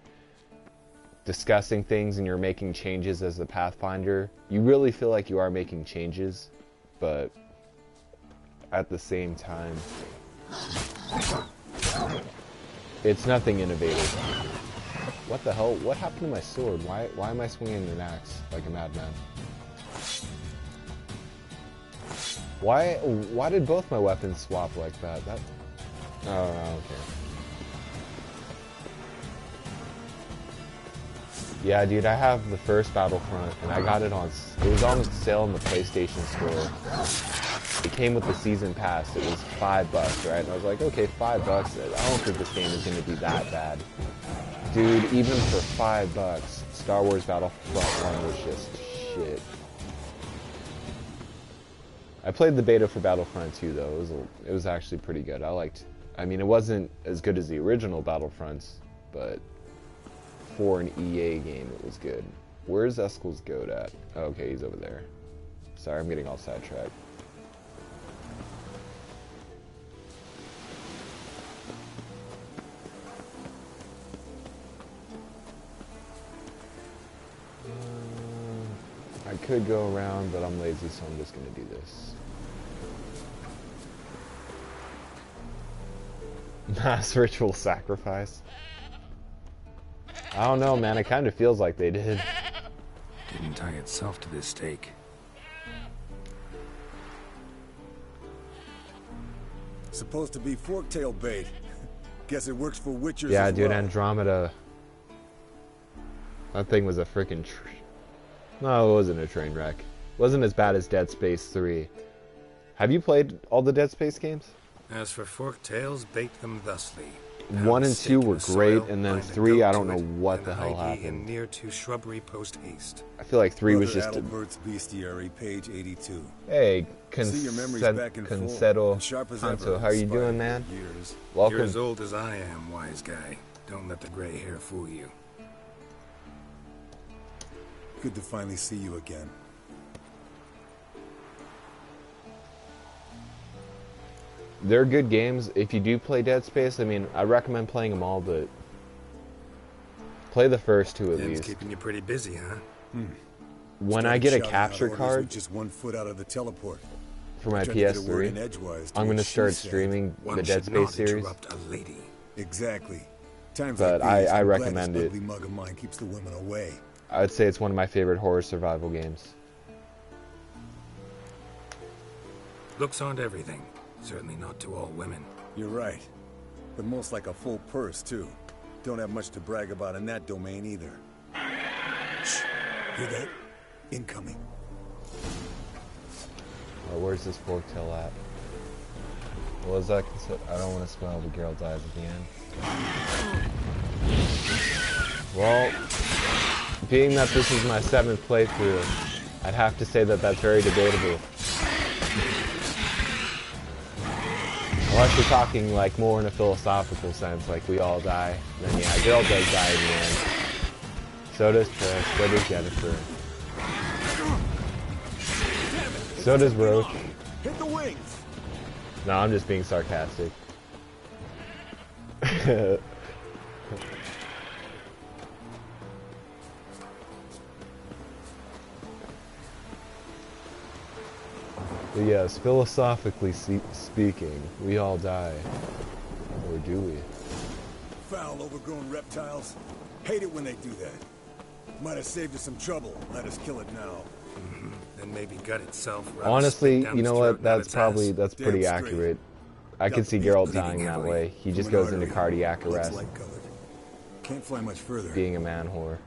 discussing things and you're making changes as the Pathfinder. You really feel like you are making changes, but at the same time, it's nothing innovative. What the hell? What happened to my sword? Why am I swinging an axe like a madman? Why did both my weapons swap like that? Oh, okay. Yeah, dude, I have the first Battlefront, and I got it on, it was on sale in the PlayStation Store. It came with the season pass. It was $5, right? And I was like, okay, $5. I don't think this game is going to be that bad. Dude, even for $5, Star Wars Battlefront 1 was just shit. I played the beta for Battlefront 2 though. It was actually pretty good. I mean, it wasn't as good as the original Battlefronts, but for an EA game, it was good. Where's Eskel's goat at? Oh, okay, he's over there. Sorry, I'm getting all sidetracked. I could go around, but I'm lazy, so I'm just gonna do this. Mass ritual sacrifice. I don't know, man. It kind of feels like they did. Didn't tie itself to this stake. Supposed to be forktail bait. Guess it works for witchers. Yeah, as dude, well. Andromeda. That thing was a freaking. No, it wasn't a train wreck. It wasn't as bad as Dead Space 3. Have you played all the Dead Space games? As for forktails, bait them thusly. 1 and 2 were great, and then 3, I don't know what the hell happened. happened. Near to shrubbery post haste. I feel like 3 was just Adalbert's Bestiary, page 82. Hey, See your memories back in full, Concedo and sharp as Hanto, ever, how are you despite doing, man? years. Welcome. You're as old as I am, wise guy. Don't let the gray hair fool you. Good to finally see you again. They're good games. If you do play Dead Space, I mean, I recommend playing them all, but play the first 2 at It's least. keeping you pretty busy, huh? When I get a capture card just 1 foot out of the teleport. for my Trying to get a word in PS3, edgewise to I'm what going to she start said. streaming One the Dead should not Space series. interrupt a lady. Exactly. Times But like these, I I'm glad recommend this it. ugly mug of mine keeps the women away. I'd say it's one of my favorite horror survival games. Looks aren't everything. Certainly not to all women. You're right. But most like a full purse, too. Don't have much to brag about in that domain, either. Shh. Hear that? Incoming. Oh, where's this forktail at? What was that? I don't want to spoil the girl dies at the end. Well, being that this is my 7th playthrough, I'd have to say that that's very debatable. Unless you're talking like more in a philosophical sense, like we all die, then yeah, girl does die in the end. So does Trish, so does Jennifer. So does Roach. Hit the wings! No, I'm just being sarcastic. But yes, philosophically speaking, we all die. Or do we? Foul, overgrown reptiles. Hate it when they do that. Might have saved us some trouble. Let us kill it now. Then maybe gut itself. Honestly, you know what? That's pretty accurate. I could see Geralt dying that way. He just goes into cardiac arrest. Can't fly much further. Being a man whore.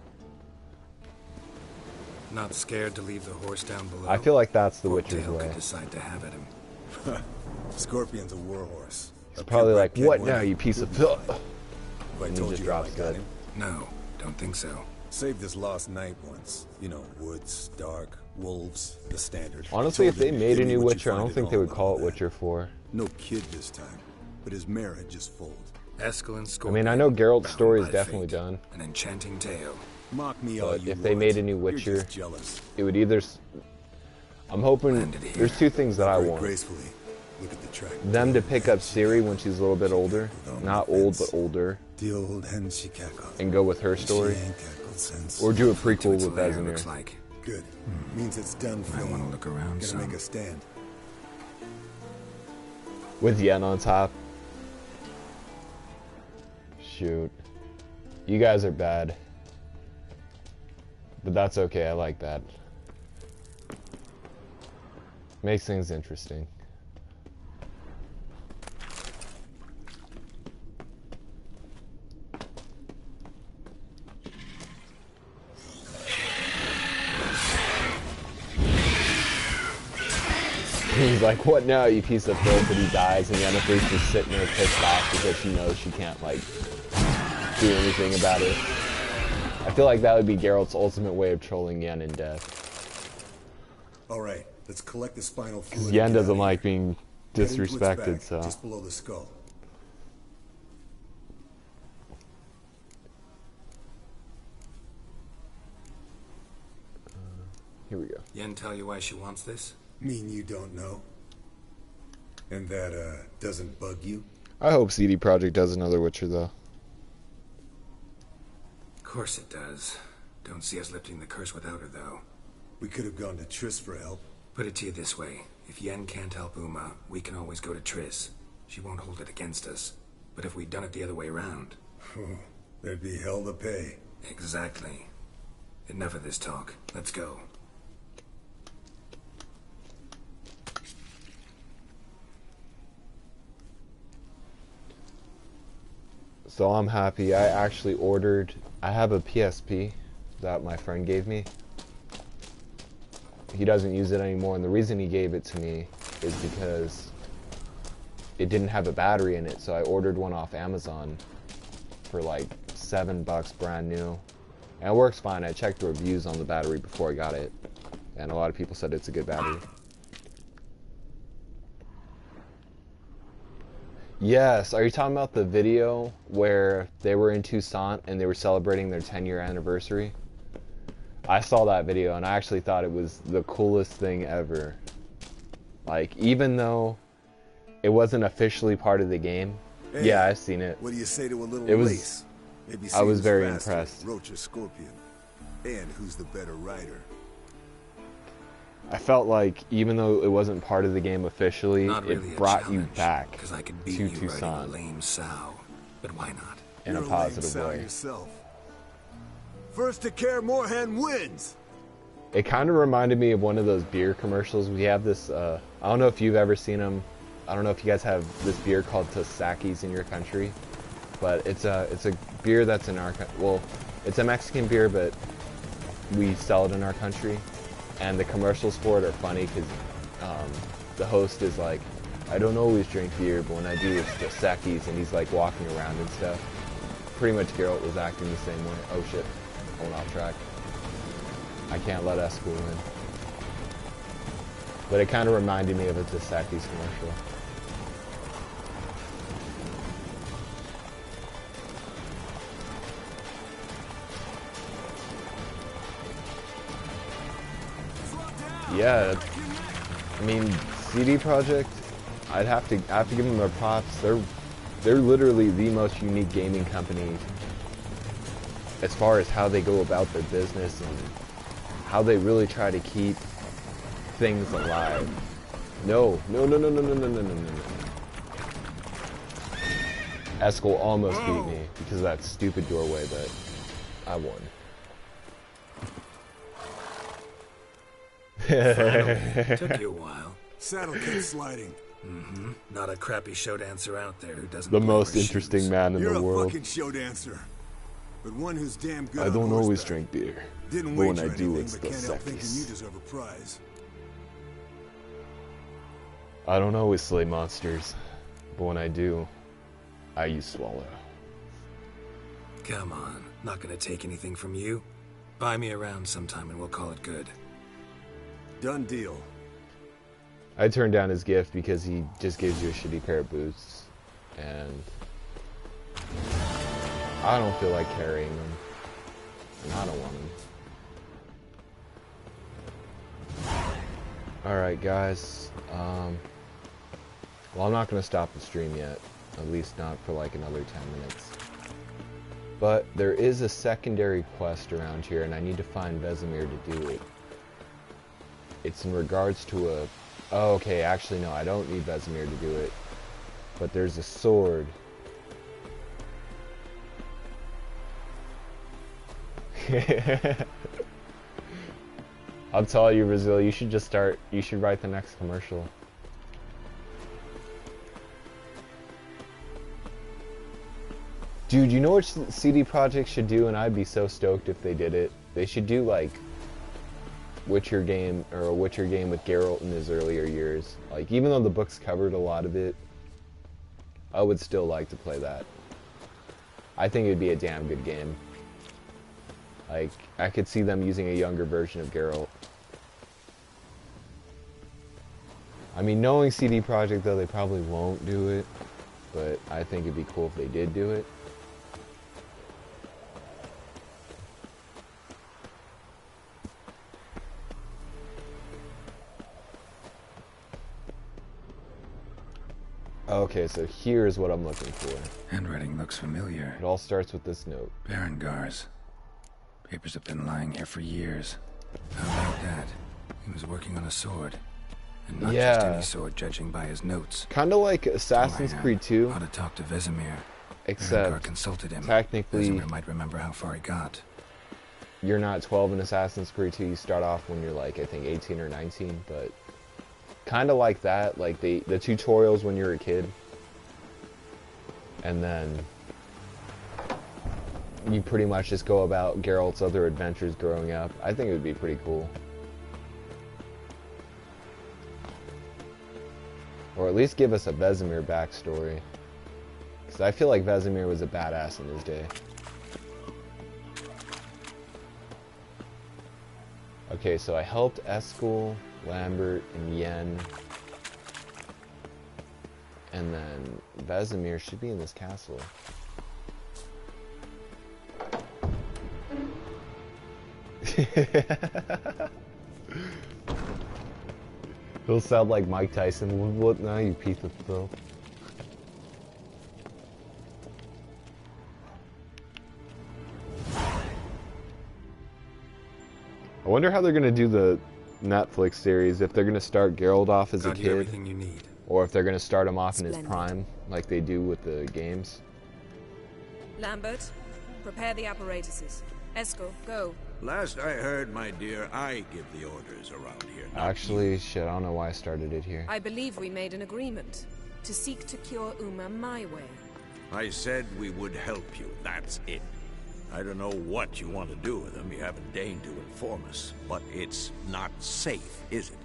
Not scared to leave the horse down below. I feel like that's the Witcher's way. Could decide to have at him. Scorpion's a warhorse. It's probably like, what now, you piece of filth? If I And he told just you how I drops got dead. him. No, don't think so. Saved this lost night once. You know, woods, dark, wolves, the standard. Honestly, if Told they him, made a "Give me new what you Witcher, I find don't at think they home would and call all it that." Witcher 4. No kid this time, but his mare had just foaled. Eskel and I Scorpion. mean, I know Geralt's bound story is by definitely fate. done. An enchanting tale. Mock me all But you if they want. made a new You're Witcher, just jealous. it would either... I'm hoping... There's two things that I Very want. gracefully. Look at the track. Them to pick up Ciri when she's a little bit older. Not old, but older. The old hen she cackled. And go with her story. She ain't cackled since. Or do a prequel with Lair Vesemir. looks like. Good. Means it's done for I me. want to look around Gonna some. make a stand. With Yen on top. Shoot. You guys are bad. But that's okay, I like that. Makes things interesting. He's like, what now, you piece of filth, and he dies, and Yennefer's just sitting there pissed off because she knows she can't, like, do anything about it. I feel like that would be Geralt's ultimate way of trolling Yen in death. Alright, let's collect the spinal Because fluid. Yen and get doesn't out of like here. being Head into its disrespected, back, so... just below the skull. Here we go. Yen tell you why she wants this? Mean you don't know? And that, doesn't bug you? I hope CD Projekt does another Witcher, though. Of course it does. Don't see us lifting the curse without her, though. We could have gone to Triss for help. Put it to you this way. If Yen can't help Uma, we can always go to Triss. She won't hold it against us. But if we'd done it the other way around... There'd be hell to pay. Exactly. Enough of this talk. Let's go. So I'm happy. I actually ordered... I have a PSP that my friend gave me. He doesn't use it anymore, and the reason he gave it to me is because it didn't have a battery in it, so I ordered one off Amazon for like $7 brand new. And it works fine. I checked the reviews on the battery before I got it, and a lot of people said it's a good battery. Yes, are you talking about the video where they were in Toussaint and they were celebrating their 10-year anniversary? I saw that video and I actually thought it was the coolest thing ever. Like, even though it wasn't officially part of the game, Hey, yeah, I've seen it. What do you say to a little It was- race? Maybe I was who's very faster, impressed. Roach or Scorpion? And who's the better rider? I felt like even though it wasn't part of the game officially, Not really it a brought you challenge, back 'cause I could beat to you riding a Toussaint lame sow. But why not? in You're a lame positive sow way. yourself. First to care, Moorhen wins. It kind of reminded me of one of those beer commercials. We have this, I don't know if you've ever seen them. I don't know if you guys have this beer called Tosaki's in your country. But it's a beer that's in our well, it's a Mexican beer, but we sell it in our country. And the commercials for it are funny because the host is like, I don't always drink beer, but when I do, it's Dos Equis, and he's like walking around and stuff. Pretty much Geralt was acting the same way. Oh shit, I went off track. I can't let Eskel win. But it kind of reminded me of a Dos Equis commercial. Yeah, I mean, CD Projekt, I have to give them their props. They're literally the most unique gaming company as far as how they go about their business and how they really try to keep things alive. No. Eskel almost beat me because of that stupid doorway, but I won. Finally. Took you a while. Saddle kept sliding. Mm-hmm. Not a crappy show dancer out there who doesn't The play most for interesting shoes. man in You're the a world. fucking show dancer. But one who's damn good I on don't always horseback. drink beer, Didn't but when wager I do, anything, it's but the can't help thinking you Sekis. deserve a prize. I don't always slay monsters, but when I do, I swallow. Come on, not gonna take anything from you. Buy me around sometime and we'll call it good. Done deal. I turned down his gift because he just gives you a shitty pair of boots, and I don't feel like carrying them. And I don't want them. Alright guys, well, I'm not going to stop the stream yet. At least not for like another 10 minutes. But there is a secondary quest around here, and I need to find Vesemir to do it. It's in regards to a... Oh, okay, actually no, I don't need Vesemir to do it. But there's a sword. I'll tell you, Brazil, you should just start... You should write the next commercial. Dude, you know what CD Projekt should do, and I'd be so stoked if they did it? They should do, like, Witcher game, or a Witcher game with Geralt in his earlier years. Like, even though the books covered a lot of it, I would still like to play that. I think it would be a damn good game. Like, I could see them using a younger version of Geralt. I mean, knowing CD Projekt, though, they probably won't do it, but I think it'd be cool if they did do it. Okay, so here's what I'm looking for. Handwriting looks familiar. It all starts with this note. Baron Gars. Papers have been lying here for years. How about that? He was working on a sword. And not just any sword, judging by his notes. Kinda like Assassin's Creed 2. How to talk to Vesemir. Except, consulted him. Technically, Vesemir might remember how far he got. You're not 12 in Assassin's Creed 2. You start off when you're like, I think 18 or 19, but kind of like that, like the tutorials when you're a kid, and then you pretty much just go about Geralt's other adventures growing up. I think it would be pretty cool. Or at least give us a Vesemir backstory, because I feel like Vesemir was a badass in his day. Okay, so I helped Eskel, Lambert, and Yen. And then Vesemir should be in this castle. He'll sound like Mike Tyson. What now, you piece of filth? I wonder how they're gonna do the Netflix series, if they're gonna start Geralt off as a kid, everything you need. Or if they're gonna start him off in his Splendid. prime, like they do with the games. Lambert, prepare the apparatuses. Eskel, go. Last I heard, my dear, I give the orders around here. Actually, shit, I don't know why I started it here. I believe we made an agreement to seek to cure Uma my way. I said we would help you, that's it. I don't know what you want to do with them, you haven't deigned to inform us, but it's not safe, is it?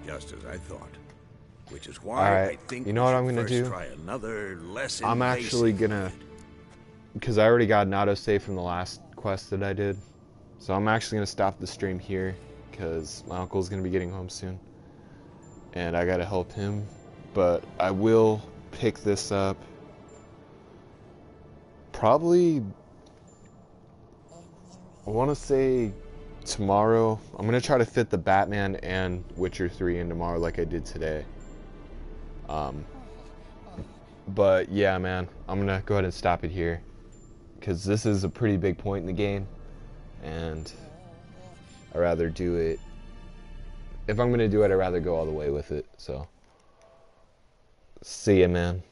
Just as I thought. Which is why I think you know what I'm gonna do? Try another less I'm actually gonna, because I already got an autosave from the last quest that I did, so I'm actually gonna stop the stream here, because my uncle's gonna be getting home soon, and I gotta help him. But I will pick this up probably, I want to say tomorrow. I'm gonna try to fit the Batman and Witcher 3 in tomorrow like I did today. But yeah, man, I'm gonna go ahead and stop it here, because this is a pretty big point in the game, and I'd rather do it, if I'm gonna do it, I'd rather go all the way with it. So see ya, man.